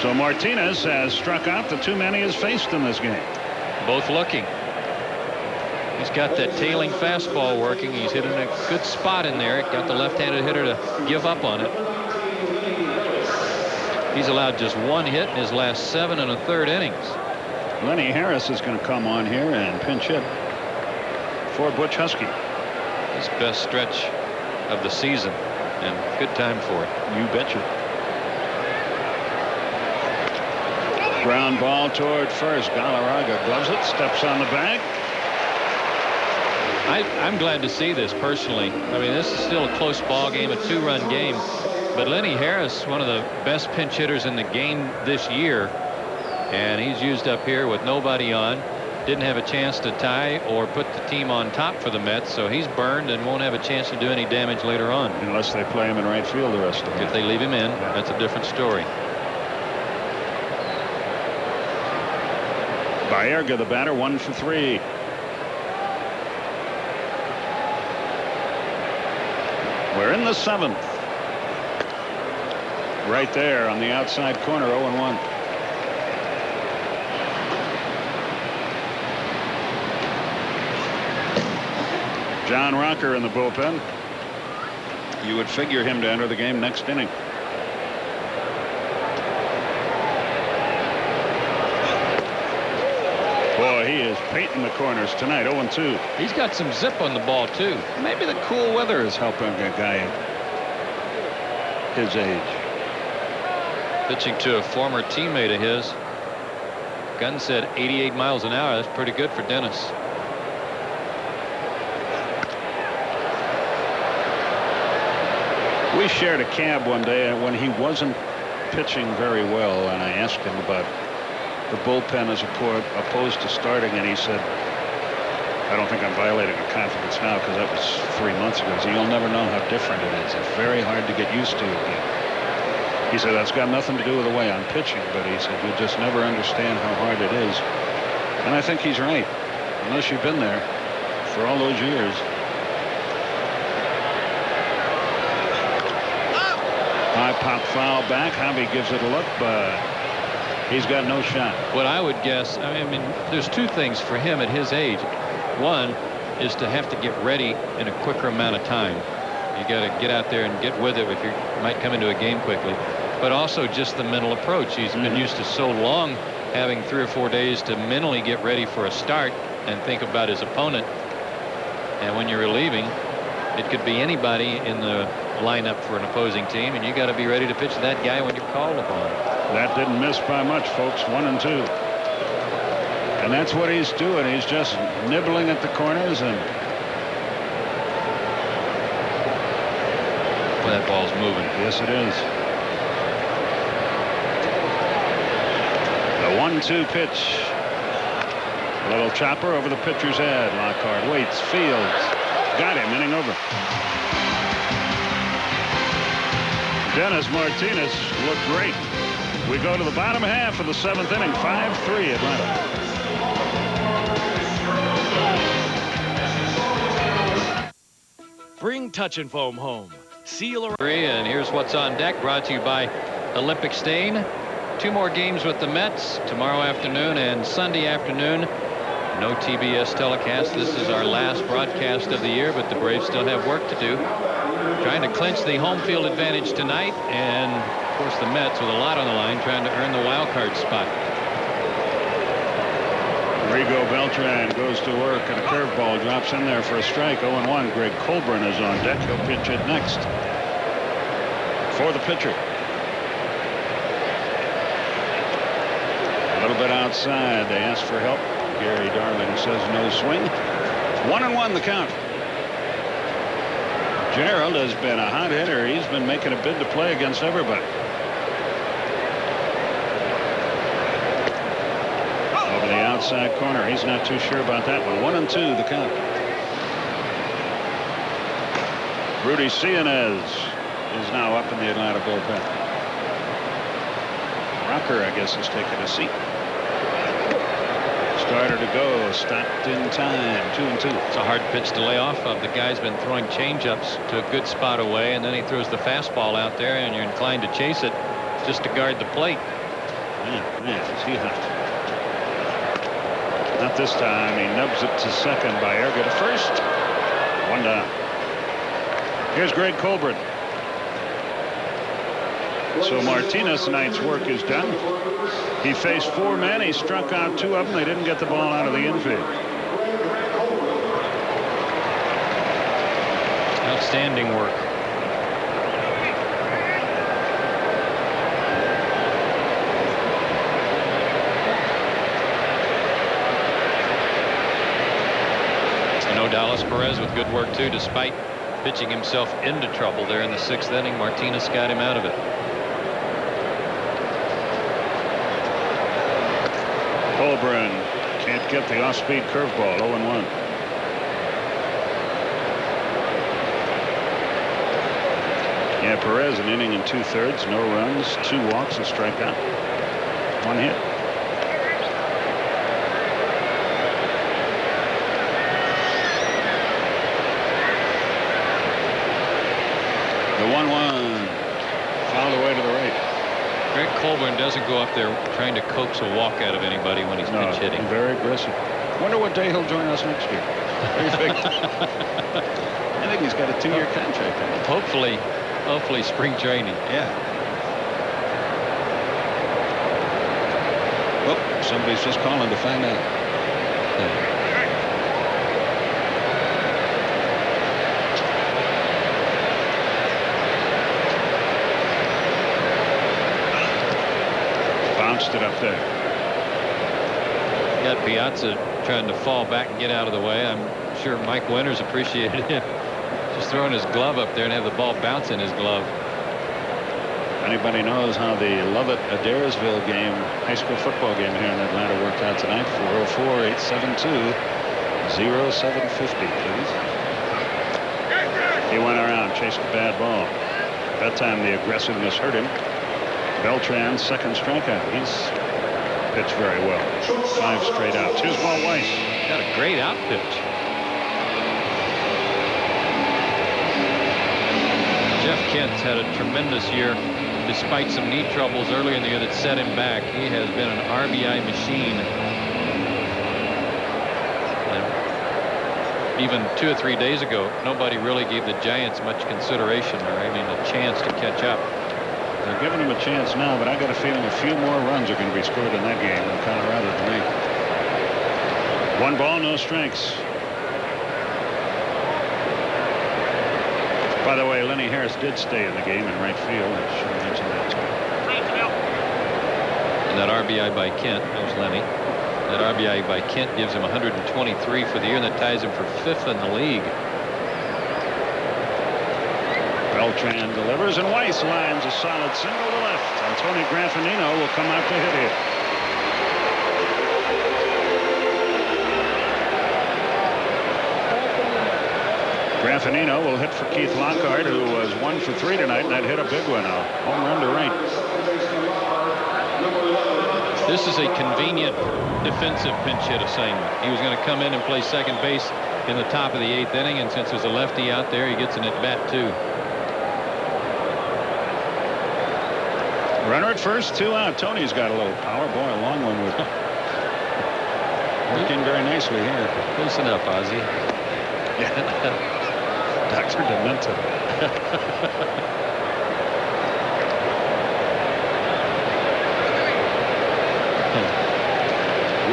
So Martinez has struck out the 2 men he has faced in this game.
Both looking. He's got that tailing fastball working. He's hitting a good spot in there. It got the left-handed hitter to give up on it. He's allowed just 1 hit in his last 7 1/3 innings.
Lenny Harris is going to come on here and pinch hit for Butch Husky.
His best stretch of the season, and good time for it.
You betcha. Ground ball toward first. Galarraga gloves it, steps on the bag.
I'm glad to see this personally. I mean, this is still a close ball game, a 2-run game. But Lenny Harris, one of the best pinch hitters in the game this year, and he's used up here with nobody on. Didn't have a chance to tie or put the team on top for the Mets, so he's burned and won't have a chance to do any damage later on.
Unless they play him in right field the rest of the way.
If they leave him in, that's a different story.
Baerga, the batter, 1 for 3. We're in the 7th. Right there on the outside corner, 0-1. John Rocker in the bullpen. You would figure him to enter the game next inning. Boy, he is painting the corners tonight. 0-2.
He's got some zip on the ball too.
Maybe the cool weather is helping a guy his age.
Pitching to a former teammate of his. Gunn said 88 miles an hour. That's pretty good for Dennis.
We shared a cab one day when he wasn't pitching very well, and I asked him about the bullpen as opposed to starting, and he said, I don't think I'm violating a confidence now because that was 3 months ago. So you'll never know how different it is. It's very hard to get used to again. He said that's got nothing to do with the way I'm pitching, but he said you just never understand how hard it is. And I think he's right, unless you've been there for all those years. High pop foul back. Javi gives it a look, but he's got no shot.
What I would guess, I mean, there's 2 things for him at his age. One is to have to get ready in a quicker amount of time. You got to get out there and get with it if you might come into a game quickly. But also just the mental approach. He's been used to so long having 3 or 4 days to mentally get ready for a start and think about his opponent. And when you're relieving, it could be anybody in the lineup for an opposing team, and you got to be ready to pitch that guy when you're called upon.
That didn't miss by much, folks. 1-2. And that's what he's doing. He's just nibbling at the corners, and
well, that ball's moving.
Yes, it is. The 1-2 pitch. A little chopper over the pitcher's head. Lockhart waits, fields. Got him. Inning over. Dennis Martinez looked great. We go to the bottom half of the 7th inning. 5-3 Atlanta.
Bring Touch and Foam home. Seal around.
And here's what's on deck, brought to you by Olympic Stain. 2 more games with the Mets tomorrow afternoon and Sunday afternoon. No TBS telecast. This is our last broadcast of the year, but the Braves still have work to do. Trying to clinch the home field advantage tonight, and of course the Mets with a lot on the line trying to earn the wild card spot.
Rigo Beltran goes to work, and a curveball drops in there for a strike. 0-1. Greg Colburn is on deck. He'll pitch it next for the pitcher. A little bit outside. They ask for help. Gary Darling says no swing. 1-1 the count. Gerald has been a hot hitter. He's been making a bid to play against everybody. Over the outside corner. He's not too sure about that one. 1-2 the count. Rudy Sionez is now up in the Atlanta bullpen. Rocker, I guess, is taking a seat. Starter to go, stopped in time, 2-2.
It's a hard pitch to lay off of. The guy's been throwing changeups to a good spot away, and then he throws the fastball out there, and you're inclined to chase it just to guard the plate.
Man, is he hot. Not this time. He nubs it to second. Baerga to first. 1 down. Here's Greg Colbert. So Martinez tonight's work is done. He faced 4 men. He struck out 2 of them. They didn't get the ball out of the infield.
Outstanding work. Dallas Perez with good work too, despite pitching himself into trouble there in the 6th inning. Martinez got him out of it.
Colburn can't get the off-speed curveball. 0-1. Yeah, Perez an inning and 2/3, no runs, 2 walks, a strikeout, 1 hit. The 1-1 fouled away to the right.
Greg Colburn doesn't go up there trying to coax a walk out of anybody when he's pitch hitting.
Very aggressive. Wonder what day he'll join us next year. I think he's got a 2-year contract.
Hopefully spring training.
Yeah. Oh, somebody's just calling to find out. Bounced it up there.
You got Piazza trying to fall back and get out of the way. I'm sure Mike Winters appreciated him just throwing his glove up there and have the ball bounce in his glove.
Anybody knows how the Lovett-Adairsville game, high school football game here in Atlanta worked out tonight? 404-872-0750, please. He went around, chased a bad ball. That time the aggressiveness hurt him. Beltran's second strikeout. He's pitched very well. 5 straight outs. Here's Walt Weiss.
Got a great out pitch. Jeff Kent's had a tremendous year despite some knee troubles earlier in the year that set him back. He has been an RBI machine. And even 2 or 3 days ago, nobody really gave the Giants much consideration or even a chance to catch up.
They're giving him a chance now, but I got a feeling a few more runs are going to be scored in that game in Colorado tonight. 1 ball, no strikes. By the way, Lenny Harris did stay in the game in right field. I should have mentioned that too.
And that RBI by Kent, there's Lenny. That RBI by Kent gives him 123 for the year, and that ties him for 5th in the league.
Beltran delivers, and Weiss lines a solid single to left. And Tony Granfanino will come out to hit here. Granfanino will hit for Keith Lockhart, who was 1 for 3 tonight, and that hit a big one out. Home run to right.
This is a convenient defensive pinch hit assignment. He was going to come in and play second base in the top of the 8th inning, and since there's a lefty out there, he gets an at-bat too.
Runner at first, 2 out. Tony's got a little power. Boy, a long one with working very nicely here.
Loosen up, Ozzie.
Yeah. Dr. Demento.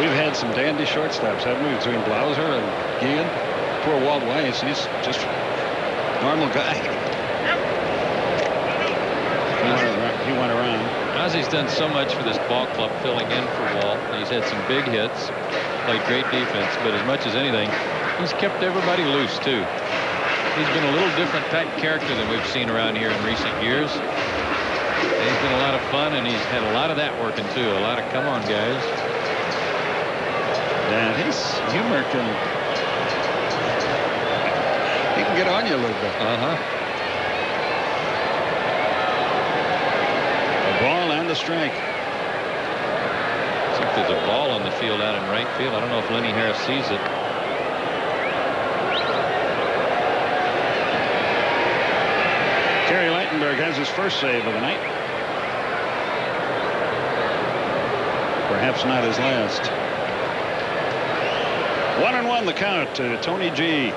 We've had some dandy shortstops, haven't we, between Blauser and Guillen? Poor Walt Weiss, he's just a normal guy. He went around.
Ozzie's done so much for this ball club, filling in for Walt. He's had some big hits, played great defense, but as much as anything, he's kept everybody loose too. He's been a little different type character than we've seen around here in recent years. He's been a lot of fun, and he's had a lot of that working too. A lot of come on guys.
Yeah, his humor can get on you a little bit. strike.
I think there's a ball on the field out in right field. I don't know if Lenny Harris sees it.
Kerry Lightenberg has his first save of the night. Perhaps not his last. 1-1 the count to Tony G.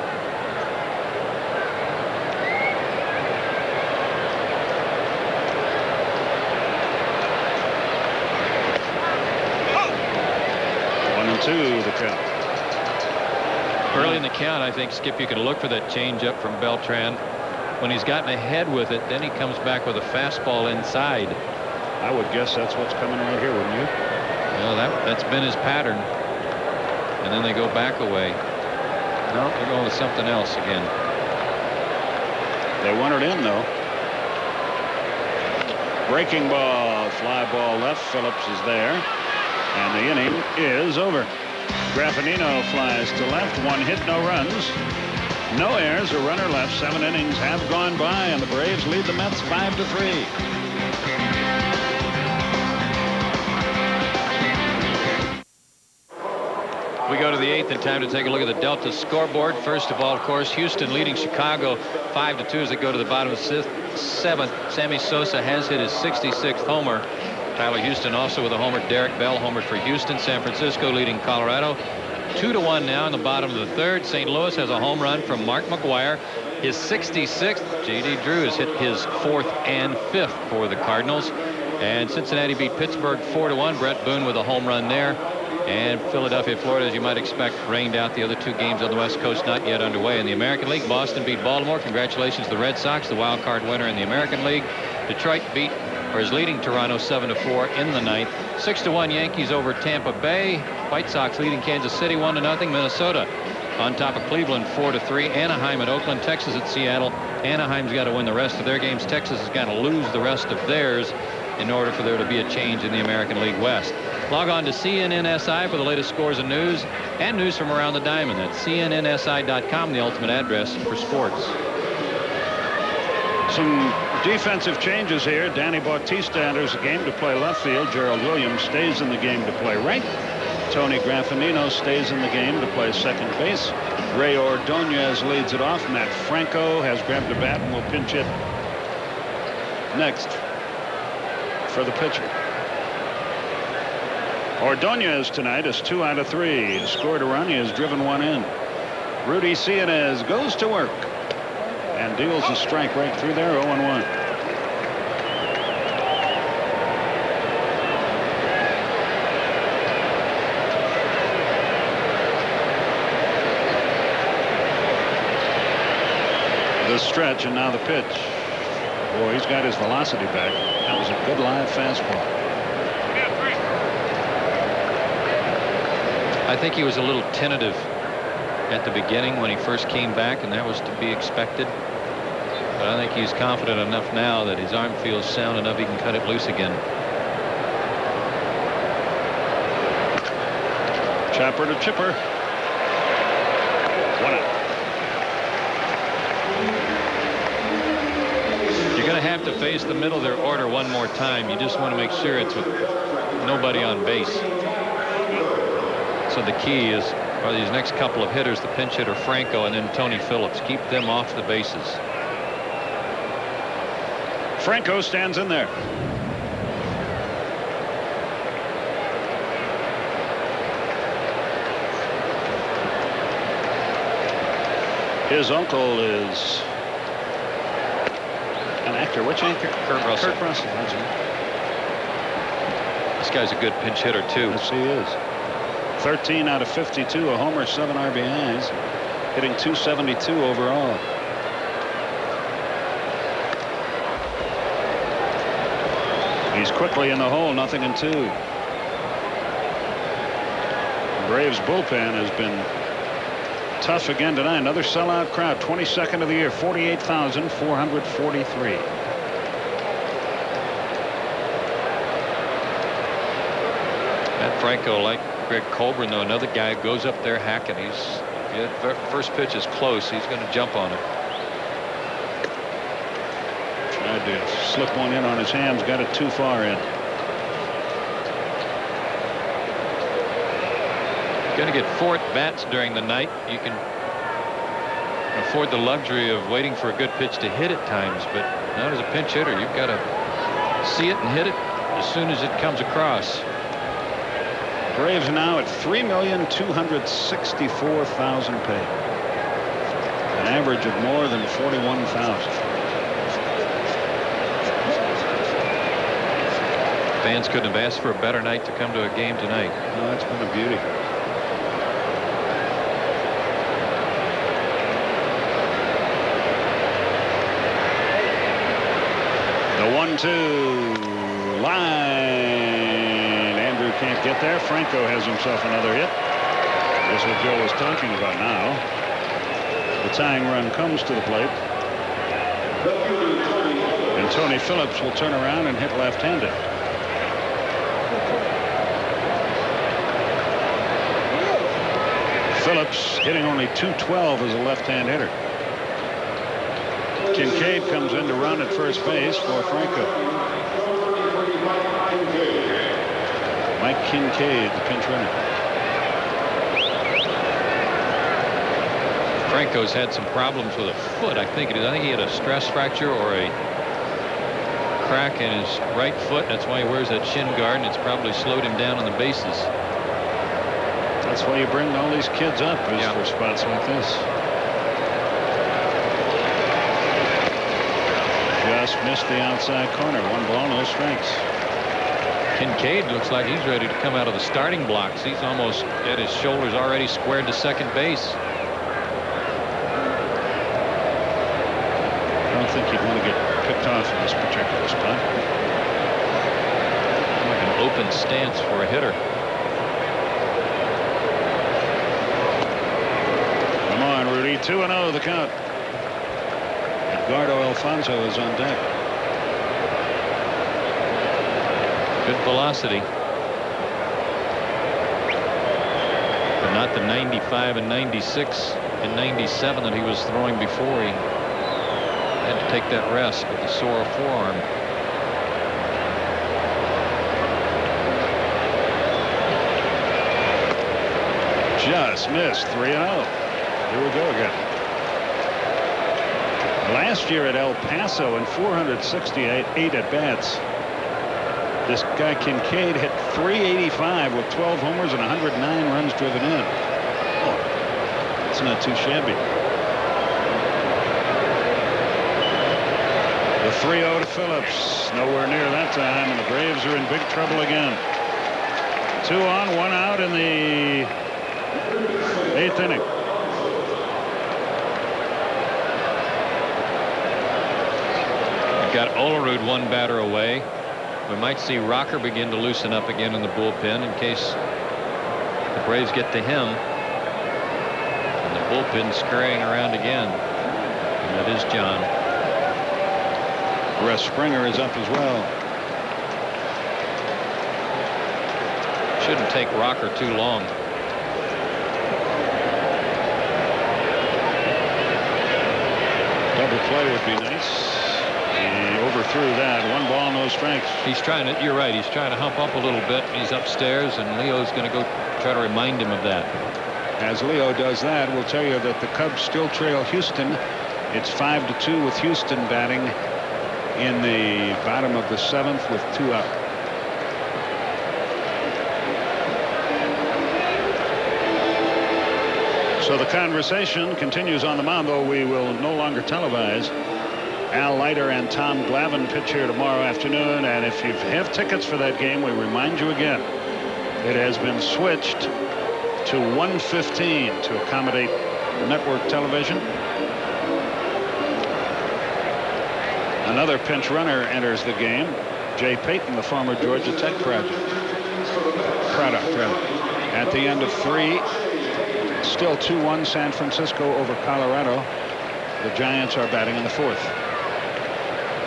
Two the count.
Early in the count, I think, Skip, you can look for that changeup from Beltran. When he's gotten ahead with it, then he comes back with a fastball inside.
I would guess that's what's coming right here, wouldn't you?
Well, that's been his pattern. And then they go back away. No, they're going with something else again.
They want it in, though. Breaking ball, fly ball left. Phillips is there. And the inning is over. Graffinino flies to left. One hit, no runs. No errors, a runner left. 7 innings have gone by, and the Braves lead the Mets 5-3.
We go to the 8th and time to take a look at the Delta scoreboard. First of all, of course, Houston leading Chicago 5-2 as they go to the bottom of the 7th. Sammy Sosa has hit his 66th homer. Tyler Houston also with a homer. Derek Bell homered for Houston. San Francisco leading Colorado 2-1 now in the bottom of the 3rd. St. Louis has a home run from Mark McGwire, his 66th. J.D. Drew has hit his 4th and 5th for the Cardinals. And Cincinnati beat Pittsburgh 4-1. Brett Boone with a home run there. And Philadelphia, Florida, as you might expect, rained out the other 2 games on the West Coast, not yet underway. In the American League, Boston beat Baltimore. Congratulations to the Red Sox, the wild card winner in the American League. Detroit is leading Toronto 7-4 in the 9th. 6-1 Yankees over Tampa Bay. White Sox leading Kansas City 1-0. Minnesota on top of Cleveland 4-3. Anaheim at Oakland. Texas at Seattle. Anaheim's got to win the rest of their games. Texas has got to lose the rest of theirs in order for there to be a change in the American League West. Log on to CNNSI for the latest scores and news from around the diamond. That's CNNSI.com, the ultimate address for sports.
Some defensive changes here. Danny Bautista enters the game to play left field. Gerald Williams stays in the game to play right. Tony Graffinino stays in the game to play second base. Ray Ordonez leads it off. Matt Franco has grabbed a bat and will pinch hit next for the pitcher. Ordonez tonight is 2 out of 3. He scored a run. He has driven 1 in. Rudy Cianez goes to work and deals a strike right through there. 0-1. The stretch and now the pitch. Boy, he's got his velocity back. That was a good live fastball.
I think he was a little tentative at the beginning when he first came back, and that was to be expected. But I think he's confident enough now that his arm feels sound enough he can cut it loose again.
Chopper to chipper. 1 out.
You're going to have to face the middle of their order one more time. You just want to make sure it's with nobody on base. So the key are these next couple of hitters, the pinch hitter Franco and then Tony Phillips. Keep them off the bases.
Franco stands in there. His uncle is an actor. Which actor?
Kurt Russell.
Kurt Russell. That's it.
This guy's a good pinch hitter, too.
Yes, he is. 13 out of 52, a homer, 7 RBIs, hitting .272 overall. He's quickly in the hole, 0-2. Braves bullpen has been tough again tonight. Another sellout crowd, 22nd of the year, 48,443.
Matt Franco, like Greg Colburn, though, another guy goes up there hacking. First pitch is close. He's going to jump on it.
Tried to slip one in on his hands, got it too far in.
going to get 4 at-bats during the night. You can afford the luxury of waiting for a good pitch to hit at times, but not as a pinch hitter. You've got to see it and hit it as soon as it comes across.
Braves now at $3,264,000 paid. An average of more than 41,000.
Fans couldn't have asked for a better night to come to a game tonight.
Oh, it's been a beauty. The 1-2 line. Andrew can't get there. Franco has himself another hit. That's what Joe was talking about now. The tying run comes to the plate. And Tony Phillips will turn around and hit left-handed. Phillips hitting only .212 as a left-hand hitter. Kincaid comes in to run at first base for Franco. Mike Kincaid, the pinch runner.
Franco's had some problems with a foot. I think it is. I think he had a stress fracture or a crack in his right foot. That's why he wears that shin guard, and it's probably slowed him down on the bases.
That's why you bring all these kids up, is for spots like this. Just missed the outside corner. 1 ball, no strikes.
Kincaid looks like he's ready to come out of the starting blocks. He's almost got his shoulders already squared to second base.
I don't think he'd want to get picked off in this particular spot.
Like an open stance for a hitter.
Come on, Rudy. 2-0 the count. Edgardo Alfonso is on deck.
Good velocity. But not the 95 and 96 and 97 that he was throwing before. He had to take that rest with a sore forearm.
Just missed. 3-0. Here we go again. Last year at El Paso in 468 at-bats, this guy Kincaid hit .385 with 12 homers and 109 runs driven in. Oh, that's not too shabby. The 3-0 to Phillips. Nowhere near that time, and the Braves are in big trouble again. 2 on, 1 out in the 8th inning.
Got Olerud 1 batter away. We might see Rocker begin to loosen up again in the bullpen in case the Braves get to him. And the bullpen scurrying around again. And that is John.
Russ Springer is up as well.
Shouldn't take Rocker too long.
Double play would be nice. He overthrew that. 1 ball, no strikes.
He's trying to, you're right, he's trying to hump up a little bit. He's upstairs, and Leo's going to go try to remind him of that.
As Leo does that, we'll tell you that the Cubs still trail Houston. It's 5-2 with Houston batting in the bottom of the 7th with 2 out. So the conversation continues on the mound, though we will no longer televise. Al Leiter and Tom Glavine pitch here tomorrow afternoon, and if you have tickets for that game, we remind you again, it has been switched to 1:15 to accommodate network television. Another pinch runner enters the game. Jay Payton, the former Georgia Tech product. At the end of 3, still 2-1 San Francisco over Colorado. The Giants are batting in the 4th.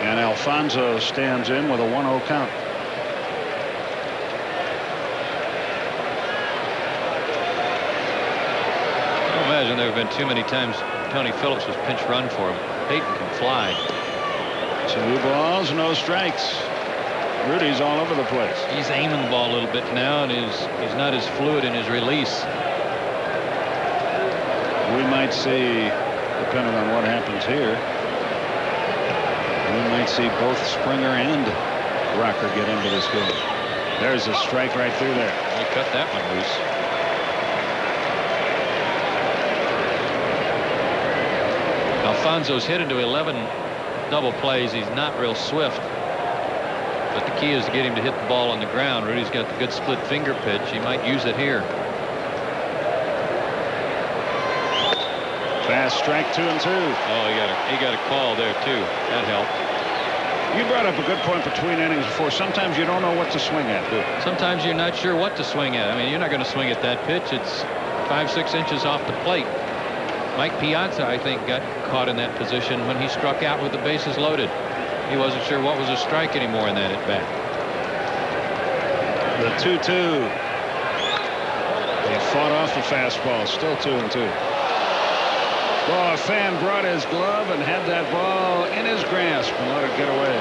And Alfonso stands in with a 1-0 count.
I imagine there have been too many times Tony Phillips was pinch run for him. Payton can fly.
2 balls, no strikes. Rudy's all over the place.
He's aiming the ball a little bit now, and he's not as fluid in his release.
We might see, depending on what happens here, we might see both Springer and Rocker get into this game. There's a strike right through there.
He cut that one loose. Alfonso's hit into 11 double plays. He's not real swift. But the key is to get him to hit the ball on the ground. Rudy's got the good split finger pitch. He might use it here.
Fast strike, 2-2.
Oh, he got a call there too. That helped.
You brought up a good point between innings before. Sometimes you don't know what to swing at, do you?
Sometimes you're not sure what to swing at. I mean, you're not going to swing at that pitch. It's 5-6 inches off the plate. Mike Piazza, I think, got caught in that position when he struck out with the bases loaded. He wasn't sure what was a strike anymore in that at bat.
The 2-2. He fought off the fastball. Still 2-2. Well, a fan brought his glove and had that ball in his grasp and let it get away.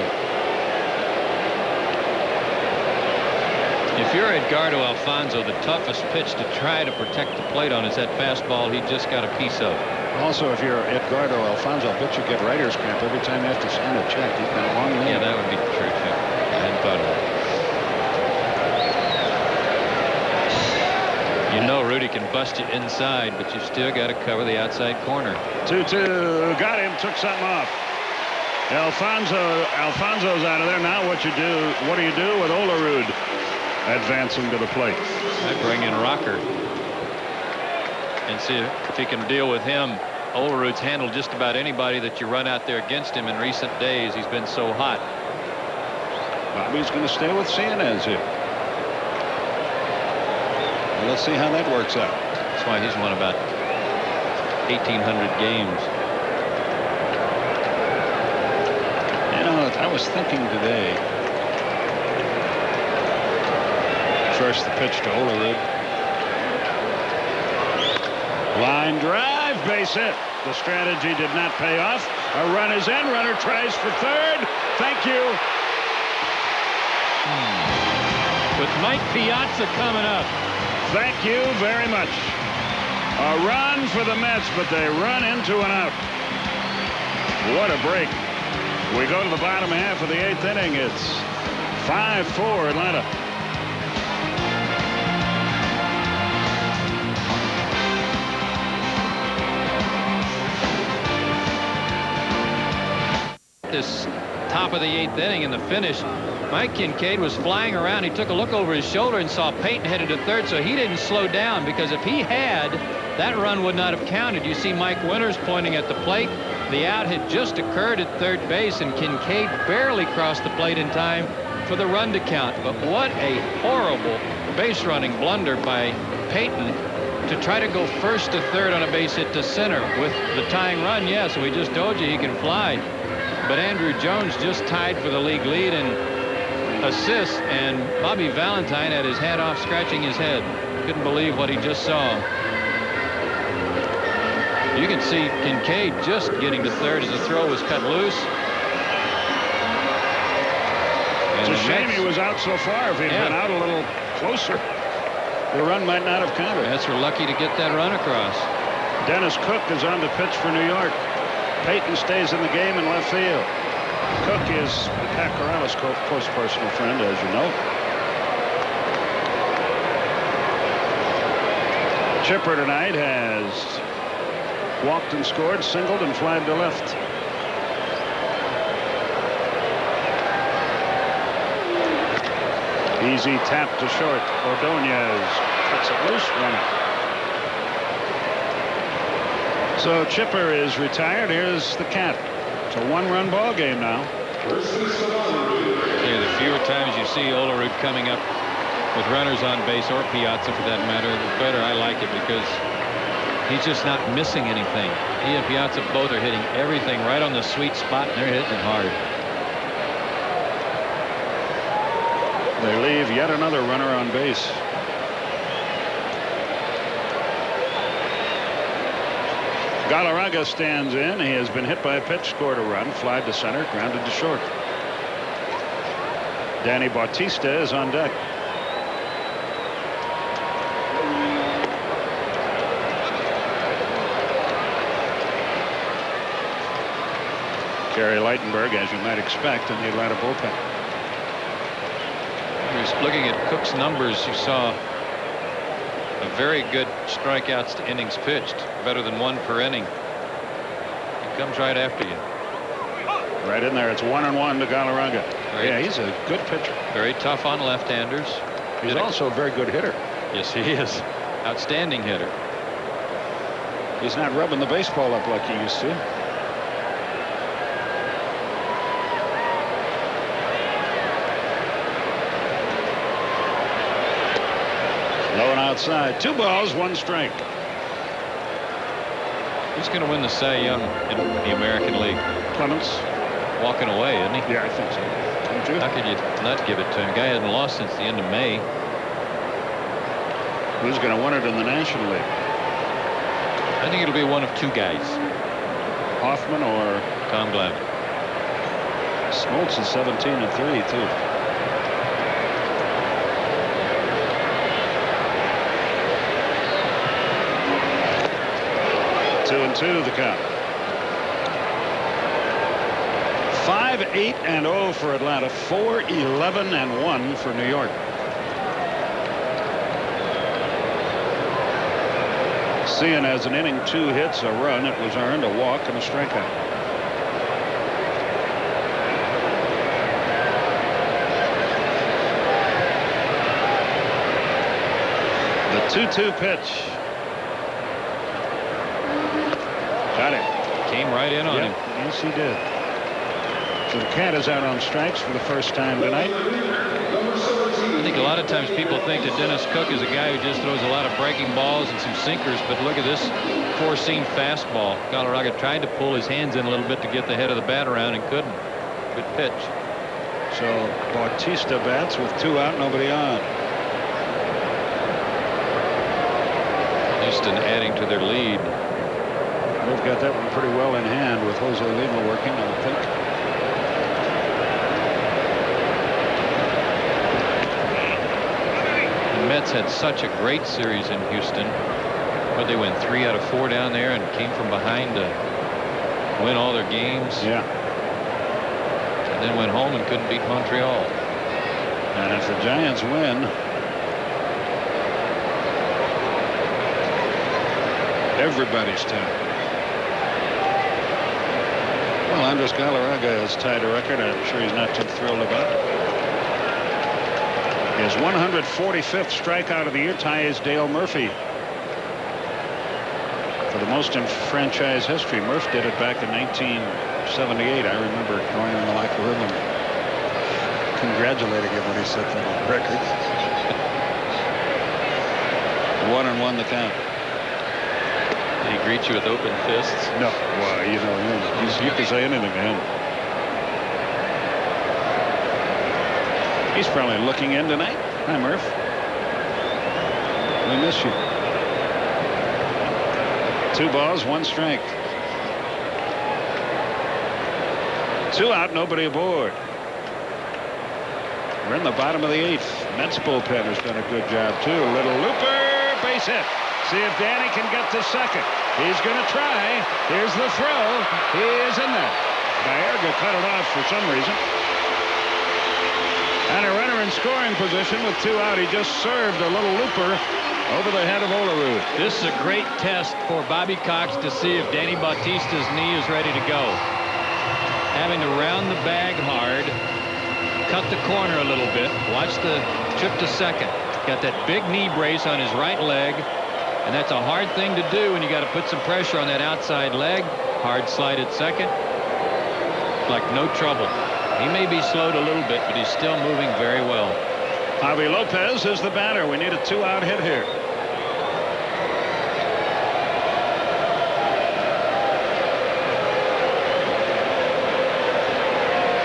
If you're Edgardo Alfonso, the toughest pitch to try to protect the plate on is that fastball he just got a piece of.
Also, if you're Edgardo Alfonso, I bet you get writer's cramp every time you have to sign a check. He's got a long name.
Yeah, that would be true, too. I hadn't thought of that. You know Rudy can bust you inside, but you still got to cover the outside corner.
2-2. Got him. Took something off. Alfonso's out of there. Now what do you do with Olerud advancing to the plate?
I bring in Rocker and see if he can deal with him. Olerud's handled just about anybody that you run out there against him in recent days. He's been so hot.
Bobby's going to stay with Cianez here. Well, let's see how that works out.
That's why he's won about 1,800 games.
You know, I was thinking today. First the pitch to Olerud. Line drive, base hit. The strategy did not pay off. A run is in. Runner tries for third. Thank you.
With Mike Piazza coming up.
Thank you very much. A run for the Mets, but they run into an out. What a break. We go to the bottom half of the 8th inning. It's 5-4 Atlanta.
This top of the 8th inning in the finish, Mike Kincaid was flying around. He took a look over his shoulder and saw Payton headed to third, so he didn't slow down, because if he had, that run would not have counted. You see Mike Winters pointing at the plate. The out had just occurred at third base, and Kincaid barely crossed the plate in time for the run to count. But what a horrible base running blunder by Payton to try to go first to third on a base hit to center with the tying run. Yes, we just told you he can fly. But Andrew Jones just tied for the league lead in assists, and Bobby Valentine had his hat off scratching his head. Couldn't believe what he just saw. You can see Kincaid just getting to third as the throw was cut loose.
It's a shame he was out so far. If he'd been out a little closer, the run might not have counted.
Mets were lucky to get that run across.
Dennis Cook is on the pitch for New York. Payton stays in the game in left field. Cook is Pat Corrales' close personal friend, as you know. Chipper tonight has walked and scored, singled, and flied to left. Easy tap to short. Ordonez cuts it loose, running. So Chipper is retired. Here's the Cat. It's a one-run ball game now.
Yeah, the fewer times you see Olerud coming up with runners on base, or Piazza for that matter, the better I like it, because he's just not missing anything. He and Piazza both are hitting everything right on the sweet spot, and they're hitting it hard.
They leave yet another runner on base. Galarraga stands in. He has been hit by a pitch, scored a run, flied to center, grounded to short. Danny Bautista is on deck. Gary Lightenberg, as you might expect, in the Atlanta bullpen.
Just looking at Cook's numbers, you saw a very good strikeouts to innings pitched, better than 1 per inning. He comes right after you.
Right in there. It's 1-1 to Galarraga. Yeah, he's a good pitcher.
Very tough on left-handers.
He's also a very good hitter.
Yes, he is. Outstanding hitter.
He's not rubbing the baseball up like he used to. Low and outside. 2 balls, 1 strike.
Who's going to win the Cy Young in the American League?
Clemens.
Walking away, isn't he?
Yeah, I think so. Don't you?
How could you not give it to him? Guy hasn't lost since the end of May.
Who's going to win it in the National League?
I think it'll be one of 2 guys.
Hoffman or
Tom Glavine.
Smoltz is 17-3 too. Two and 2 the count. 5-8-0 for Atlanta. 4-11-1 for New York. Seeing as an inning, 2 hits, a run, it was earned, a walk, and a strikeout. The 2-2 pitch. Got it.
Came right in on him.
Yes, he did. So the Cat is out on strikes for the first time tonight.
I think a lot of times people think that Dennis Cook is a guy who just throws a lot of breaking balls and some sinkers, but look at this 4-seam fastball. Galarraga tried to pull his hands in a little bit to get the head of the bat around and couldn't. Good pitch.
So Bautista bats with 2 out, nobody on.
Houston adding to their lead.
They've got that one pretty well in hand with Jose Lima working, I would think.
The Mets had such a great series in Houston, but they went 3 out of 4 down there and came from behind to win all their games.
Yeah.
And then went home and couldn't beat Montreal.
And if the Giants win, everybody's tied. Well, Andres Galarraga has tied a record. I'm sure he's not too thrilled about it. His 145th strikeout of the year. Tie is Dale Murphy for the most in franchise history. Murph did it back in 1978. I remember going in the locker room and congratulating him when he set that record. 1-1 the count.
Did he greet you with open fists?
No. Well, you know, you can say anything to him. He's probably looking in tonight. Hi, Murph. We miss you. 2 balls, 1 strike. 2 out, nobody aboard. We're in the bottom of the 8th. Mets bullpen has done a good job, too. A little looper, base hit. See if Danny can get to second. He's going to try. Here's the throw. He is in there. Baerga cut it off for some reason. And a runner in scoring position with 2 out. He just served a little looper over the head of Olerud.
This is a great test for Bobby Cox to see if Danny Bautista's knee is ready to go. Having to round the bag hard, cut the corner a little bit, watch the trip to second. Got that big knee brace on his right leg, and that's a hard thing to do when you got to put some pressure on that outside leg. Hard slide at second. Like no trouble. He may be slowed a little bit, but he's still moving very well.
Javi Lopez is the batter. We need a 2-out hit here.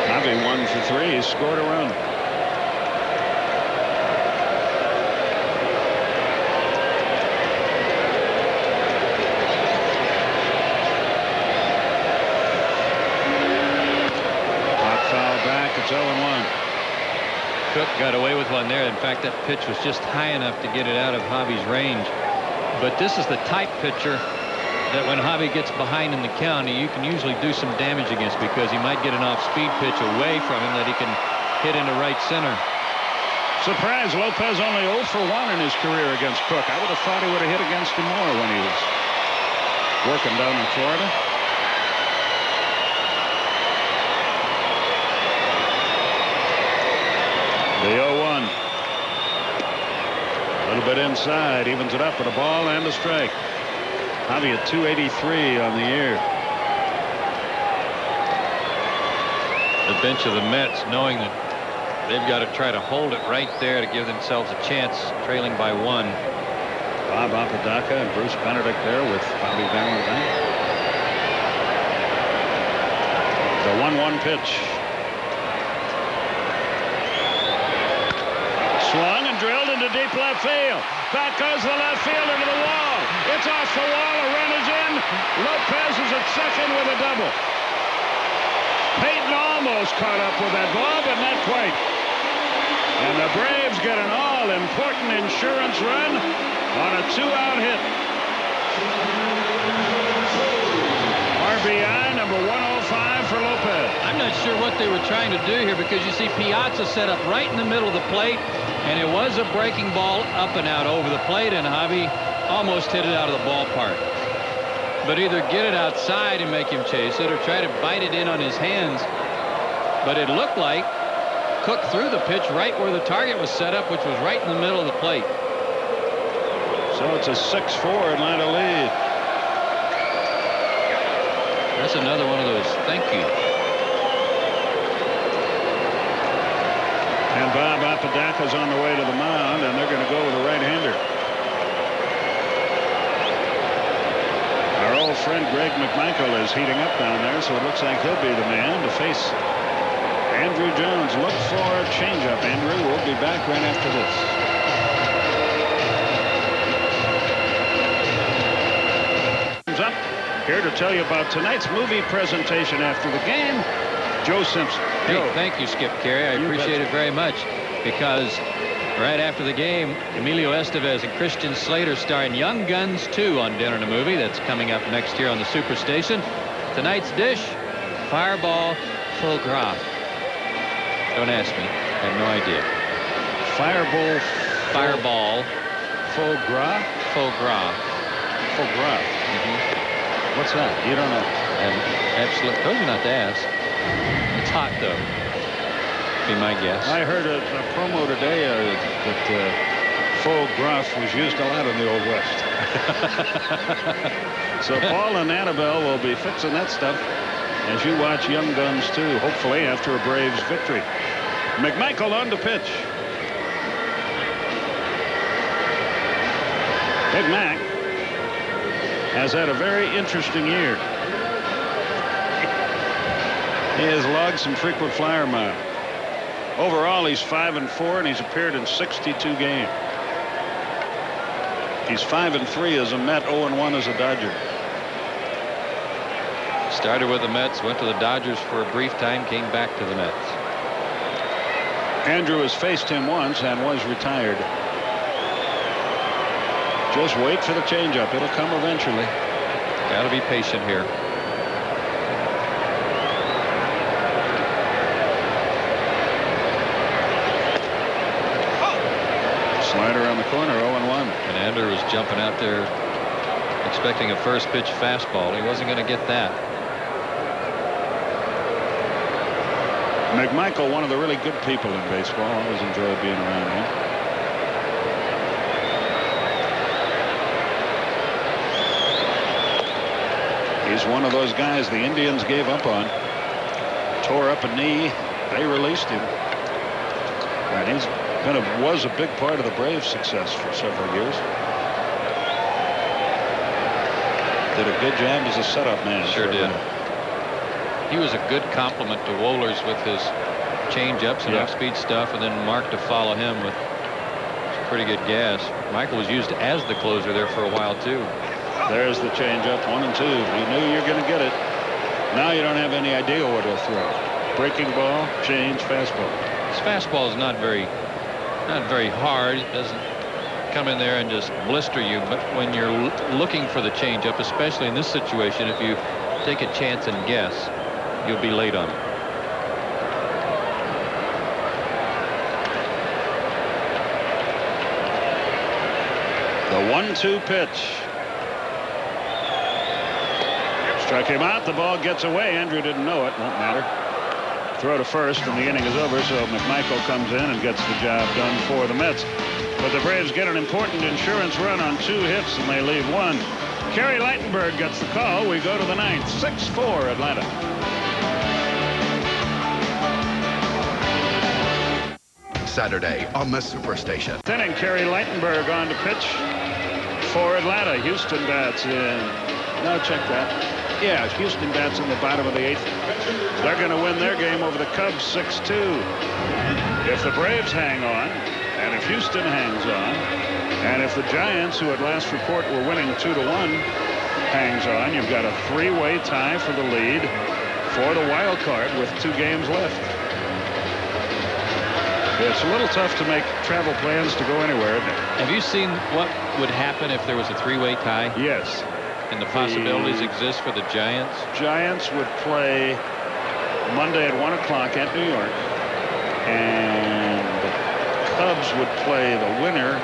Javi 1 for 3. He scored a run. It's 0-1.
Cook got away with one there. In fact, that pitch was just high enough to get it out of Javi's range. But this is the type pitcher that when Javi gets behind in the count, you can usually do some damage against, because he might get an off-speed pitch away from him that he can hit into right center.
Surprise, Lopez only 0 for 1 in his career against Cook. I would have thought he would have hit against him more when he was working down in Florida. The 0-1. A little bit inside, evens it up with a ball and a strike. Javi at 283 on the year.
The bench of the Mets, knowing that they've got to try to hold it right there to give themselves a chance, trailing by 1.
Bob Apodaca and Bruce Benedict there with Bobby Valentine. The 1-1 pitch. Swung and drilled into deep left field. Back goes the left fielder to the wall. It's off the wall. A run is in. Lopez is at second with a double. Peyton almost caught up with that ball, but not quite. And the Braves get an all-important insurance run on a 2-out hit. RBI number 105 for Lopez.
I'm not sure what they were trying to do here, because you see Piazza set up right in the middle of the plate, and it was a breaking ball up and out over the plate, and Javi almost hit it out of the ballpark. But either get it outside and make him chase it, or try to bite it in on his hands. But it looked like Cook threw the pitch right where the target was set up, which was right in the middle of the plate.
So it's a 6-4 Atlanta lead.
That's another one of those thank you.
And Bob Apodaca's on the way to the mound, and they're going to go with a right-hander. Our old friend Greg McMichael is heating up down there, so it looks like he'll be the man to face Andrew Jones. Look for a changeup, Andrew. We'll be back right after this. Up here to tell you about tonight's movie presentation after the game, Joe Simpson.
Hey, thank you, Skip Carey. I appreciate it very much, because right after the game, Emilio Estevez and Christian Slater starring Young Guns 2 on Dinner and a Movie. That's coming up next year on the Superstation. Tonight's dish, Fireball Foie Gras. Don't ask me. I have no idea.
Fireball
Foie Gras? Foie Gras.
Foie Gras. What's that? You don't know.
Absolutely. Told you not to ask. It's hot, though. Be my guess.
I heard a promo today that foie gras was used a lot in the Old West. So Paul and Annabelle will be fixing that stuff as you watch Young Guns 2, hopefully after a Braves victory. McMichael on to pitch. Big Mac has had a very interesting year. He has logged some frequent flyer miles. Overall, he's 5-4, and he's appeared in 62 games. He's 5-3 as a Met, 0-1 as a Dodger.
Started with the Mets, went to the Dodgers for a brief time, came back to the Mets.
Andrew has faced him once and was retired. Just wait for the changeup. It'll come eventually.
Got to be patient here.
Slider on the corner, 0-1.
And Andrew was jumping out there expecting a first pitch fastball. He wasn't going to get that.
McMichael, one of the really good people in baseball. I always enjoyed being around him. He's one of those guys the Indians gave up on. Tore up a knee. They released him. And he's was a big part of the Braves' success for several years. Did a good job as a setup man.
Sure did. He was a good complement to Wohlers with his change-ups and off-speed stuff, and then Mark to follow him with pretty good gas. Michael was used as the closer there for a while too.
There's the changeup, 1-2. You knew you were going to get it. Now you don't have any idea what he'll throw. Breaking ball, change, fastball.
His fastball is not very hard. It doesn't come in there and just blister you. But when you're looking for the changeup, especially in this situation, if you take a chance and guess, you'll be late on it.
The 1-2 pitch. Struck him out. The ball gets away. Andrew didn't know it. Won't matter. Throw to first, and the inning is over, so McMichael comes in and gets the job done for the Mets. But the Braves get an important insurance run on 2 hits, and they leave 1. Kerry Lightenberg gets the call. We go to the 9th. 6-4 Atlanta.
Saturday on the Superstation.
Inning, Kerry Lightenberg on to pitch for Atlanta. Houston bats in. No, check that. Yeah, Houston bats in the bottom of the 8th. They're going to win their game over the Cubs 6-2. If the Braves hang on, and if Houston hangs on, and if the Giants, who at last report were winning 2-1, hangs on, you've got a 3-way tie for the lead for the wild card with 2 games left. It's a little tough to make travel plans to go anywhere.
Have you seen what would happen if there was a 3-way tie?
Yes.
And the possibilities exist for the Giants?
Giants would play Monday at 1 o'clock at New York. And the Cubs would play the winner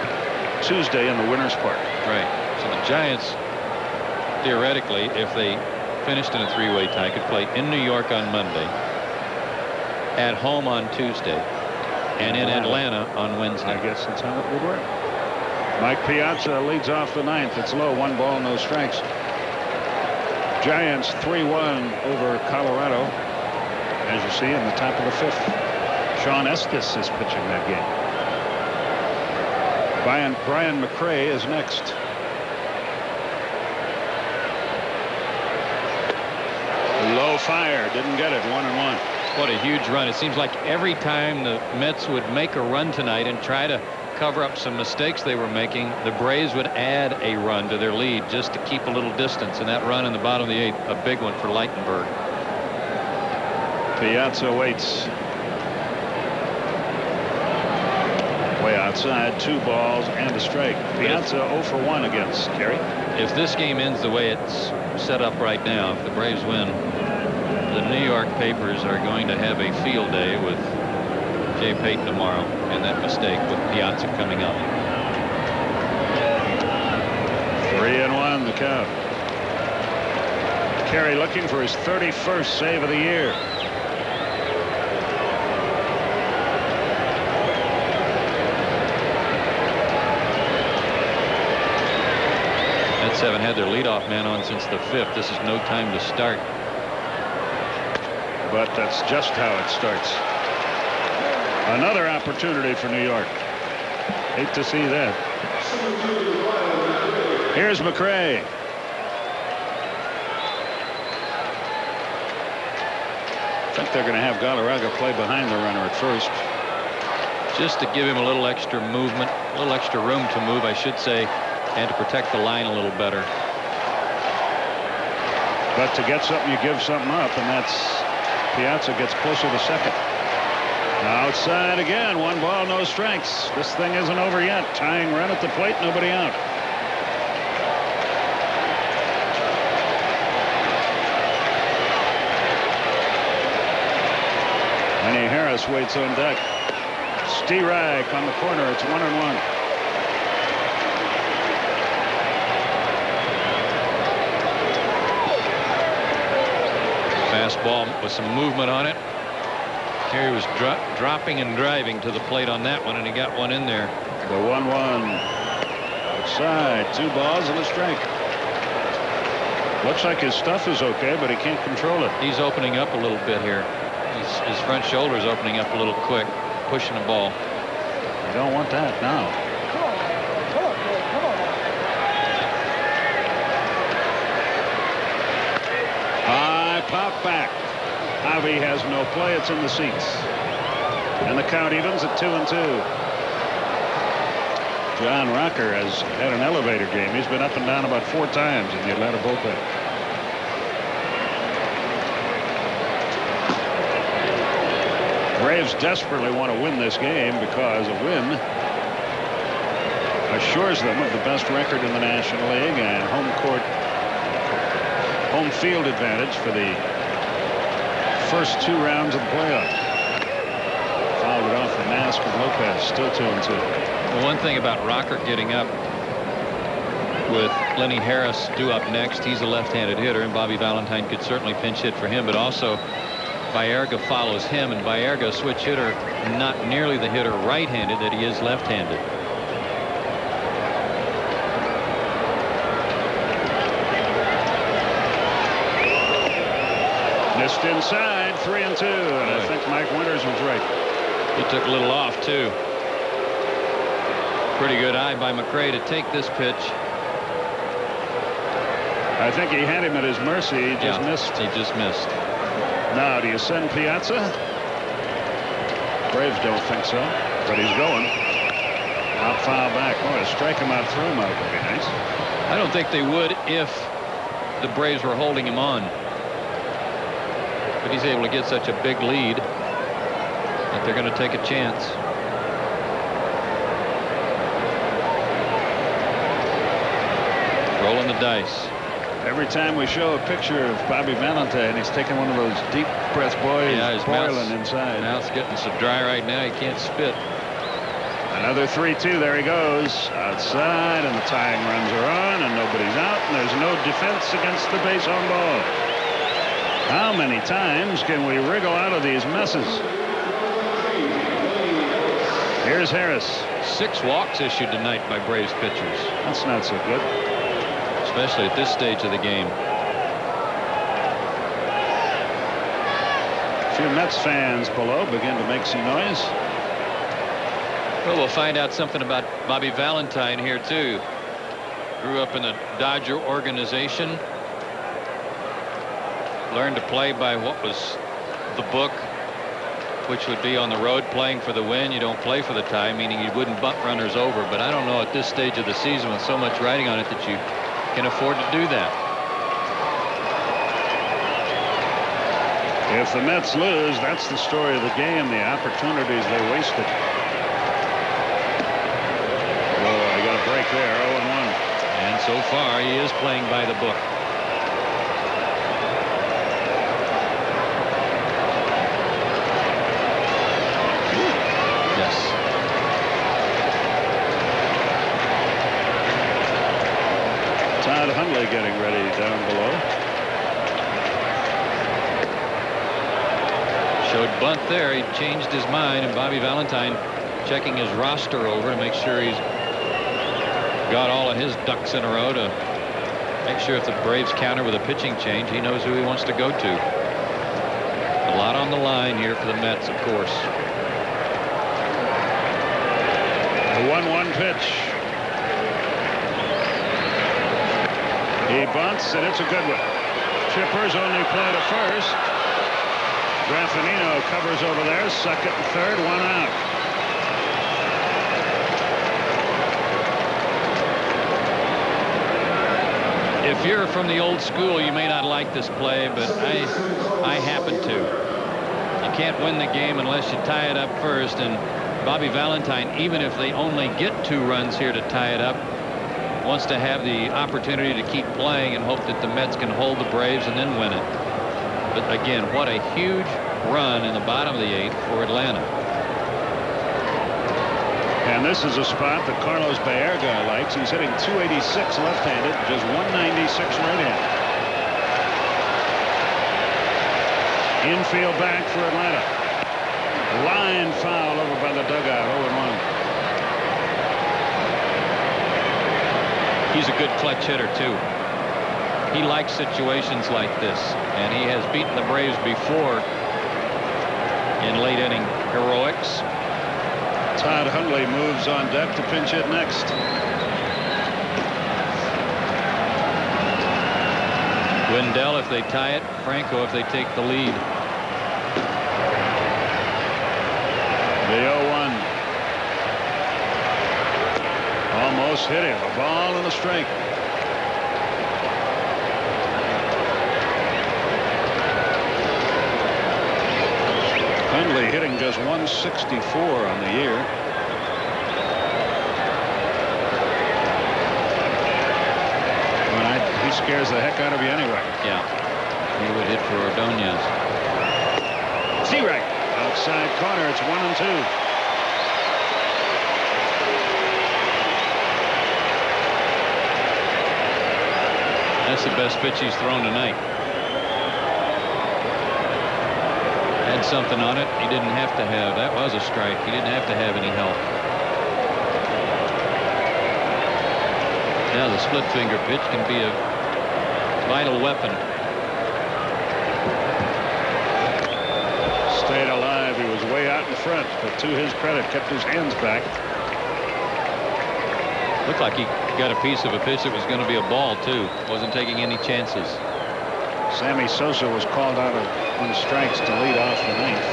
Tuesday in the Winners' Park.
Right. So the Giants, theoretically, if they finished in a 3-way tie, could play in New York on Monday, at home on Tuesday, and in Atlanta on Wednesday.
I guess that's how it would work. Mike Piazza leads off the 9th. It's low, 1 ball, no strikes. Giants 3-1 over Colorado, as you see in the top of the 5th. Sean Estes is pitching that game. Brian McRae is next. Low fire, didn't get it. 1-1.
What a huge run. It seems like every time the Mets would make a run tonight and try to cover up some mistakes they were making, the Braves would add a run to their lead just to keep a little distance. And that run in the bottom of the 8th, a big one for Lightenberg.
Piazza waits. Way outside, 2 balls and a strike. Piazza 0 for 1 against Kerry.
If this game ends the way it's set up right now, if the Braves win, the New York papers are going to have a field day with Jay Payton tomorrow, and that mistake with Piazza coming up.
3-1 the count. Kerry looking for his 31st save of the year.
Mets haven't had their leadoff man on since the 5th. This is no time to start.
But that's just how it starts. Another opportunity for New York. Hate to see that. Here's McRae. I think they're going to have Galarraga play behind the runner at first.
Just to give him a little extra movement, a little extra room to move, I should say, and to protect the line a little better.
But to get something, you give something up, and that's Piazza gets closer to second. Outside again, 1 ball, no strikes. This thing isn't over yet. Tying run at the plate, nobody out. Lenny Harris waits on deck. Steerijk on the corner. It's 1-1.
Fastball with some movement on it. Kerry was dropping and driving to the plate on that one, and he got one in there.
The 1-1. Outside, 2 balls and a strike. Looks like his stuff is okay, but he can't control it.
He's opening up a little bit here. His front shoulder is opening up a little quick, pushing the ball.
You don't want that now. High pop back. Javi has no play. It's in the seats. And the count evens at 2-2. John Rocker has had an elevator game. He's been up and down about 4 times in the Atlanta bullpen. Braves desperately want to win this game because a win assures them of the best record in the National League and home field advantage for the first 2 rounds of the playoffs. Fouled it off the mask of Lopez. Still 2-2.
Well, one thing about Rocker getting up with Lenny Harris due up next, he's a left-handed hitter, and Bobby Valentine could certainly pinch hit for him, but also Baerga follows him, and Baerga, a switch hitter, not nearly the hitter right-handed that he is left-handed.
Missed inside, 3-2, and I think Mike Winters was right.
He took a little off, too. Pretty good eye by McRae to take this pitch.
I think he had him at his mercy. He just missed.
He just missed.
Now, do you send Piazza? Braves don't think so, but he's going. Out foul back. Oh, to strike him out, throw him out would be nice.
I don't think they would if the Braves were holding him on. But he's able to get such a big lead that they're going to take a chance. Rolling the dice.
Every time we show a picture of Bobby Valentine, he's taking one of those deep breath boys,
his
boiling inside.
Mouth's getting so dry right now he can't spit.
Another 3-2. There he goes outside, and the tying runs are on, and nobody's out, and there's no defense against the base on ball. How many times can we wriggle out of these messes? Here's Harris.
6 walks issued tonight by Braves pitchers.
That's not so good,
especially at this stage of the game.
A few Mets fans below begin to make some noise.
Well, we'll find out something about Bobby Valentine here, too. Grew up in a Dodger organization. Learned to play by what was the book, which would be on the road playing for the win. You don't play for the tie, meaning you wouldn't bunt runners over. But I don't know at this stage of the season with so much riding on it that you can afford to do that.
If the Mets lose, that's the story of the game, the opportunities they wasted. Oh, I got a break there, 0-1.
And so far, he is playing by the book. Yes.
Todd Hundley getting ready down below.
Showed bunt there. He changed his mind, and Bobby Valentine checking his roster over to make sure he's got all of his ducks in a row to make sure if the Braves counter with a pitching change, he knows who he wants to go to. A lot on the line here for the Mets, of course.
The 1-1 pitch. He bunts, and it's a good one. Chipper's only play to first. Graffinino covers over there, second and third, 1 out.
If you're from the old school, you may not like this play, but I happen to. You can't win the game unless you tie it up first, and Bobby Valentine, even if they only get 2 runs here to tie it up, wants to have the opportunity to keep playing and hope that the Mets can hold the Braves and then win it. But again, what a huge run in the bottom of the 8th for Atlanta.
And this is a spot that Carlos Baerga likes. He's hitting .286 left-handed, just .196 right-handed. Infield back for Atlanta. Line foul over by the dugout, 0-1.
He's a good clutch hitter, too. He likes situations like this, and he has beaten the Braves before in late inning heroics.
Todd Hundley moves on deck to pinch hit next.
Wendell if they tie it, Franco if they take the lead.
The 0-1. Almost hit him. A ball and a strike. Hundley hitting just .164 on the year. scares the heck out of you anyway.
Yeah. He would hit for Ordonez.
Z-right. Outside corner. It's 1-2.
That's the best pitch he's thrown tonight. Had something on it. He didn't have to have. That was a strike. He didn't have to have any help. Now the split finger pitch can be a vital weapon.
Stayed alive. He was way out in front, but to his credit, kept his hands back.
Looked like he got a piece of a pitch that was going to be a ball, too. Wasn't taking any chances.
Sammy Sosa was called out on strikes to lead off the ninth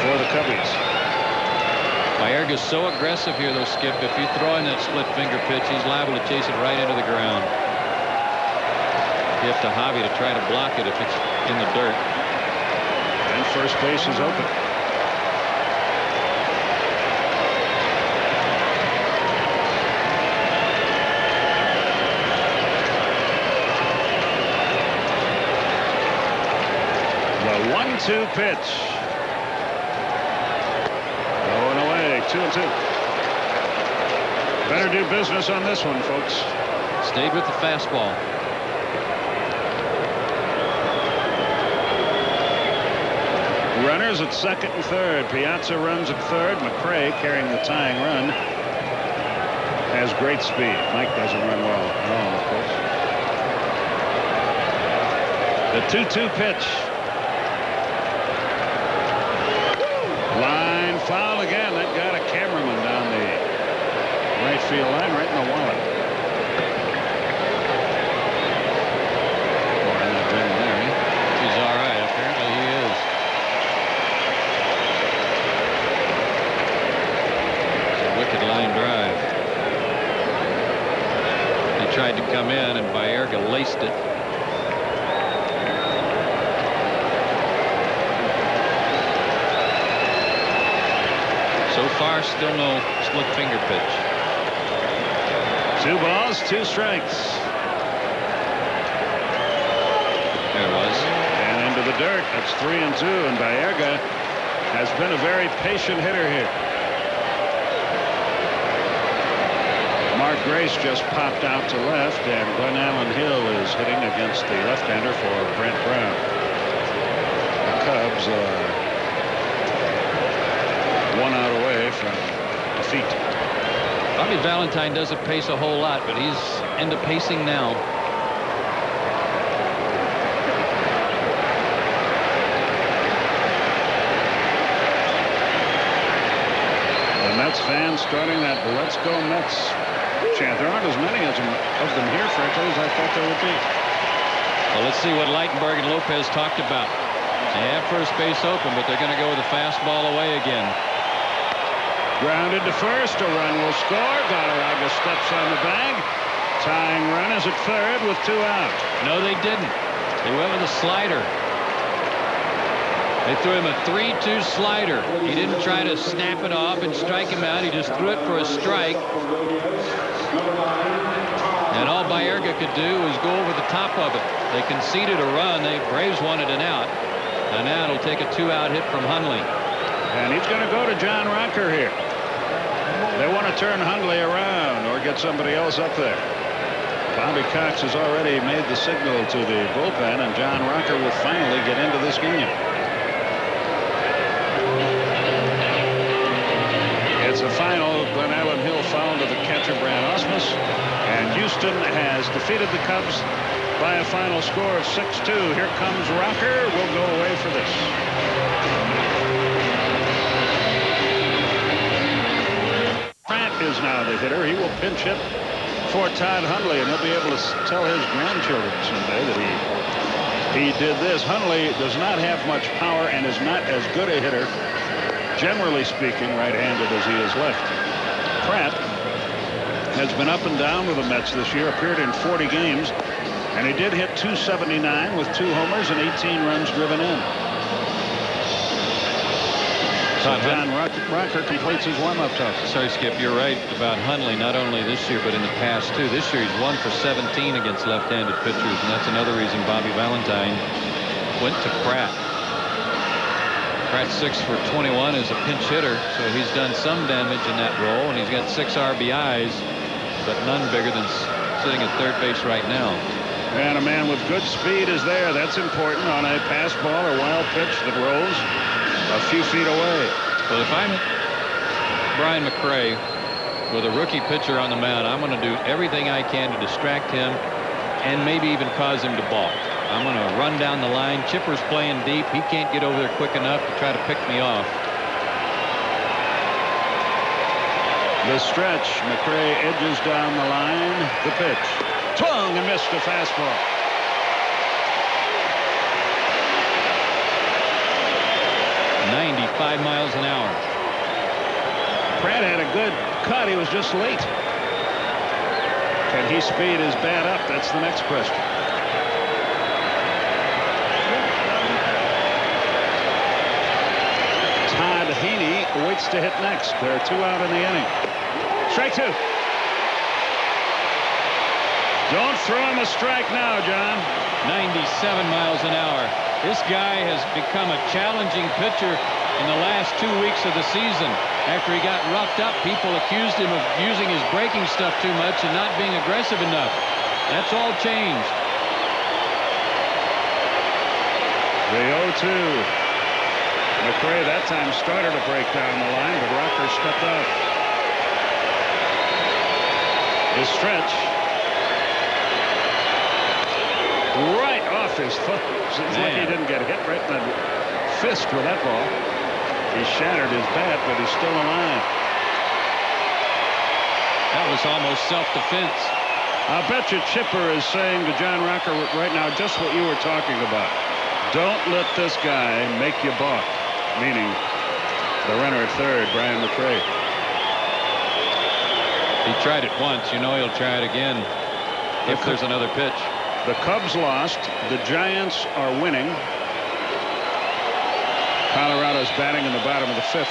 for the Cubbies.
Baerga's so aggressive here, though, Skip. If you throw in that split finger pitch, he's liable to chase it right into the ground. You have to hobby to try to block it if it's in the dirt.
And first base is open. The 1-2 pitch. Going away, 2-2. Better do business on this one, folks.
Stayed with the fastball.
Runners at second and third. Piazza runs at third. McRae, carrying the tying run, has great speed. Mike doesn't run well at all, of course. The 2-2 pitch. Line foul again. That got a cameraman down the right field line, right in the wallet.
Boy, I'm not doing there. He's all right. Apparently he is. It's a wicked line drive. He tried to come in, and Baerga laced it. So far, still no split finger pitch.
2 balls, 2 strikes.
There it was.
And into the dirt. That's 3-2. And Baerga has been a very patient hitter here. Mark Grace just popped out to left, and Glenn Allen Hill is hitting against the left-hander for Brent Brown. The Cubs are 1 out away from defeat.
Bobby Valentine doesn't pace a whole lot, but he's into pacing now.
The Mets fans starting that "Let's Go Mets" chant. There aren't as many of them here, frankly, as I thought there would be.
Well, let's see what Lightenberg and Lopez talked about. They have first base open, but they're going to go with a fastball away again.
Grounded to first. A run will score. Galarraga steps on the bag. Tying run is at third with 2 out.
No, they didn't. They went with a slider. They threw him a 3-2 slider. He didn't try to snap it off and strike him out. He just threw it for a strike. And all Baerga could do was go over the top of it. They conceded a run. The Braves wanted an out. And now it'll take a 2-out hit from Hundley.
And he's going to go to John Rocker here. They want to turn Hundley around or get somebody else up there. Bobby Cox has already made the signal to the bullpen, and John Rocker will finally get into this game. It's a final. Glenn Allen Hill foul to the catcher, Brad Osmus. And Houston has defeated the Cubs by a final score of 6-2. Here comes Rocker. We'll go away for this. Pratt is now the hitter. He will pinch hit for Todd Hundley, and he'll be able to tell his grandchildren someday that he did this. Hundley does not have much power and is not as good a hitter, generally speaking, right-handed as he is left. Pratt has been up and down with the Mets this year, appeared in 40 games, and he did hit .279 with 2 homers and 18 runs driven in. John Rocker completes his warm-up toss.
Sorry, Skip, you're right about Hundley, not only this year, but in the past, too. This year, he's 1 for 17 against left-handed pitchers, and that's another reason Bobby Valentine went to Pratt. Pratt's 6 for 21 as a pinch hitter, so he's done some damage in that role, and he's got 6 RBIs, but none bigger than sitting at third base right now.
And a man with good speed is there. That's important on a pass ball or wild pitch that rolls a few feet away.
Well, if I'm Brian McRae with a rookie pitcher on the mound, I'm going to do everything I can to distract him and maybe even cause him to balk. I'm going to run down the line. Chipper's playing deep. He can't get over there quick enough to try to pick me off.
The stretch. McRae edges down the line. The pitch. Swung and missed a fastball.
.95 miles an hour.
Pratt had a good cut. He was just late. Can he speed his bat up? That's the next question. Todd Haney waits to hit next. There are 2 out in the inning. Strike 2. Don't throw him a strike now, John.
97 miles an hour. This guy has become a challenging pitcher in the last 2 weeks of the season. After he got roughed up, people accused him of using his breaking stuff too much and not being aggressive enough. That's all changed.
The 0-2. McRae that time started to break down the line, but Rocker stepped out. His stretch. Right off his foot. Seems like he didn't get hit right in the fist with that ball. He shattered his bat, but he's still alive.
That was almost self-defense.
I bet you Chipper is saying to John Rocker right now just what you were talking about. Don't let this guy make you balk. Meaning the runner at third, Brian McRae.
He tried it once. You know he'll try it again if there's another pitch.
The Cubs lost. The Giants are winning. Colorado's batting in the bottom of the 5th.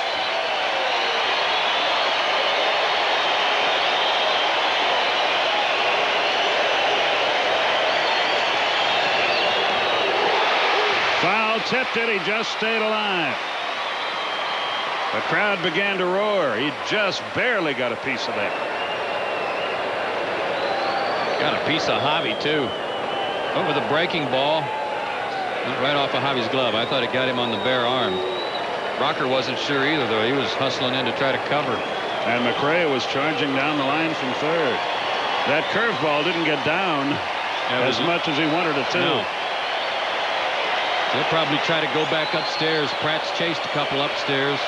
Foul tipped it. He just stayed alive. The crowd began to roar. He just barely got a piece of that.
Got a piece of Javi, too. Went with a breaking ball. Went right off of Javi's glove. I thought it got him on the bare arm. Rocker wasn't sure either, though. He was hustling in to try to cover.
And McRae was charging down the line from third. That curveball didn't get down as much as he wanted it to.
No. He'll probably try to go back upstairs. Pratt's chased a couple upstairs.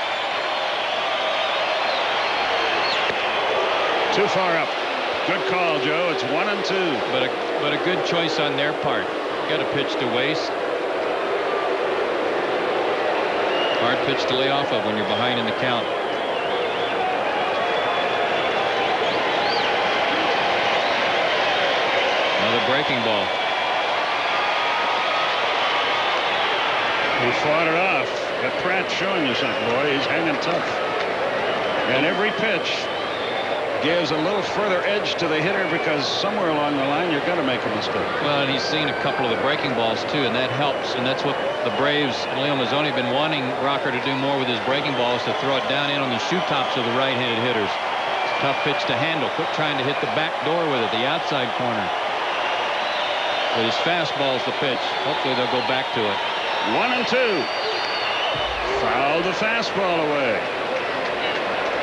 Too far up. Good call, Joe. It's 1-2.
But a good choice on their part. Got a pitch to waste. Hard pitch to lay off of when you're behind in the count. Another breaking ball.
He fought it off. But Pratt's showing you something, boy. He's hanging tough. And every pitch gives a little further edge to the hitter because somewhere along the line you're going to make a mistake.
Well, and he's seen a couple of the breaking balls too, and that helps. And that's what the Braves, Leo Mazzoni, been wanting Rocker to do more with his breaking balls, to throw it down in on the shoe tops of the right-handed hitters. Tough pitch to handle. Quit trying to hit the back door with it, the outside corner. With his fastball's the pitch. Hopefully they'll go back to it.
1-2. Fouled the fastball away.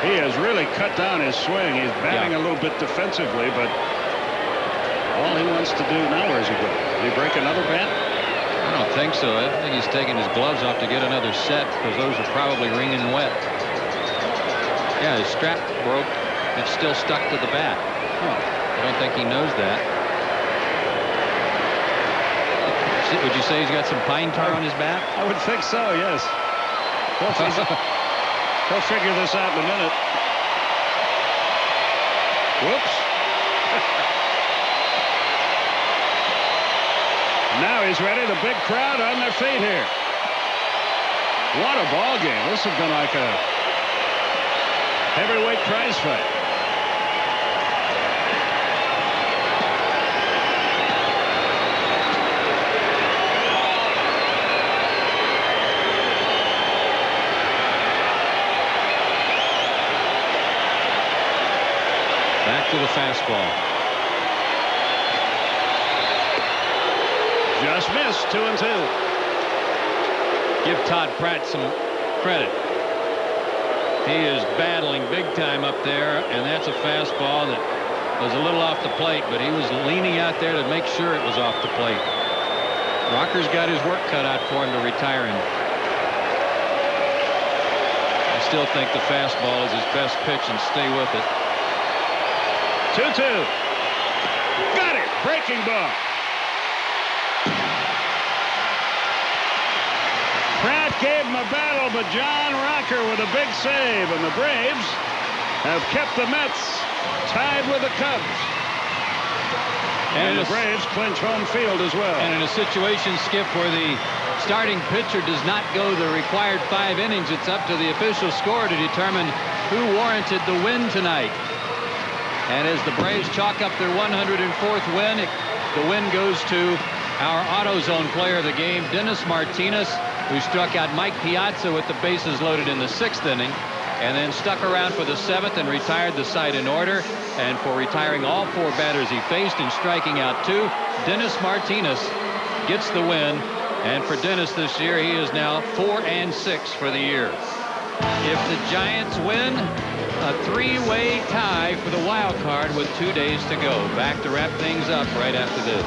He has really cut down his swing. He's batting a little bit defensively, but all he wants to do now, where's he go? Did he break another bat?
I don't think so. I think he's taking his gloves off to get another set because those are probably wringing wet. Yeah, his strap broke. It's still stuck to the bat. I don't think he knows that. Would you say he's got some pine tar on his bat?
I would think so, yes. He'll figure this out in a minute. Whoops. Now he's ready. The big crowd on their feet here. What a ball game. This has been like a heavyweight prize fight.
Back to the fastball.
Just missed. 2-2.
Give Todd Pratt some credit. He is battling big time up there, and that's a fastball that was a little off the plate, but he was leaning out there to make sure it was off the plate. Rocker's got his work cut out for him to retire him. I still think the fastball is his best pitch, and stay with it.
2-2. Got it. Breaking ball. Pratt gave him a battle, but John Rocker with a big save, and the Braves have kept the Mets tied with the Cubs. And the Braves clinch home field as well.
And in a situation, Skip, where the starting pitcher does not go the required 5 innings, it's up to the official score to determine who warranted the win tonight. And as the Braves chalk up their 104th win, the win goes to our AutoZone player of the game, Dennis Martinez, who struck out Mike Piazza with the bases loaded in the 6th inning, and then stuck around for the 7th and retired the side in order. And for retiring all 4 batters he faced and striking out 2, Dennis Martinez gets the win. And for Dennis this year, he is now 4-6 for the year. If the Giants win, a 3-way tie for the wild card with 2 days to go. Back to wrap things up right after this.